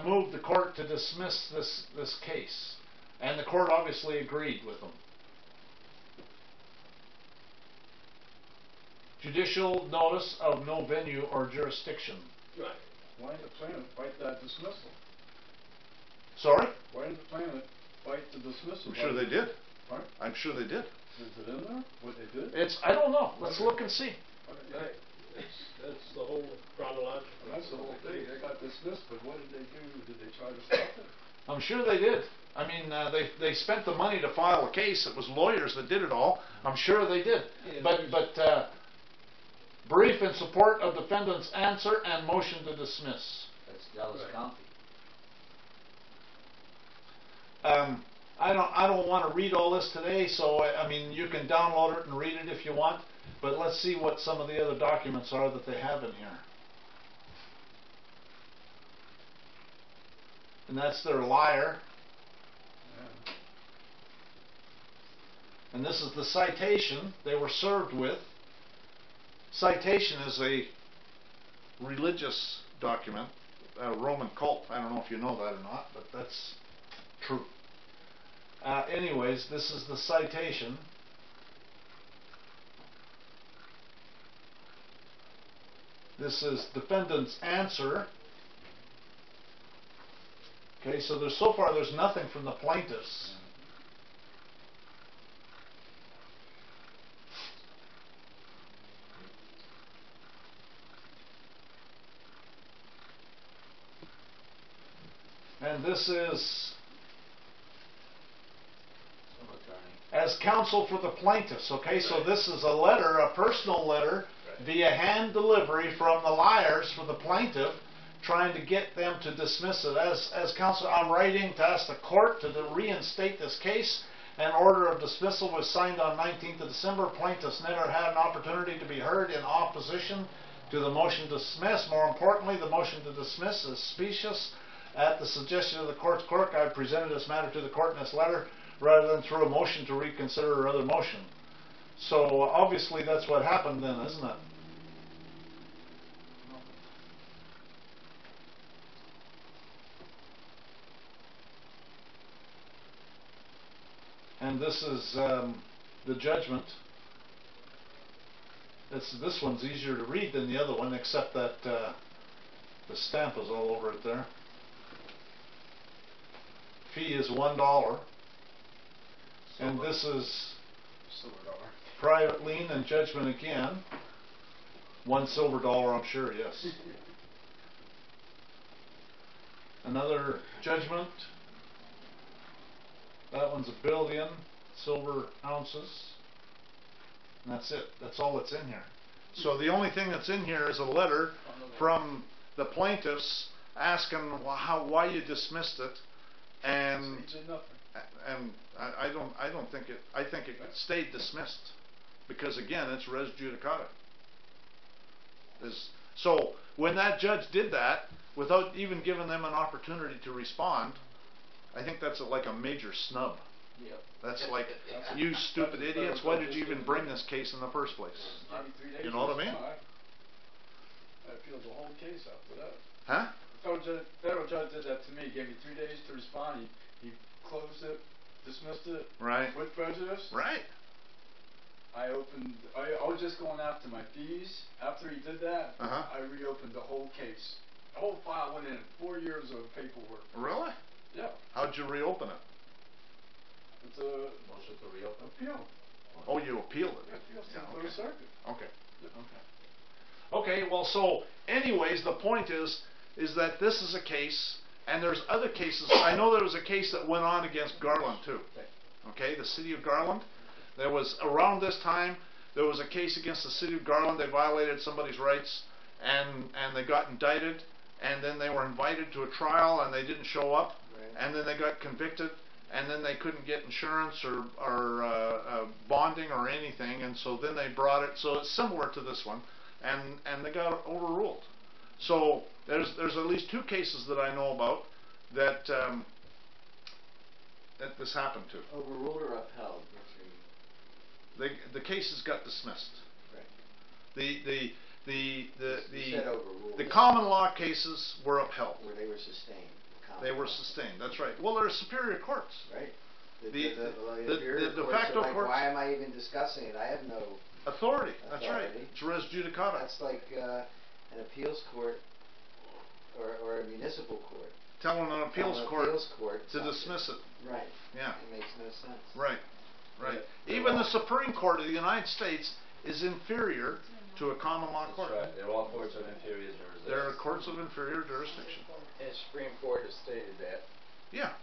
moved the court to dismiss this case, and the court obviously agreed with them. Judicial notice of no venue or jurisdiction. Right. Why didn't the plaintiff fight that dismissal? Sorry? Why didn't the plaintiff fight the dismissal? I'm sure they did. Right? I'm sure they did. Is it in there, what they did? I don't know. Let's look and see. Okay. That's the whole chronological. That's the whole thing. They got dismissed, but what did they do? Did they try to stop it? I'm sure they did. I mean, they spent the money to file a case. It was lawyers that did it all. I'm sure they did. Yeah, but brief in support of defendant's answer and motion to dismiss. That's Dallas County. I don't want to read all this today, so I mean you can download it and read it if you want. But let's see what some of the other documents are that they have in here. And that's their liar. Yeah. And this is the citation they were served with. Citation is a religious document, a Roman cult. I don't know if you know that or not, but that's true. Anyways, this is the citation. This is defendant's answer. Okay, so so far there's nothing from the plaintiffs. And this is as counsel for the plaintiffs. Okay, so this is a letter, a personal letter, via hand delivery from the liars for the plaintiff, trying to get them to dismiss it. As counsel, I'm writing to ask the court to reinstate this case. An order of dismissal was signed on 19th of December. Plaintiffs never had an opportunity to be heard in opposition to the motion to dismiss. More importantly, the motion to dismiss is specious. At the suggestion of the court's clerk, I presented this matter to the court in this letter rather than through a motion to reconsider or other motion. So obviously that's what happened then, isn't it? And this is the judgment. This one's easier to read than the other one, except that the stamp is all over it there. Fee is $1. And this is private lien and judgment again. $1 silver, I'm sure, yes. Another judgment. That one's $1 billion silver ounces. And that's it. That's all that's in here. So the only thing that's in here is a letter from the plaintiffs asking why you dismissed it, and I don't think it. I think it stayed dismissed because again it's res judicata. So when that judge did that without even giving them an opportunity to respond, I think that's like a major snub. Yep. That's like, you stupid idiots, why did you even bring this case in the first place? You know what I mean? I appealed the whole case after that. Huh? federal judge did that to me, gave me 3 days to respond, he closed it, dismissed it. Right. With prejudice. Right. I was just going after my fees. After he did that, I reopened the whole case. The whole file went in, 4 years of paperwork. Really? Yeah. How'd you reopen it? It's a Motion to reopen? appeal. Oh, you appealed it? Yeah, Yeah, okay. Circuit. Okay. Yeah. Okay, well, so, anyways, the point is that this is a case, and there's other cases. I know there was a case that went on against Garland, too. Okay, the city of Garland. There was, around this time, there was a case against the city of Garland. They violated somebody's rights, and they got indicted, and then they were invited to a trial, and they didn't show up, and then they got convicted, and then they couldn't get insurance or bonding or anything, and so then they brought it. So it's similar to this one, and they got overruled. So there's at least 2 cases that I know about that that this happened to. Overruled or upheld? The cases got dismissed. Right. You said overruled. The common law cases were upheld. Where they were sustained. They were sustained. That's right. Well, they're superior courts. Right. The de courts facto are like, courts. why am I even discussing it? I have no authority. That's right. It's res judicata. That's like an appeals court or a municipal court. Telling an appeals court to something. Dismiss it. Right. Yeah. It makes no sense. Right. Right. Even the Supreme Court of the United States is inferior to a common law court. That's right. They're all courts of inferior jurisdiction. They're courts of inferior jurisdiction. And Supreme Court has stated that. Yeah.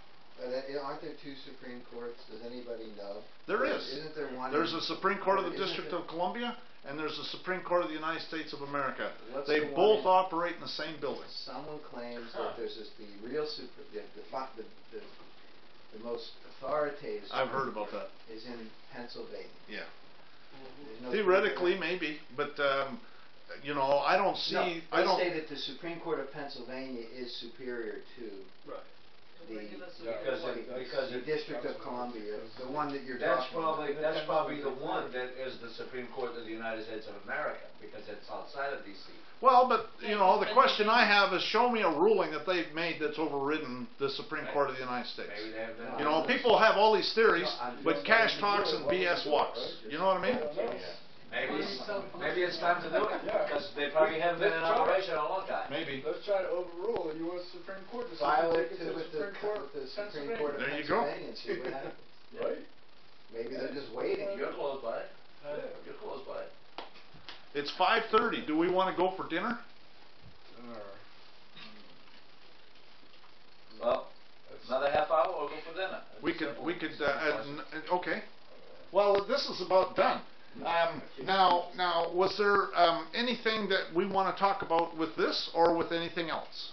Aren't there 2 Supreme Courts? Does anybody know? There is. Isn't there one? There's a Supreme Court of the District of Columbia, and there's a Supreme Court of the United States of America. They both operate in the same building. Someone claims that there's the real the most authoritative. I've heard about that. Is in Pennsylvania. Yeah. No theoretically, maybe, but you know, I don't see. No, they say that the Supreme Court of Pennsylvania is superior to because the District of Columbia, the one that you're talking about. That's probably the one that is the Supreme Court of the United States of America, because it's outside of D.C. Well, but, you know, the question I have is, show me a ruling that they've made that's overridden the Supreme Court of the United States. Maybe they have been. You know, people have all these theories, but cash talks and BS walks. You know what I mean? Maybe it's time to do it, because they probably haven't been in operation in a long time. Maybe. Let's try to overrule the U.S. Supreme Court. File it with the Supreme Court of there you Pennsylvania and see what happens. Right. Maybe they're just waiting. You're close by it. You're close by it. It's 5:30. Do we want to go for dinner? Well, another half hour, we'll go for dinner. We could, okay. Well, this is about done. Now, was there anything that we want to talk about with this or with anything else?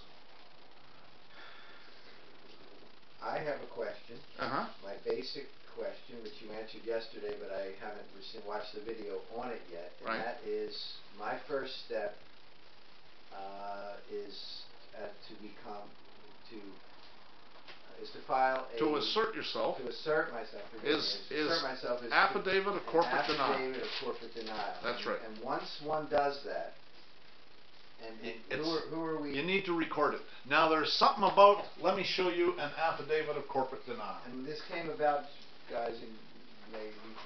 I have a question. My basic question, which you answered yesterday, but I haven't watched the video on it yet. And that is, my first step is to file a... To assert yourself. To assert myself. Assert myself is affidavit of corporate denial. Affidavit of corporate denial. That's right. And once one does that, and who are we... You need to record it. Now there's something about, let me show you an affidavit of corporate denial. And this came about, guys and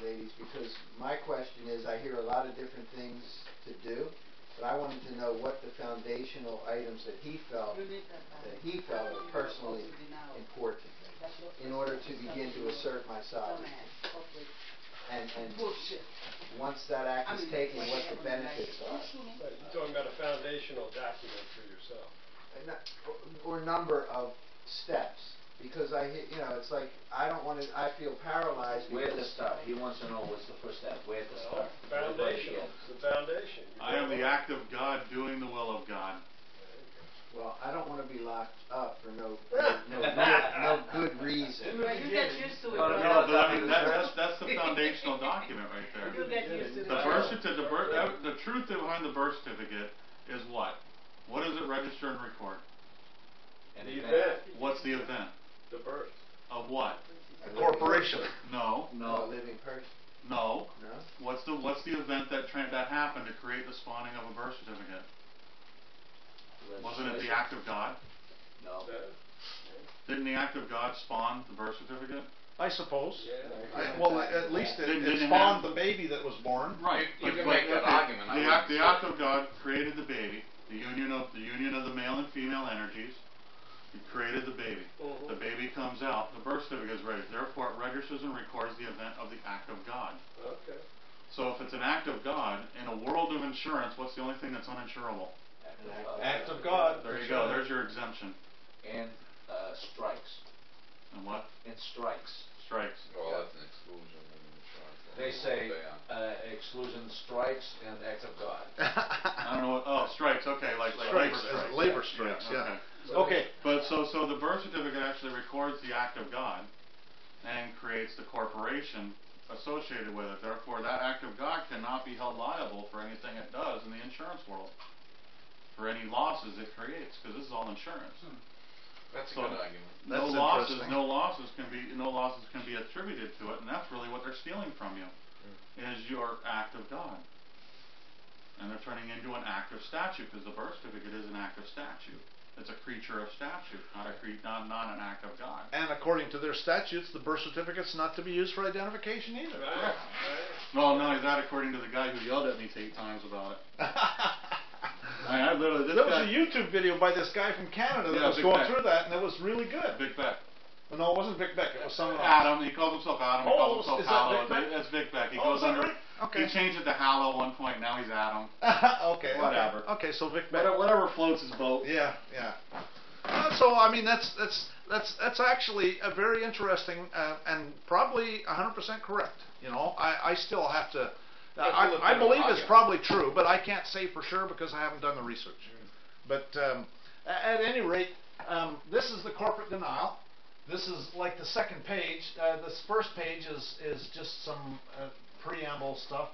ladies, because my question is, I hear a lot of different things to do, but I wanted to know what the foundational items that he felt were personally important in order to begin to assert my sovereignty. And once that act is taken, what the benefits are. You're talking about a foundational document for yourself. Or number of steps. Because it's like, I feel paralyzed. Where to start? He wants to know what's the first step. Where to start? Foundational. The foundation. I am the act of God doing the will of God. Well, I don't want to be locked up for no good reason. You get used to it. That's the foundational document right there. You get used to it. The birth certificate, the truth behind the birth certificate is what? What does it register and record? The event. What's the event? The birth. Of what? A corporation. No. A living person. No. What's the event that happened to create the spawning of a birth certificate? Wasn't it the act of God? No. Didn't the act of God spawn the birth certificate? I suppose. Yeah. Well, at least it Didn't spawned have- the baby that was born. Right. You but- can but- make that okay, argument. I wouldn't The say- act of God created the baby, the union of the male and female energies. It created the baby. Mhm. The baby comes out. The birth certificate is ready. Therefore, it registers and records the event of the act of God. Okay. So if it's an act of God in a world of insurance, what's the only thing that's uninsurable? Act of God. There you go. There's your exemption. And strikes. And what? And strikes. Strikes. Well, that's an exclusion in insurance. They say They are. exclusion, strikes, and act of God. I don't know what. Oh, strikes. Okay, like Strikes, labor strikes. labor strikes, yeah. Okay. Okay. But so the birth certificate actually records the act of God and creates the corporation associated with it. Therefore, that act of God cannot be held liable for anything it does in the insurance world, for any losses it creates, because this is all insurance. That's a So, good argument. That's no losses can be attributed to it, and that's really what they're stealing from you, is your act of God. And they're turning into an act of statute, because the birth certificate is an act of statute. It's a creature of statute, not an act of God. And according to their statutes, the birth certificate's not to be used for identification either. Right. Well, not only that, according to the guy who yelled at me 8 times about it. I literally, this There guy, was a YouTube video by this guy from Canada that Yeah, was Big going Beck. through that, and it was really good. Big Beck. No, it wasn't Vic Beck. It was someone else. Adam, he calls himself Adam, he Oh, calls himself is that Hallow. Vic Beck? That's Vic Beck. He Oh, goes is that under, right? Okay. he changed it to Hallow at one point, now he's Adam. Okay. Whatever. Okay, so Vic Beck. Whatever floats his boat. Yeah, yeah. So I mean, that's actually a very interesting and probably 100% correct. You know, I still have to. I believe it's probably true, but I can't say for sure because I haven't done the research. But at any rate, this is the corporate denial. This is like the second page. This first page is just some preamble stuff.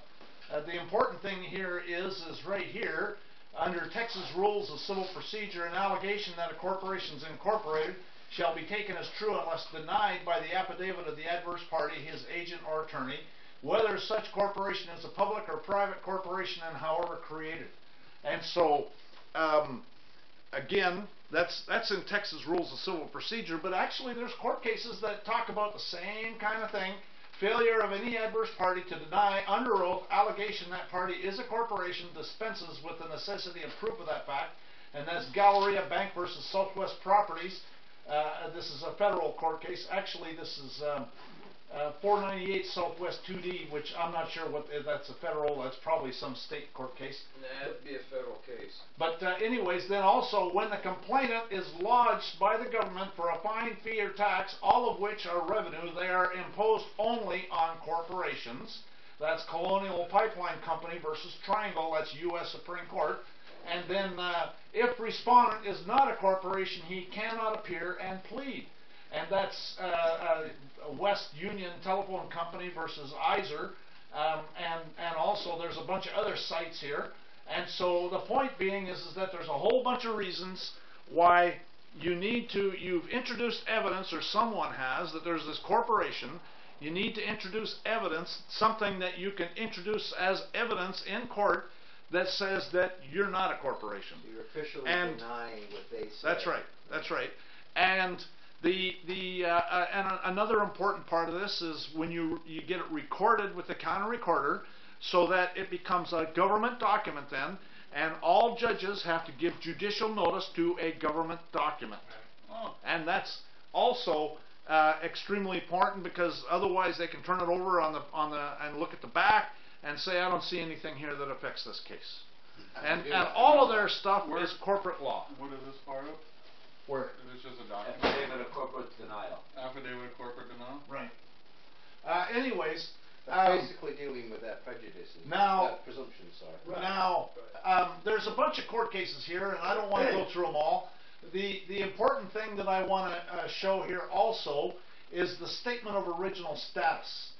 The important thing here is right here, under Texas Rules of Civil Procedure, an allegation that a corporation is incorporated shall be taken as true unless denied by the affidavit of the adverse party, his agent or attorney, whether such corporation is a public or private corporation and however created. And so, again, that's in Texas Rules of Civil Procedure, but actually there's court cases that talk about the same kind of thing. Failure of any adverse party to deny under oath allegation that party is a corporation dispenses with the necessity of proof of that fact, and that's Galleria Bank versus Southwest Properties. This is a federal court case. Actually, this is 498 Southwest 2D, which I'm not sure what that's a federal. That's probably some state court case. Nah, it'd be a federal case. But anyways, then also when the complainant is lodged by the government for a fine, fee, or tax, all of which are revenue, they are imposed only on corporations. That's Colonial Pipeline Company versus Triangle. That's U.S. Supreme Court. And then if respondent is not a corporation, he cannot appear and plead. And that's West Union Telephone Company versus Iser. And also there's a bunch of other sites here. And so the point being is that there's a whole bunch of reasons why you've introduced evidence, or someone has, that there's this corporation. You need to introduce evidence, something that you can introduce as evidence in court that says that you're not a corporation. So you're officially And denying what they say. That's right. That's right. And and another important part of this is when you get it recorded with the county recorder, so that it becomes a government document then, and all judges have to give judicial notice to a government document. And that's also extremely important, because otherwise they can turn it over and look at the back and say, I don't see anything here that affects this case. And all of their stuff is corporate law. What is this part of? Where? It's just a document. Affidavit of corporate denial. Affidavit of corporate denial? Right. Anyways, Basically dealing with that prejudice. That presumption, sorry. Now, there's a bunch of court cases here, and I don't want to go through them all. The important thing that I want to show here also is the statement of original status.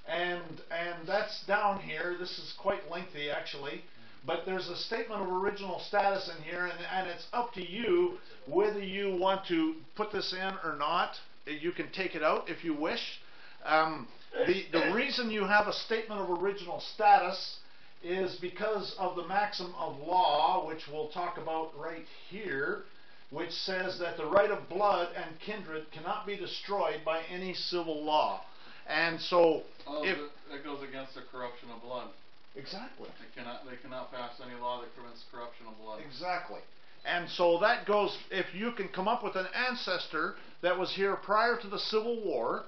And that's down here. This is quite lengthy, actually. But there's a statement of original status in here, and it's up to you whether you want to put this in or not. You can take it out if you wish. The reason you have a statement of original status is because because of the maxim of law, which we'll talk about right here, which says that the right of blood and kindred cannot be destroyed by any civil law. And so, that goes against the corruption of blood. Exactly. They cannot pass any law that prevents corruption of blood. Exactly. And so that goes, if you can come up with an ancestor that was here prior to the Civil War,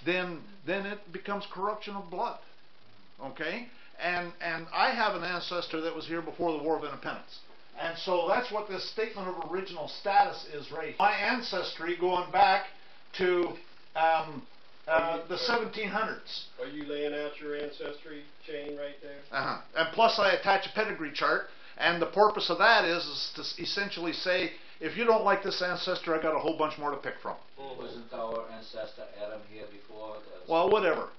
then it becomes corruption of blood. Okay? And I have an ancestor that was here before the War of Independence. And so that's what this statement of original status is right here. My ancestry going back to the 1700s. Are you laying out your ancestry chain right there? And plus I attach a pedigree chart, and the purpose of that is to essentially say, if you don't like this ancestor, I got a whole bunch more to pick from. Wasn't our ancestor Adam here before? Well, whatever.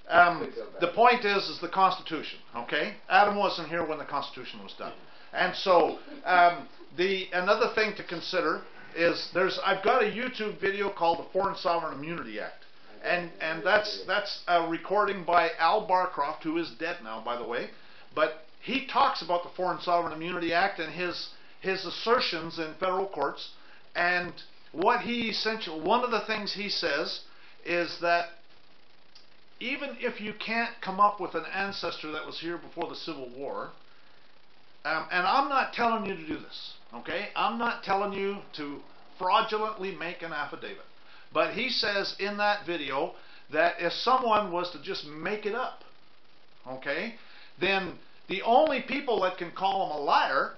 The point is the Constitution, okay? Adam wasn't here when the Constitution was done. And so, another thing to consider is I've got a YouTube video called the Foreign Sovereign Immunity Act. And that's a recording by Al Barcroft, who is dead now, by the way. But he talks about the Foreign Sovereign Immunity Act and his assertions in federal courts. And one of the things he says is that even if you can't come up with an ancestor that was here before the Civil War, and I'm not telling you to do this, okay? I'm not telling you to fraudulently make an affidavit. But he says in that video that if someone was to just make it up, okay, then the only people that can call him a liar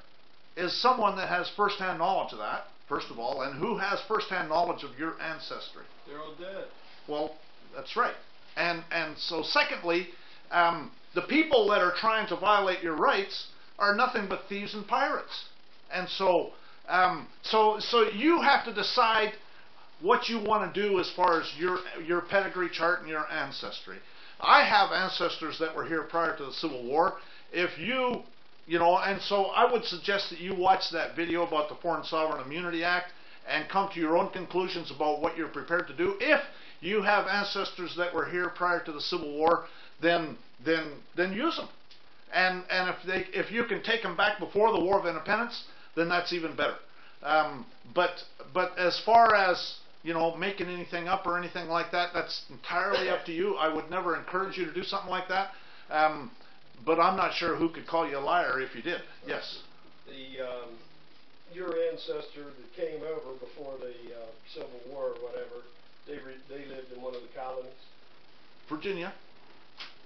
is someone that has first-hand knowledge of that, first of all, and who has first-hand knowledge of your ancestry. They're all dead. Well, that's right. And so secondly, the people that are trying to violate your rights are nothing but thieves and pirates. And so you have to decide what you want to do as far as your pedigree chart and your ancestry. I have ancestors that were here prior to the Civil War. If and so I would suggest that you watch that video about the Foreign Sovereign Immunity Act and come to your own conclusions about what you're prepared to do. If you have ancestors that were here prior to the Civil War, then use them. And if you can take them back before the War of Independence, then that's even better. But as far as making anything up or anything like that, that's entirely up to you. I would never encourage you to do something like that. But I'm not sure who could call you a liar if you did. Yes. Your ancestor that came over before the Civil War or whatever, they lived in one of the colonies? Virginia.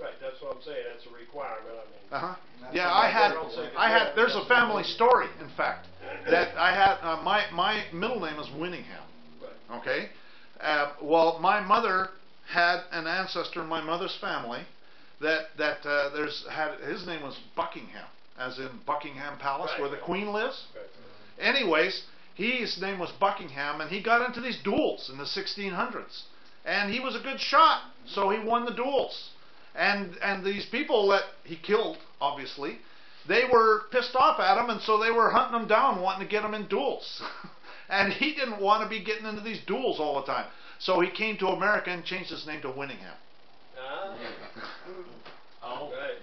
Right, that's what I'm saying. That's a requirement. I mean. Yeah, I had. There's a family story, in fact, that I had. My middle name is Winningham. Right. Okay. Well, my mother had an ancestor in my mother's family his name was Buckingham, as in Buckingham Palace, right, where the Queen lives. Right. Anyways, his name was Buckingham, and he got into these duels in the 1600s, and he was a good shot, so he won the duels. And these people that he killed, obviously, they were pissed off at him, and so they were hunting him down, wanting to get him in duels. And he didn't want to be getting into these duels all the time. So he came to America and changed his name to Winningham.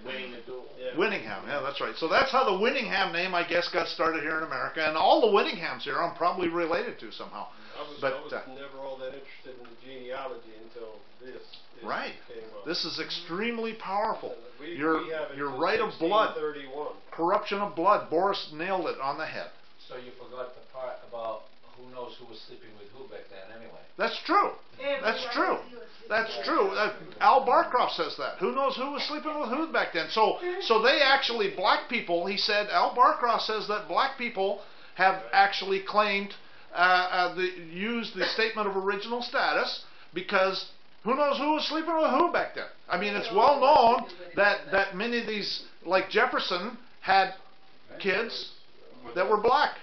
Winning the duel. Yeah. Winningham, yeah, that's right. So that's how the Winningham name, I guess, got started here in America. And all the Winninghams here I'm probably related to somehow. I was never all that interested in the genealogy until this. Right. Came up. This is extremely powerful. We your right of blood. 1631. Corruption of blood. Boris nailed it on the head. So you forgot the part about who knows who was sleeping with who back then anyway. That's true. That's true. That's true. Al Barcroft says that. Who knows who was sleeping with who back then? So they actually, black people, he said, Al Barcroft says that black people have actually claimed, used the statement of original status, because who knows who was sleeping with who back then? I mean, it's well known that many of these, like Jefferson, had kids that were black.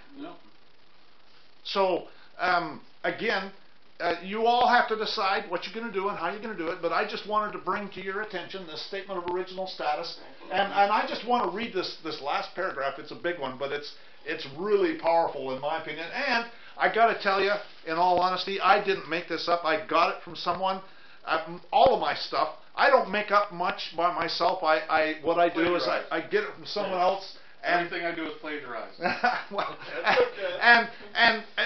So, again, you all have to decide what you're going to do and how you're going to do it, but I just wanted to bring to your attention this statement of original status, and I just want to read this last paragraph. It's a big one, but it's really powerful in my opinion, and I got to tell you, in all honesty, I didn't make this up. I got it from someone. all of my stuff. I don't make up much by myself. What I do is I get it from someone else. And everything I do is plagiarized. Well, and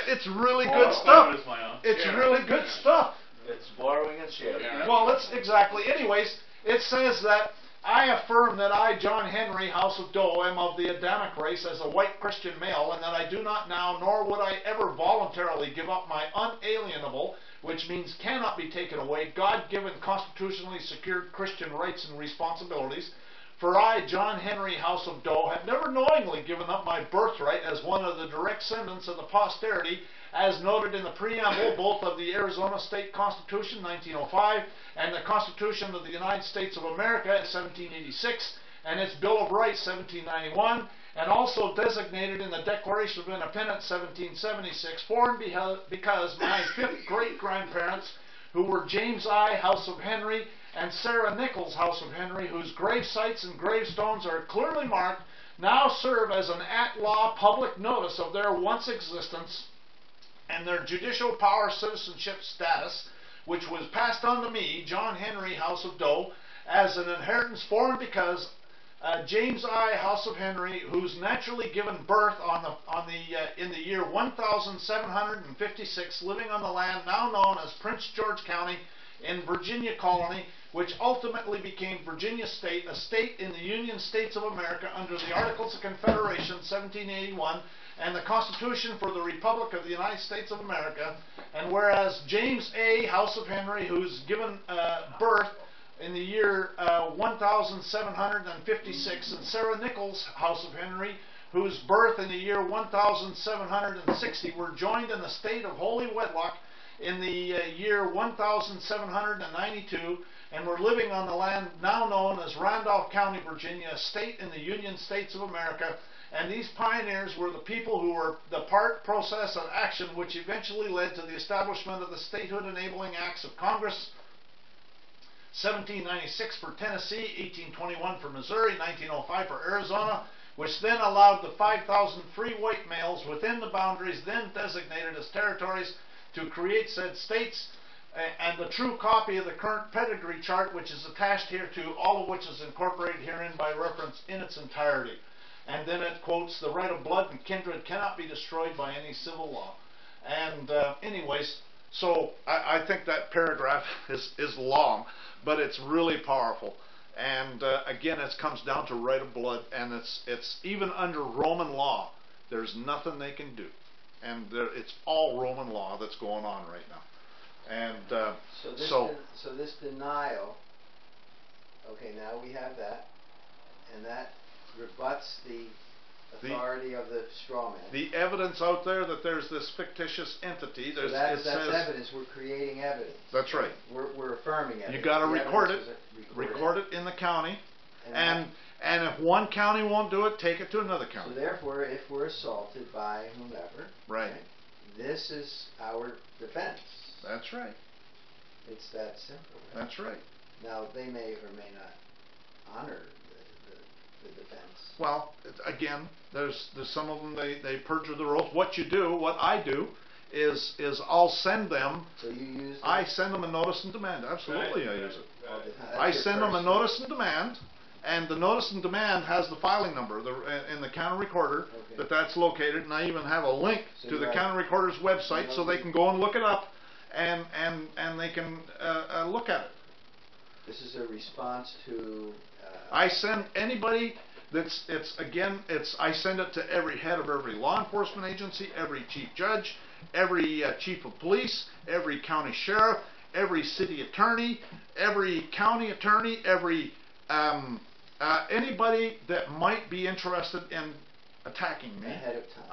it's really good stuff. It's really good stuff. It's borrowing and sharing. Well, it's exactly. Anyways, it says that I affirm that I, John Henry, House of Doe, am of the Adamic race as a white Christian male, and that I do not now, nor would I ever voluntarily give up my unalienable, which means cannot be taken away, God-given, constitutionally secured Christian rights and responsibilities. For I, John Henry, House of Doe, have never knowingly given up my birthright as one of the direct descendants of the posterity, as noted in the preamble both of the Arizona State Constitution, 1905, and the Constitution of the United States of America, 1786, and its Bill of Rights, 1791, and also designated in the Declaration of Independence, 1776, for and because my fifth great-grandparents, who were James I, House of Henry, and Sarah Nichols, House of Henry, whose grave sites and gravestones are clearly marked, now serve as an at-law public notice of their once existence and their judicial power citizenship status, which was passed on to me, John Henry, House of Doe, as an inheritance for and because James I, House of Henry, who's naturally given birth in the year 1756, living on the land now known as Prince George County in Virginia Colony, which ultimately became Virginia State, a state in the Union States of America under the Articles of Confederation, 1781, and the Constitution for the Republic of the United States of America. And whereas James A, House of Henry, who's given birth in the year 1756, and Sarah Nichols, House of Henry, whose birth in the year 1760, were joined in the state of holy wedlock in the year 1792, and were living on the land now known as Randolph County, Virginia, a state in the Union States of America. And these pioneers were the people who were the part, process, and action which eventually led to the establishment of the Statehood Enabling Acts of Congress, 1796 for Tennessee, 1821 for Missouri, 1905 for Arizona, which then allowed the 5,000 free white males within the boundaries then designated as territories to create said states, and the true copy of the current pedigree chart, which is attached here to, all of which is incorporated herein by reference in its entirety. And then it quotes, the right of blood and kindred cannot be destroyed by any civil law. And anyways, so I think that paragraph is long, but it's really powerful. And again, it comes down to right of blood, and it's even under Roman law, there's nothing they can do. And it's all Roman law that's going on right now. And so this denial, okay, now we have that, and that rebuts the authority of the straw man. The evidence out there that there's this fictitious entity. So that's evidence. We're creating evidence. That's right. We're affirming evidence. You got to record it. Record it in the county, and if one county won't do it, take it to another county. So therefore, if we're assaulted by whomever, right, this is our defense. That's right. It's that simple. Right? That's right. Now they may or may not honor the defense. Well, again, there's some of them they perjure their oath. What I do is I'll send them. So you use. I send them a notice and demand. Absolutely, right. I use it. I send them a notice and demand, and the notice and demand has the filing number in the county recorder that's located, and I even have a link to the county recorder's website so they can go and look it up, and they can look at it. This is a response to. I send anybody. I send it to every head of every law enforcement agency, every chief judge, every chief of police, every county sheriff, every city attorney, every county attorney, every anybody that might be interested in attacking me. Ahead of time.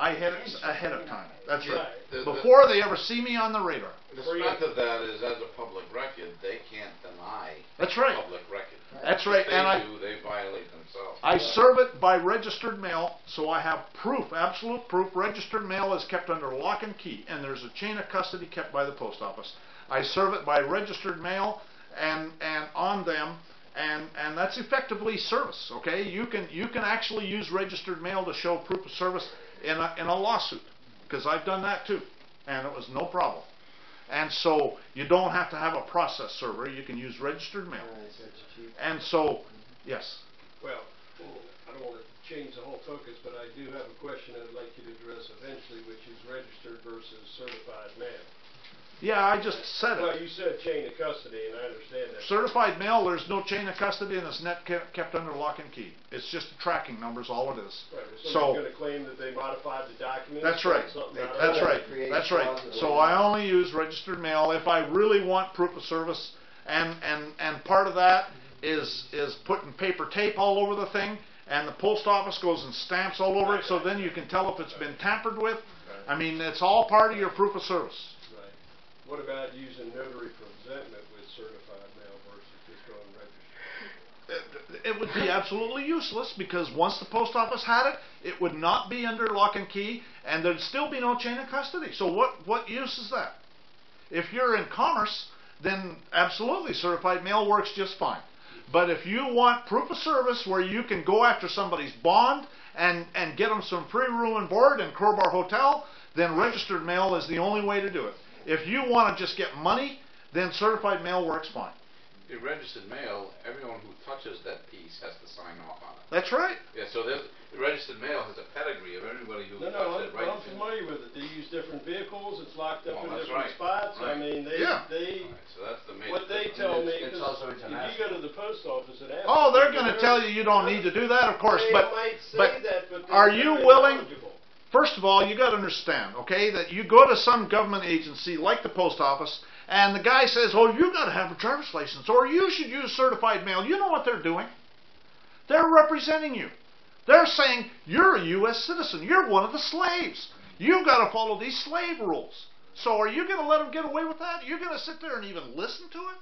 Ahead of time. That's right. Before they ever see me on the radar. The strength of that is, as a public record, they can't deny. That's right. Public record. That's right. If they violate themselves. I serve it by registered mail, so I have proof, absolute proof. Registered mail is kept under lock and key, and there's a chain of custody kept by the post office. I serve it by registered mail and on them, and that's effectively service. Okay, you can actually use registered mail to show proof of service in a lawsuit, because I've done that too, and it was no problem. And so you don't have to have a process server. You can use registered mail. And so, yes. Well, I don't want to change the whole focus, but I do have a question I'd like you to address eventually, which is registered versus certified mail. Yeah, I just said Well, it. you said chain of custody, and I understand that. Certified mail, there's no chain of custody, and it's net kept under lock and key. It's just a tracking number's all it is. Right, is So somebody going to claim that they modified the document? that's right. That's right. That's right. So I only use registered mail if I really want proof of service, and part of that is putting paper tape all over the thing, and the post office goes and stamps all over it, so then you can tell if it's been tampered with. I mean, it's all part of your proof of service. Right. What about using notary presentment with certified mail versus just going registered? It would be absolutely useless, because once the post office had it, it would not be under lock and key, and there'd still be no chain of custody. So what use is that? If you're in commerce, then absolutely certified mail works just fine. But if you want proof of service where you can go after somebody's bond and get them some free room and board in Crowbar Hotel, then registered mail is the only way to do it. If you want to just get money, then certified mail works fine. In registered mail, everyone who touches that piece has to sign off on it. That's right. Yeah, so the registered mail has a pedigree of everybody who touched it, right? I'm familiar with it. They use different vehicles. It's locked up in that's different right. spots. Right. I mean, Right, so that's the main what they difference. tell me, It's 'cause also if you international. go to the post office and ask, Oh, they're going to tell you you don't need to do that, of course. they But might say but that, but are they're you very willing? knowledgeable. First of all, you got to understand, okay, that you go to some government agency like the post office, and the guy says, "Oh, you got to have a driver's license, or you should use certified mail." You know what they're doing? They're representing you. They're saying you're a U.S. citizen. You're one of the slaves. You've got to follow these slave rules. So, are you going to let them get away with that? You're going to sit there and even listen to it?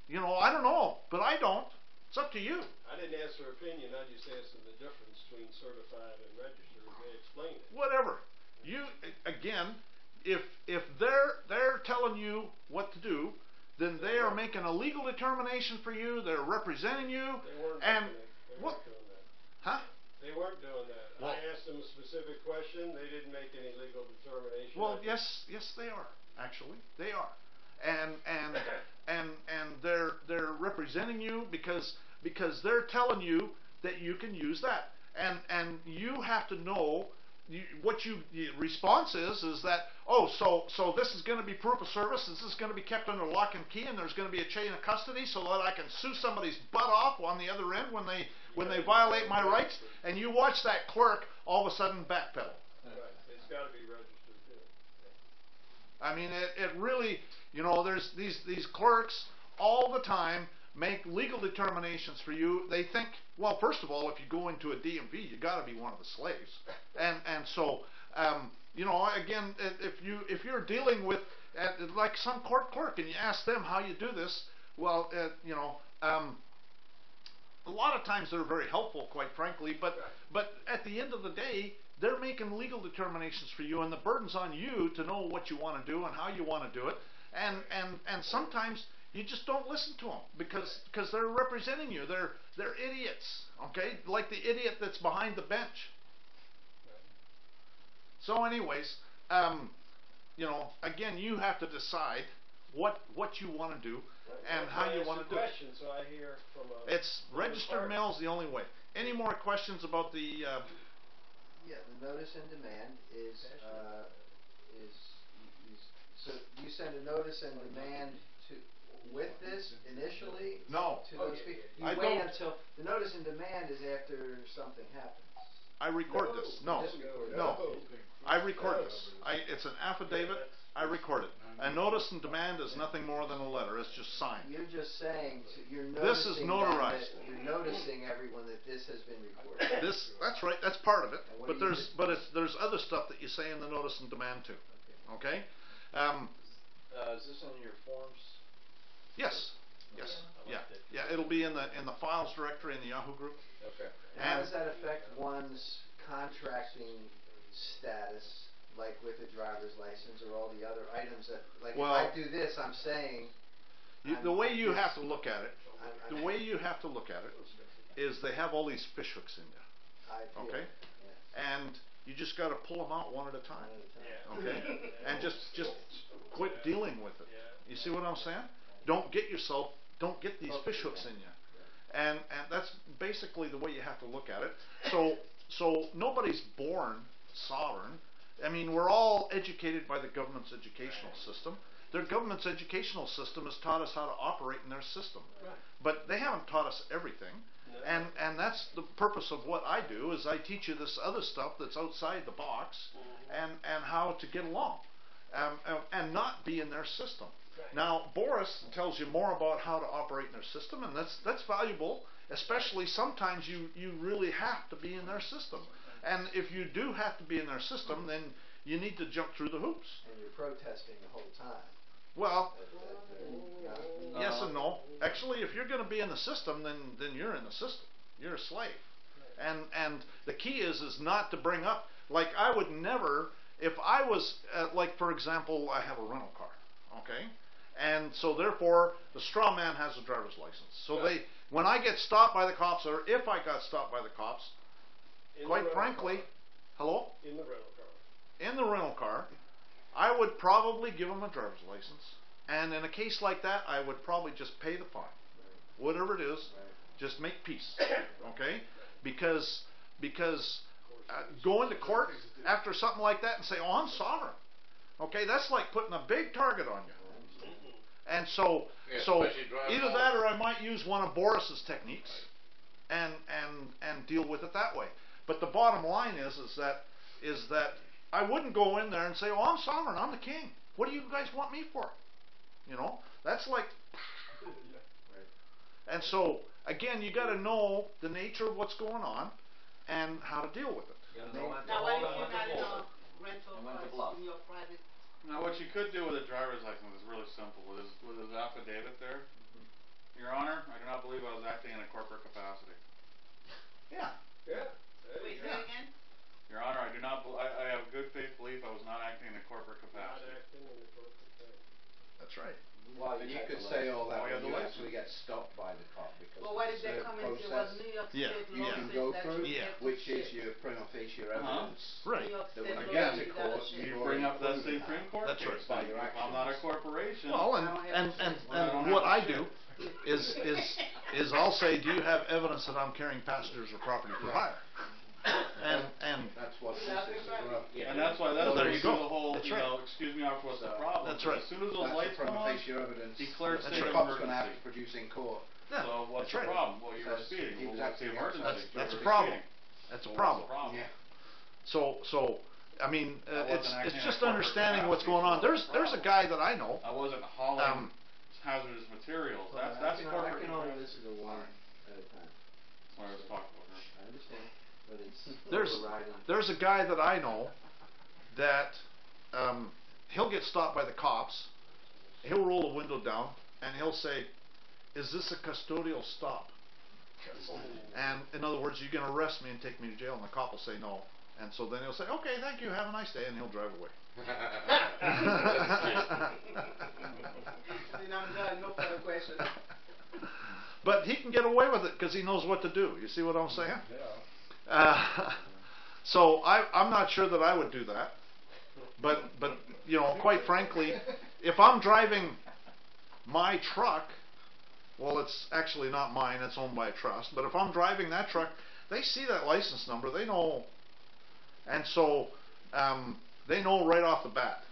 You know, I don't know, but I don't. It's up to you. I didn't ask their opinion. I just asked them the difference between certified and registered, and they explained it. Whatever. You again, if they're telling you what to do, then they are making a legal determination for you. They're representing you. They weren't And what? Doing that. Huh? They weren't doing that. Well, I asked them a specific question. They didn't make any legal determination. Well, yes, they are. Actually, they are, and they're representing you because they're telling you that you can use that, and you have to know what your response is that, oh, so this is going to be proof of service. This is going to be kept under lock and key, and there's going to be a chain of custody so that I can sue somebody's butt off on the other end when they violate my rights. And you watch that clerk all of a sudden backpedal. Right. It's got to be registered too. I mean, it really, you know, there's these clerks all the time make legal determinations for you. They think, well, first of all, if you go into a DMV, you got to be one of the slaves, and so you know, again, if you're dealing with like some court clerk and you ask them how you do this, well, you know, a lot of times they're very helpful, quite frankly, but at the end of the day, they're making legal determinations for you, and the burden's on you to know what you want to do and how you want to do it, and sometimes you just don't listen to them because they're representing you. They're idiots, okay? Like the idiot that's behind the bench. So, anyways, you know, again, you have to decide what you want to do and how you want to do it. So I hear from It's registered mail is the only way. Any more questions about the? Yeah, the notice in demand is so you send a notice in demand with this initially? No. To those people? You I wait don't. until the notice in demand is after something happens. I record this. No. I record this. It's an affidavit. I record it. A notice in demand is nothing more than a letter. It's just signed. You're just saying you're noticing This is notarized. you're noticing everyone that this has been recorded. That's right. That's part of it. But there's other stuff that you say in the notice in demand too. Okay. Is this in your forms? Yes. Yes. Yeah. It'll be in the files directory in the Yahoo group. Okay. How does that affect one's contracting status, like with a driver's license or all the other items that, like, well, if I do this, I'm saying. The way you have to look at it, is they have all these fish hooks in there. Okay? And You just got to pull them out one at a time. Yeah. Okay? And just quit dealing with it. You see what I'm saying? Don't get these fish hooks in you. And that's basically the way you have to look at it. So nobody's born sovereign. I mean, we're all educated by the government's educational system. Their government's educational system has taught us how to operate in their system. But they haven't taught us everything. And that's the purpose of what I do, is I teach you this other stuff that's outside the box, and how to get along, and not be in their system. Now, Boris tells you more about how to operate in their system, and that's valuable, especially sometimes you really have to be in their system. And if you do have to be in their system, then you need to jump through the hoops. And you're protesting the whole time. Well, yes and no. Actually, if you're going to be in the system, then you're in the system. You're a slave. And the key is not to bring up, like I would never, if I was, like for example, I have a rental car, okay? And so therefore, the straw man has a driver's license. So when I get stopped by the cops, or if I got stopped by the cops, quite frankly, hello? In the rental car. In the rental car, I would probably give them a driver's license. And in a case like that, I would probably just pay the fine. Whatever it is, just make peace. Okay? Because going to court after something like that and say, oh, I'm sovereign. Okay? That's like putting a big target on you. And so either that, or I might use one of Boris's techniques and deal with it that way. But the bottom line is that I wouldn't go in there and say, oh, I'm sovereign, I'm the king. What do you guys want me for? You know, that's like... And so, again, you got to know the nature of what's going on and how to deal with it. Now, why if you're not in a rental car, in your private... Now, what you could do with a driver's license is really simple. With his affidavit there, Your Honor, I do not believe I was acting in a corporate capacity. Yeah. Yeah. Wait, say it again? Your Honor, I do not. I have good faith belief I was not acting in a corporate capacity. Not acting in the corporate capacity. That's right. Well, you could say all that Oh, yeah, when the you license. actually get stopped by the cop, because But what if they it's a come and say, process well, New York Yeah. State you law can says go that through, you have to which is ship. your prima facie evidence. Right. New York That State when law you get says to you gotta court, ship. You bring up that Supreme Court That's case right. by your I'm not a corporation. Well, and what I do is I'll say, do you have evidence that I'm carrying passengers or property for hire? And That's what this is about. And that's why Well, there we you do go. the whole, That's you right. know, excuse me, officer, what's the problem? That's right. As soon as those That's lights the come prima on, facie evidence. declare That's state right. of The cop's going to have emergency. to produce in court. Yeah, So what's that's the right. problem? Well, you were Says speeding. he was Well, what's the acting emergency? outside. That's You a were problem. speeding. That's a What's problem. the problem? Yeah. So I mean, I wasn't acting it's in just a corporate understanding what's capacity, going on. so what's There's the a guy that I know. I wasn't hauling hazardous materials. That's corporate. I can only listen to one at a time. That's what I was talking about. I understand, but it's There's overriding. a guy that I know that he'll get stopped by the cops. He'll roll the window down and he'll say, "Is this a custodial stop?" And in other words, you're going to arrest me and take me to jail, and the cop will say no. And so then he'll say, "Okay, thank you, have a nice day," and he'll drive away. Then I'm done, no further questions. But he can get away with it because he knows what to do. You see what I'm saying? Yeah. So I'm not sure that I would do that. But you know, quite frankly, if I'm driving my truck, well, it's actually not mine, it's owned by a trust, but if I'm driving that truck, they see that license number, they know, and so they know right off the bat.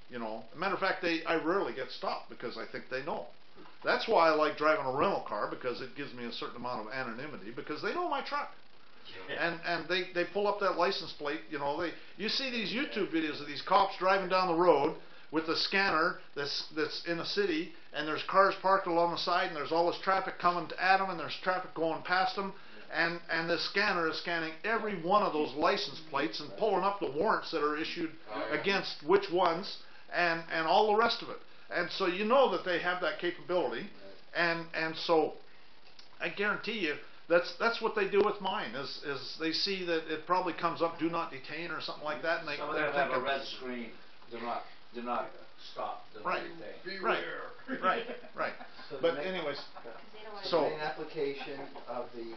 You know, matter of fact, I rarely get stopped because I think they know. That's why I like driving a rental car, because it gives me a certain amount of anonymity, because they know my truck. And they pull up that license plate, you know, you see these YouTube videos of these cops driving down the road with the scanner that's in a city, and there's cars parked along the side, and there's all this traffic coming at them, and there's traffic going past them, and the scanner is scanning every one of those license plates and pulling up the warrants that are issued against which ones, and all the rest of it. And so you know that they have that capability, and so I guarantee you that's what they do with mine. Is they see that it probably comes up "do not detain" or something like that, and Some of they're them have a thinking, red screen, do not stop, do not Right. detain. right. So the But main- anyways, The so main application of the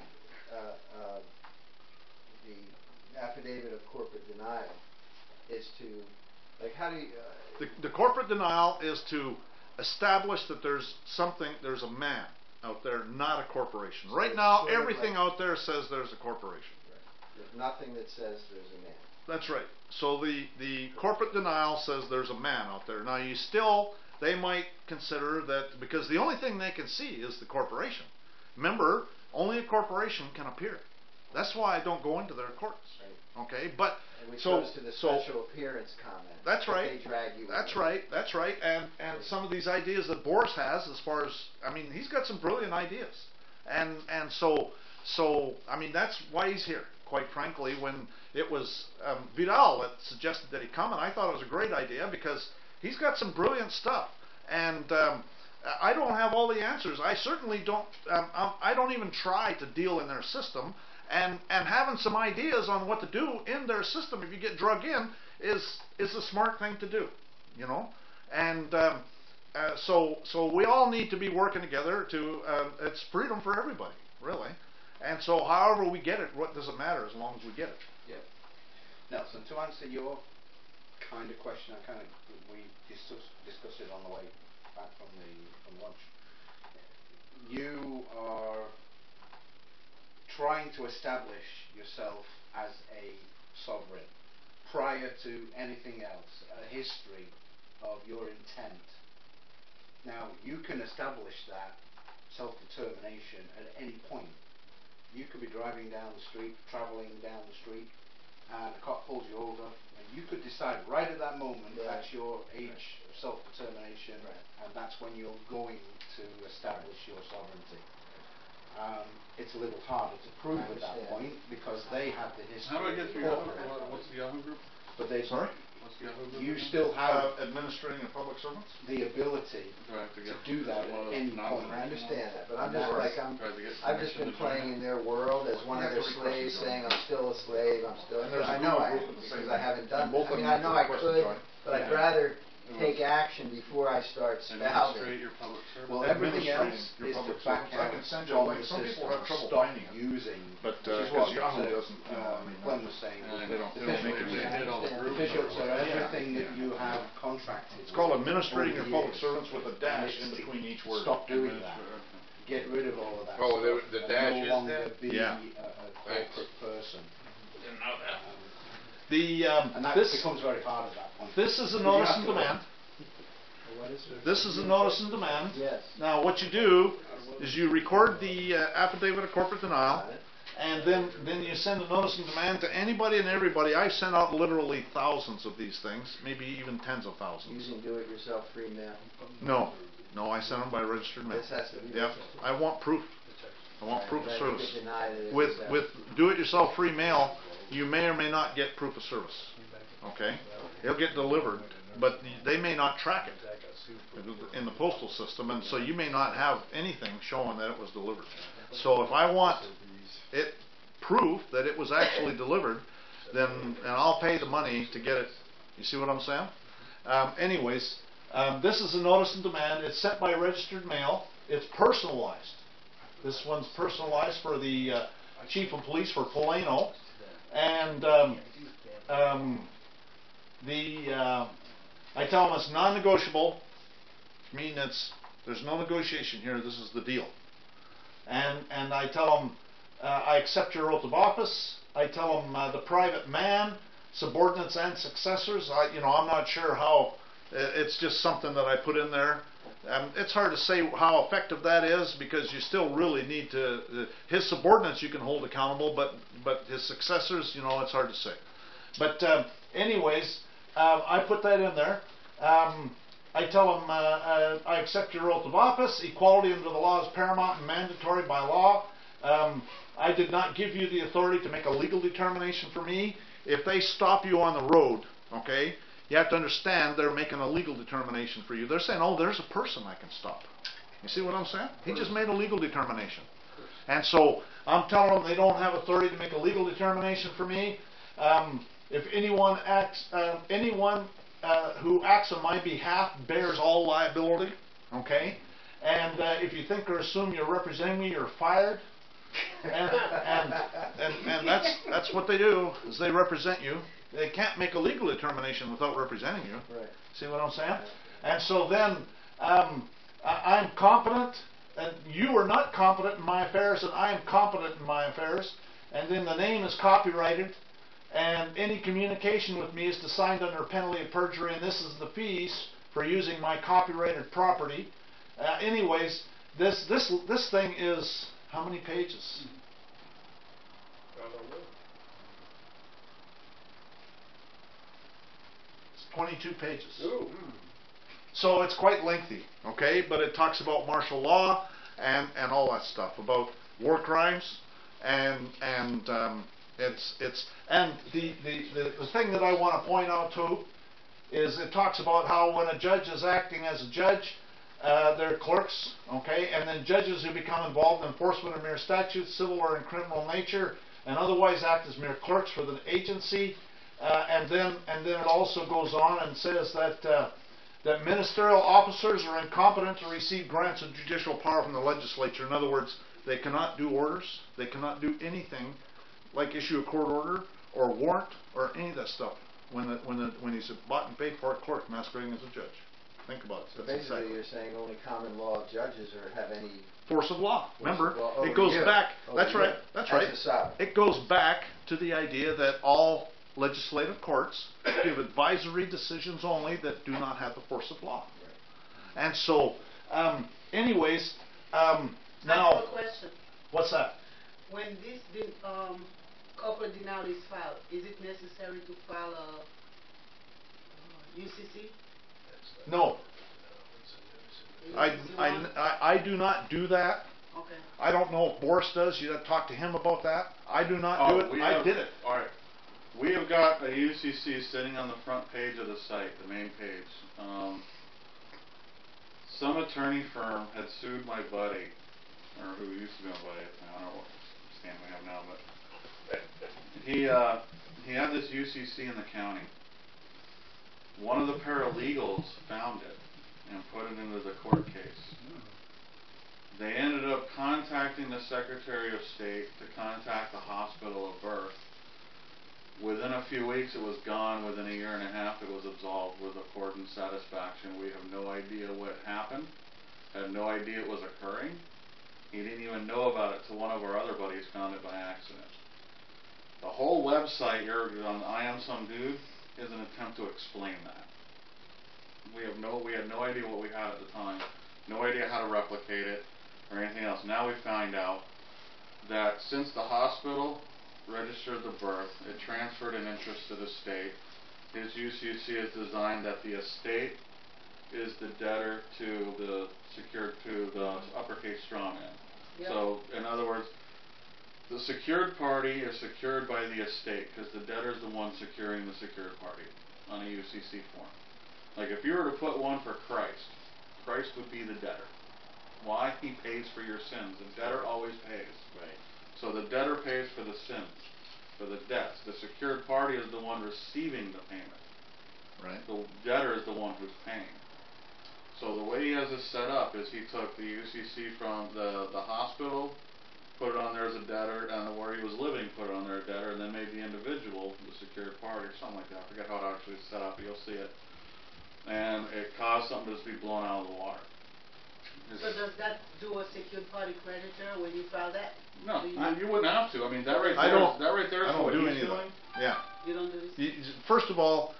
affidavit of corporate denial is to, like, how do you... The corporate denial is to establish that there's a man out there, not a corporation. Right now, everything out there says there's a corporation. Right. There's nothing that says there's a man. That's right. So the corporate denial says there's a man out there. Now they might consider that, because the only thing they can see is the corporation. Remember, only a corporation can appear. That's why I don't go into their courts. Right. Okay, but and which goes to the special appearance comment. That's right. They drag you. That's right. That's right. And some of these ideas that Boris has, as far as, I mean, he's got some brilliant ideas, and so I mean, that's why he's here. Quite frankly, when it was Vidal that suggested that he come, and I thought it was a great idea because he's got some brilliant stuff, and I don't have all the answers. I certainly don't. I don't even try to deal in their system. And having some ideas on what to do in their system if you get drug in is a smart thing to do, you know. And so we all need to be working together to. It's freedom for everybody, really. And so, however we get it, what does it matter as long as we get it? Yeah. Nelson, to answer your kind of question, we discussed it on the way back from lunch. You are trying to establish yourself as a sovereign prior to anything else, a history of your intent. Now, you can establish that self-determination at any point. You could be driving down the street, traveling down the street, and a cop pulls you over, and you could decide right at that moment that's your age of self-determination, and that's when you're going to establish your sovereignty. It's a little harder to prove at that point because they have the history. How do I get through Yahoo? What's the Yahoo group? But they, sorry? What's the Yahoo group? You still have administrating of public servants? The ability to do that at any point. I understand that, but I'm just like I've just been playing in their world as one of their slaves, saying I'm still a slave. I'm still. I know I am because I haven't done. I mean, I know I could, but I'd rather take action before I start spouting. Well, everything else is to back out from the system, stop using, but because Yahoo doesn't, Glenn was saying, they don't make it. officials are everything that you have contracted. It's called administrating your public servants with a dash in between each word. Stop doing that. Get rid of all of that. Oh, the dash is there? No longer be a corporate person. Didn't know that. And that becomes very hard at that point. This is a notice and demand. This is a notice and demand. Yes. Now, what you do is you record the affidavit of corporate denial, and then you send a notice and demand to anybody and everybody. I sent out literally thousands of these things, maybe even tens of thousands. Using do-it-yourself free mail? No, I sent them by registered mail. This has to be. Yep. I want proof. I want proof of service. With with do-it-yourself free mail, you may or may not get proof of service. Okay? It'll get delivered, but they may not track it in the postal system, and so you may not have anything showing that it was delivered. So if I want it proof that it was actually delivered, and I'll pay the money to get it. You see what I'm saying? Anyways, this is a notice and demand. It's sent by registered mail. It's personalized. This one's personalized for the chief of police for Polano. And I tell them it's non-negotiable, meaning there's no negotiation here. This is the deal. And I tell them I accept your oath of office. I tell them the private man, subordinates and successors. I'm not sure how. It's just something that I put in there. It's hard to say how effective that is because you still really need to. His subordinates you can hold accountable, but his successors, it's hard to say. But anyways, I put that in there. I tell them I accept your oath of office. Equality under the law is paramount and mandatory by law. I did not give you the authority to make a legal determination for me. If they stop you on the road, okay, you have to understand they're making a legal determination for you. They're saying, oh, there's a person I can stop. You see what I'm saying? He just made a legal determination. And so I'm telling them they don't have authority to make a legal determination for me. If anyone who acts on my behalf bears all liability, okay? And if you think or assume you're representing me, you're fired. And that's what they do, is they represent you. They can't make a legal determination without representing you. Right. See what I'm saying? And so then I'm competent, and you are not competent in my affairs, and I am competent in my affairs. And then the name is copyrighted, and any communication with me is signed under penalty of perjury, and this is the fees for using my copyrighted property. Anyways, this thing is how many pages? I don't know. It's 22 pages. Ooh. So it's quite lengthy, okay? But it talks about martial law and all that stuff, about war crimes, and the thing that I want to point out too is it talks about how when a judge is acting as a judge, they're clerks, okay? And then judges who become involved in enforcement of mere statutes, civil or in criminal nature, and otherwise act as mere clerks for the agency. And then it also goes on and says that that ministerial officers are incompetent to receive grants of judicial power from the legislature. In other words, they cannot do orders, they cannot do anything like issue a court order or warrant or any of that stuff when he's a bought and paid for clerk masquerading as a judge. Think about it. So That's basically exactly. you're saying only common law judges or have any Force of law. Remember, law it over goes you. back. Over That's you. right. That's As right. a sovereign. It goes back to the idea that all legislative courts give advisory decisions only that do not have the force of law. Right. And so, anyways, I now, have a question. what's that? When this corporate denial is filed, is it necessary to file a UCC? No. I do not do that. Okay. I don't know if Boris does. You have to talk to him about that. I do not do it. I did it. All right. We have got a UCC sitting on the front page of the site, the main page. Some attorney firm had sued my buddy, or who used to be my buddy. I don't know what stand we have now, but he had this UCC in the county. One of the paralegals found it and put it into the court case. They ended up contacting the Secretary of State to contact the hospital of birth. Within a few weeks it was gone. Within a year and a half it was absolved with accord and satisfaction. We have no idea what happened. Had no idea it was occurring. He didn't even know about it till one of our other buddies found it by accident. The whole website here on I Am Some Dude is an attempt to explain that. We had no idea what we had at the time, no idea how to replicate it or anything else. Now we find out that since the hospital registered the birth, it transferred an interest to the state. His UCC is designed that the estate is the debtor to the uppercase strong end. Yep. So, in other words, the secured party is secured by the estate because the debtor is the one securing the secured party on a UCC form. Like if you were to put one for Christ, Christ would be the debtor. Why? He pays for your sins. The debtor always pays. Right. So the debtor pays for the sins, for the debts. The secured party is the one receiving the payment. Right. The debtor is the one who's paying. So the way he has it set up is he took the UCC from the hospital, put it on there as a debtor, and where he was living put it on there as a debtor, and then made the individual the secured party or something like that. I forget how it actually is set up, but you'll see it. And it caused something to just be blown out of the water. So does that do a secured party creditor when you file that? No, Do you wouldn't have to. I mean, that right I there, don't- that right there is I don't what do he's any of doing. that. Yeah. You don't do this? First of all,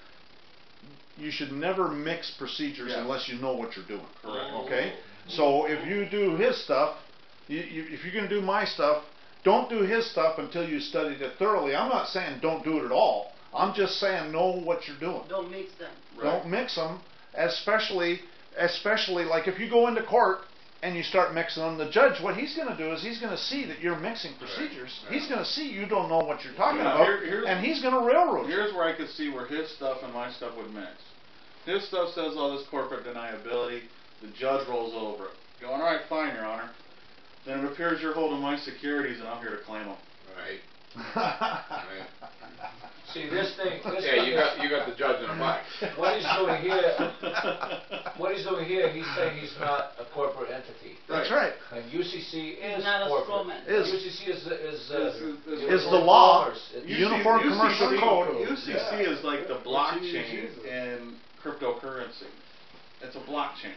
you should never mix procedures Yes. unless you know what you're doing. Correct. Okay? So if you do his stuff, if you're going to do my stuff, don't do his stuff until you studied it thoroughly. I'm not saying don't do it at all. I'm just saying know what you're doing. Don't mix them. Right. Don't mix them, especially like if you go into court and you start mixing them, the judge, what he's going to do is he's going to see that you're mixing procedures. Right. He's going to see you don't know what you're talking Yeah, about, here's- and he's going to railroad you. Here's where I could see where his stuff and my stuff would mix. His stuff says all this corporate deniability. The judge rolls over it. Going, all right, fine, Your Honor. Then it appears you're holding my securities and I'm here to claim them. Right. Right? See, this thing, Yeah, you got the judge in the back. what he's doing here, he's saying he's not a corporate entity. That's right. And UCC is Not a corporate. strawman. UCC Is the law, It's Uniform Commercial Code. UCC is like the blockchain in cryptocurrency. It's a blockchain.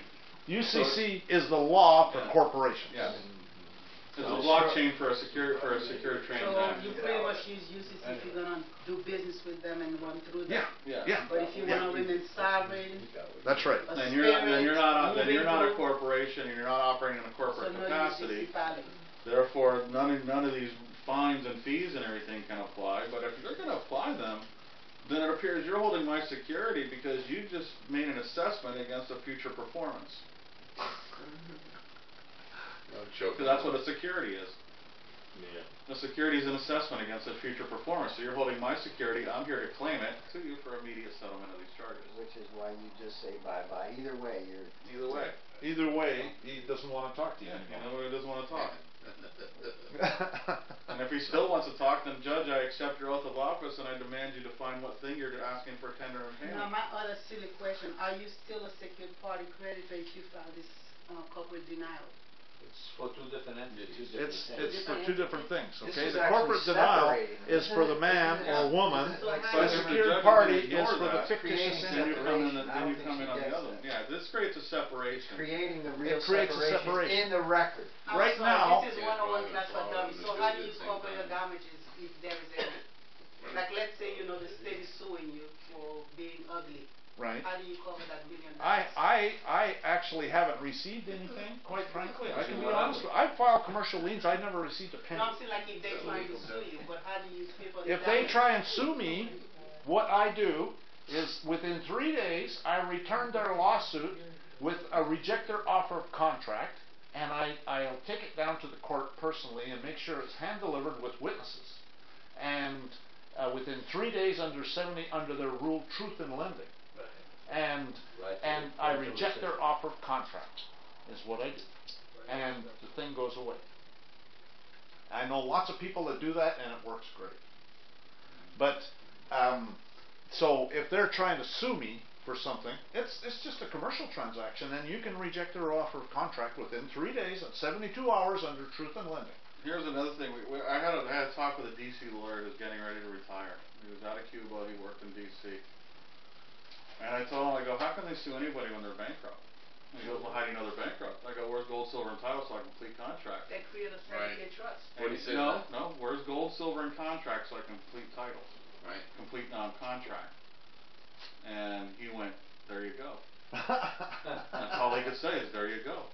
UCC is the law for corporations. Yes. It's a blockchain for a secure So transaction. you pretty much use UCC if you're gonna do business with them and run through them. Yeah. But if you wanna remain sovereign, That's right. a Then spirit, you're not a moving through, corporation and you're not operating in a so corporate no capacity. UCC filing. Therefore, none of these fines and fees and everything can apply. But if you're going to apply them, then it appears you're holding my security because you just made an assessment against a future performance. Because that's what a security is. A security is an assessment against a future performance. So you're holding my security. I'm here to claim it to you for immediate settlement of these charges. Which is why you just say bye-bye. Either way, you're... Either way. Either way, he doesn't want to talk to you You anymore. know what? He doesn't want to talk. And if he still wants to talk, then Judge, I accept your oath of office and I demand you define what thing you're asking for tender and payment. Now my other silly question, are you still a secured party creditor if you file this corporate denial? It's for two different entities. It's for two different things, This okay? is The actually corporate denial separating, is for the man or woman. So how But do if The the secured judge party can ignore is for the that, fictitious creating then you come in, separation. I then don't you think come she in on the gets other that. one. Yeah, this creates a separation. Creating the real creates a separation. in the record. Right so now- this is one-on-one class for dummies. So how do you cover your damages if there is any? Like let's say the state is suing you for being ugly. Right. How do you cover that $1 million? I actually haven't received anything, quite frankly. I can be honest. I filed commercial liens. I never received a penny. No, I'm saying like if they try to sue you, but how do you pay for the If they damage? try and sue me, what I do is within 3 days, I return their lawsuit with a reject their offer of contract, and I'll take it down to the court personally and make sure it's hand-delivered with witnesses. And within 3 days under their rule truth in lending. And I reject their offer of contract, is what I do. And the thing goes away. I know lots of people that do that, and it works great. But, so if they're trying to sue me for something, it's just a commercial transaction, and you can reject their offer of contract within 3 days and 72 hours under truth in lending. Here's another thing. I had a talk with a D.C. lawyer who's getting ready to retire. He was out of Cuba. He worked in D.C. And I told him, I go, how can they sue anybody when they're bankrupt? And he goes, well, how do you know they're bankrupt? I go, where's gold, silver, and title so I can complete contract? They create a certificate trust. What do you say? No, where's gold, silver, and contract so I can complete title? Right. Complete contract. And he went, there you go. That's all he could say is, there you go.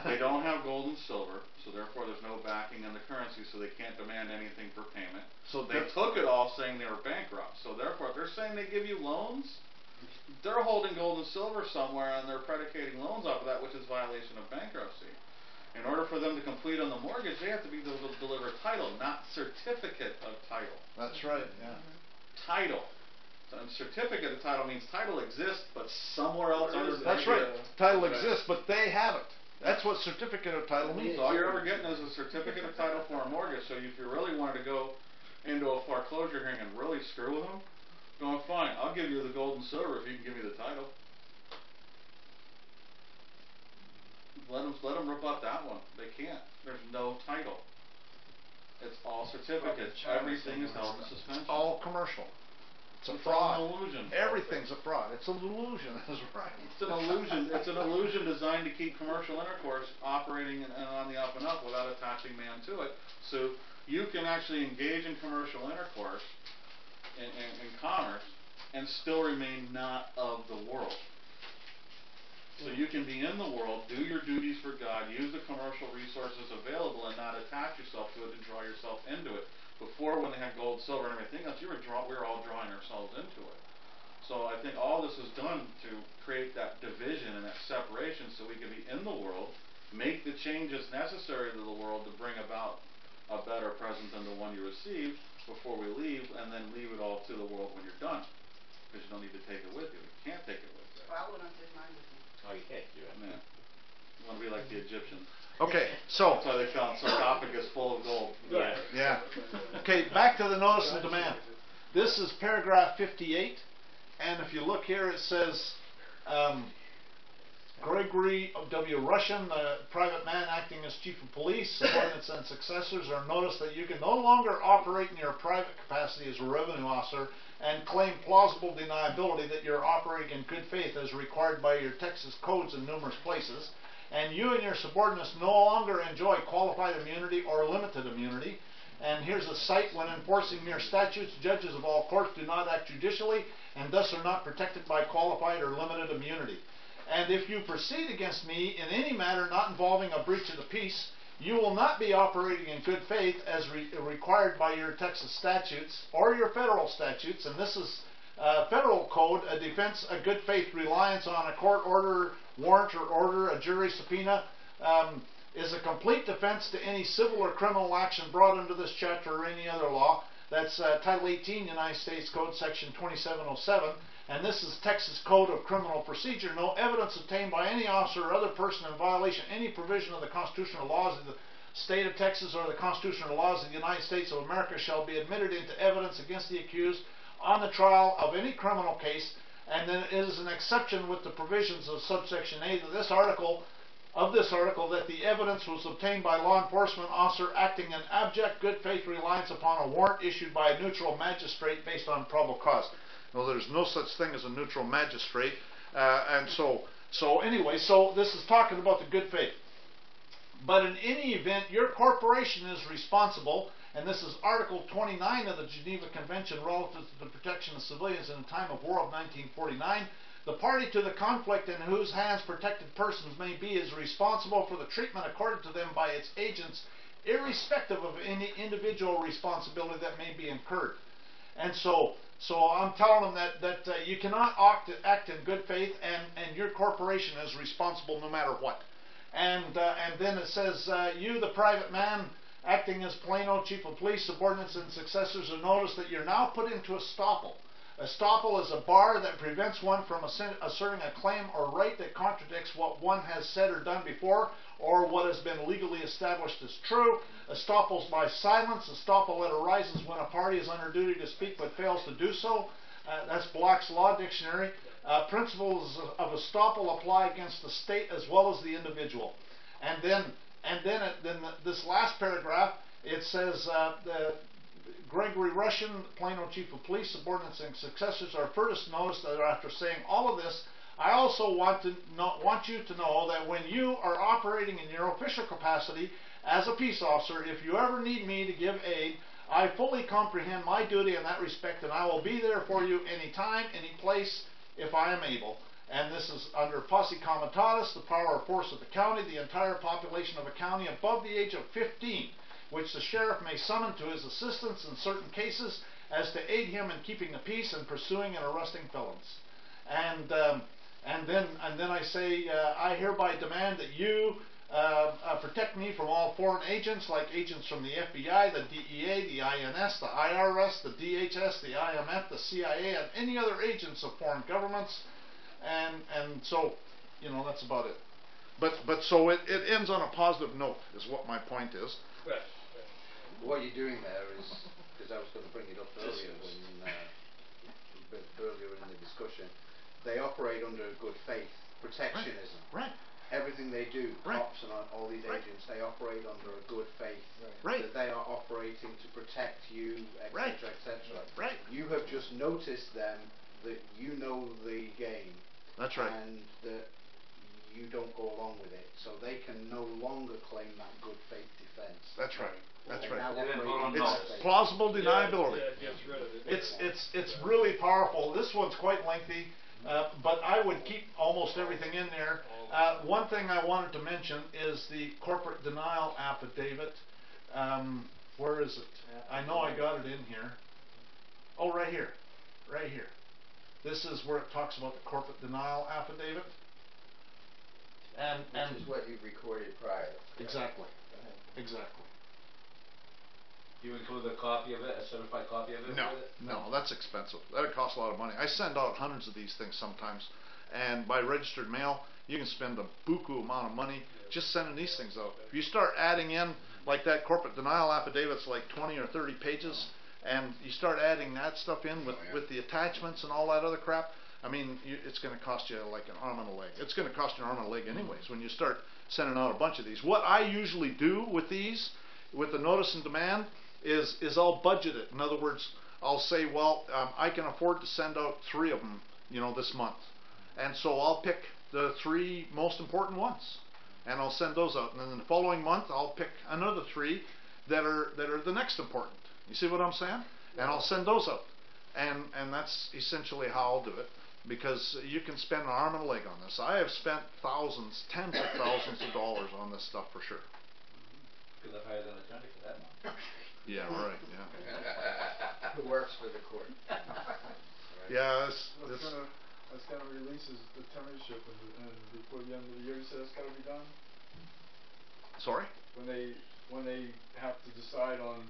They don't have gold and silver, so therefore there's no backing in the currency, so they can't demand anything for payment. So they took it all saying they were bankrupt. So therefore, if they're saying they give you loans, they're holding gold and silver somewhere and they're predicating loans off of that, which is violation of bankruptcy. In order for them to complete on the mortgage, they have to be able to deliver title, not certificate of title. That's right, yeah. Title. So a certificate of title means title exists, but somewhere else other than That's right. Title exists, but they haven't. That's what certificate of title means. So all you're ever getting is a certificate of title for a mortgage. So if you really wanted to go into a foreclosure hearing and really screw with them, going, fine, I'll give you the gold and silver if you can give me the title. Let them rip up that one. They can't. There's no title. It's all certificates. Everything is held in suspension. All commercial. It's a fraud. An illusion. Everything's a fraud. It's an illusion. That's right. It's an illusion. It's an illusion designed to keep commercial intercourse operating and on the up and up without attaching man to it. So you can actually engage in commercial intercourse in commerce and still remain not of the world. So you can be in the world, do your duties for God, use the commercial resources available and not attach yourself to it and draw yourself into it. Before, when they had gold, silver, and everything else, we were all drawing ourselves into it. So I think all this is done to create that division and that separation so we can be in the world, make the changes necessary to the world to bring about a better present than the one you received before we leave, and then leave it all to the world when you're done. Because you don't need to take it with you. You can't take it with you. Well, I wouldn't take mine with me. Oh, you can't do it. Yeah. You want to be like the Egyptians. Okay, so. That's why they found sarcophagus full of gold. Yeah. Okay, back to the notice of demand. This is paragraph 58, and if you look here, it says, Gregory W. Russian, the private man acting as chief of police, subordinates and successors are noticed that you can no longer operate in your private capacity as a revenue officer and claim plausible deniability that you're operating in good faith as required by your Texas codes in numerous places, and you and your subordinates no longer enjoy qualified immunity or limited immunity. And here's a cite: when enforcing mere statutes, judges of all courts do not act judicially and thus are not protected by qualified or limited immunity. And if you proceed against me in any matter not involving a breach of the peace, you will not be operating in good faith as required by your Texas statutes or your federal statutes. And this is federal code, a defense, a good faith reliance on a court order, warrant or order, a jury subpoena, is a complete defense to any civil or criminal action brought under this chapter or any other law. That's Title 18, United States Code, Section 2707. And this is Texas Code of Criminal Procedure. No evidence obtained by any officer or other person in violation of any provision of the constitutional laws of the state of Texas or the constitutional laws of the United States of America shall be admitted into evidence against the accused on the trial of any criminal case. And then it is an exception with the provisions of subsection A of this article that the evidence was obtained by law enforcement officer acting in abject good faith reliance upon a warrant issued by a neutral magistrate based on probable cause. Well, there's no such thing as a neutral magistrate, and so anyway, so this is talking about the good faith. But in any event, your corporation is responsible, and this is Article 29 of the Geneva Convention relative to the protection of civilians in a time of war of 1949. The party to the conflict in whose hands protected persons may be is responsible for the treatment accorded to them by its agents, irrespective of any individual responsibility that may be incurred. And so I'm telling them that you cannot act in good faith, and your corporation is responsible no matter what. And then it says, you, the private man, acting as Plano chief of police, subordinates and successors, are noticed that you're now put into estoppel. Estoppel is a bar that prevents one from asserting a claim or right that contradicts what one has said or done before, or what has been legally established as true. Estoppel is by silence. Estoppel that arises when a party is under duty to speak but fails to do so. That's Black's Law Dictionary. Principles of estoppel apply against the state as well as the individual. And then this last paragraph, it says Gregory Russian, Plano chief of police, subordinates and successors are first noticed that after saying all of this, I also want you to know that when you are operating in your official capacity as a peace officer, if you ever need me to give aid, I fully comprehend my duty in that respect, and I will be there for you anytime, any place, if I am able. And this is under posse comitatus, the power or force of the county, the entire population of a county above the age of 15, which the sheriff may summon to his assistance in certain cases as to aid him in keeping the peace and pursuing and arresting felons. And then I say, I hereby demand that you protect me from all foreign agents, like agents from the FBI, the DEA, the INS, the IRS, the DHS, the IMF, the CIA, and any other agents of foreign governments. And so, that's about it. But so it ends on a positive note, is what my point is. Right. What you're doing there is, because I was going to bring it up earlier earlier in the discussion, they operate under good faith protectionism. Right. Everything they do, cops and all these agents, they operate under a good faith. Right. That they are operating to protect you, etc., etc. Right. You have just noticed then that you know the game. That's right. And that you don't go along with it, so they can no longer claim that good faith defense. That's right. That's right. It's plausible deniability. Yeah, it gets rid of it. It's really powerful. This one's quite lengthy, but I would keep almost everything in there. One thing I wanted to mention is the corporate denial affidavit. Where is it? I know I got it in here. Oh, right here. Right here. This is where it talks about the corporate denial affidavit. Which is what you've recorded prior. Exactly. Exactly. You include a copy of it, a certified copy of it? No, that's expensive. That costs a lot of money. I send out hundreds of these things sometimes, and by registered mail, you can spend a buku amount of money just sending these things out. If you start adding in, like that corporate denial affidavit's like 20 or 30 pages, and you start adding that stuff in with the attachments and all that other crap, I mean, it's going to cost you like an arm and a leg. It's going to cost you an arm and a leg anyways when you start sending out a bunch of these. What I usually do with these, with the notice and demand, is I'll budget it. In other words, I'll say, well, I can afford to send out 3 of them, this month. And so I'll pick the 3 most important ones, and I'll send those out. And then the following month, I'll pick another 3 that are the next important. You see what I'm saying? And I'll send those out. And that's essentially how I'll do it, because you can spend an arm and a leg on this. I have spent thousands, tens of thousands of dollars on this stuff for sure. Could have hired an attorney for that one. Yeah, right, yeah. Who works for the court. Yeah, That's gonna release the tenureship and before the end of the year, you said that's gotta be done? Sorry? When they have to decide on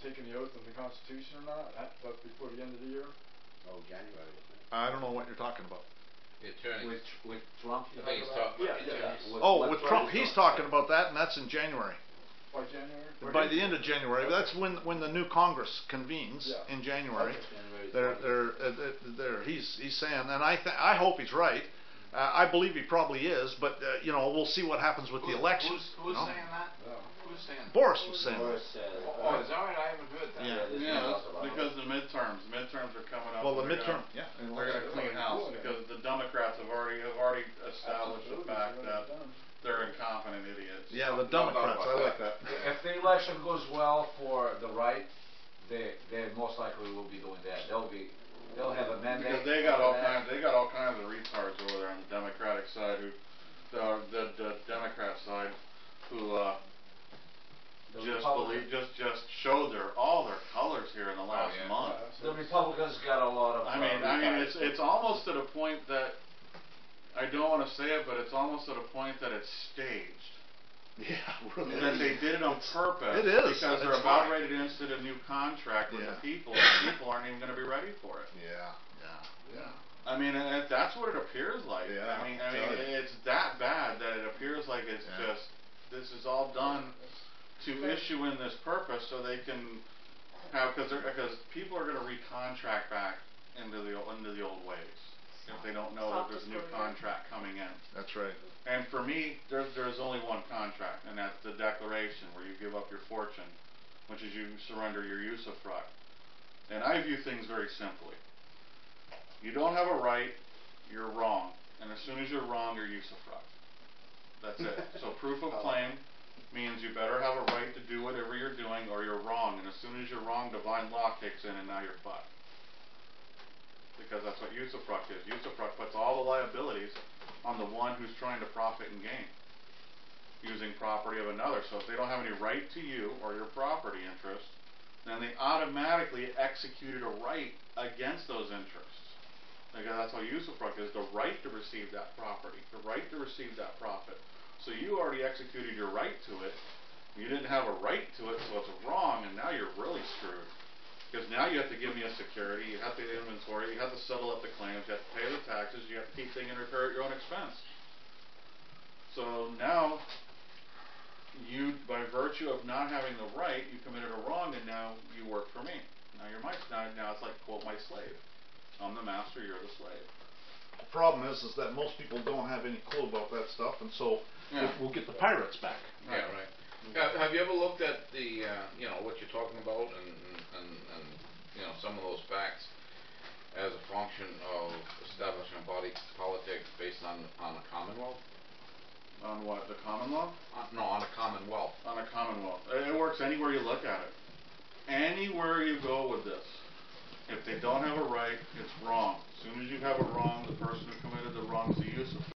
taking the oath of the Constitution or not, that's before the end of the year? Oh, January, isn't it? I don't know what you're talking about. The attorneys. With Trump, I think he's talking about the attorneys. With Trump, he's talking about that, and that's in January. By January? By the end of January. That's when the new Congress convenes in January. He's saying, and I hope he's right. I believe he probably is, but we'll see what happens with the election. Who's saying that? Who's saying that? Boris was saying that. Oh, is that right? I haven't heard that. Yeah, because the midterms are coming up. Well, the midterm, they're going to clean house because the Democrats have already established the fact that they're incompetent idiots. Yeah, the Democrats, I like that. If the election goes well for the right, they most likely will be doing that. They'll have a mandate. Because they got all kinds of retards over there on the Democratic side the Democrat side who just showed all their colors here in the last month. The Republicans got a lot of. I mean, it's almost to the point that I don't want to say it, but it's almost to the point that it's staged. Yeah, really. That they did it on purpose. It is. Because they're about ready to institute a new contract with the people, and the people aren't even going to be ready for it. Yeah. I mean, that's what it appears like. Yeah, I mean, it's that bad that it appears like it's just, this is all done to issue in this purpose so they can have, because people are going to recontract back into the old ways if they don't know that there's a new contract coming in. That's right. And for me, there's only one contract, and that's the declaration where you give up your fortune, which is you surrender your usufruct. And I view things very simply. You don't have a right, you're wrong. And as soon as you're wrong, you're usufruct. That's it. So proof of claim means you better have a right to do whatever you're doing or you're wrong. And as soon as you're wrong, divine law kicks in and now you're fucked. Because that's what usufruct is. Usufruct puts all the liabilities on the one who's trying to profit and gain using property of another. So if they don't have any right to you or your property interest, then they automatically executed a right against those interests. Because that's how usufruct is, the right to receive that property, the right to receive that profit. So you already executed your right to it. You didn't have a right to it, so it's wrong, and now you're really screwed. Because now you have to give me a security, you have to inventory, you have to settle up the claims, you have to pay the taxes, you have to keep things in repair at your own expense. So now, you, by virtue of not having the right, you committed a wrong, and now you work for me. Now you're now it's like, quote, my slave. I'm the master, you're the slave. The problem is that most people don't have any clue about that stuff, and so we'll get the pirates back. Yeah, right. Have you ever looked at the, what you're talking about and some of those facts as a function of establishing body politics based on a commonwealth? On what, the common law? No, on a commonwealth. On a commonwealth. It works anywhere you look at it. Anywhere you go with this. If they don't have a right, it's wrong. As soon as you have a wrong, the person who committed the wrong is the use of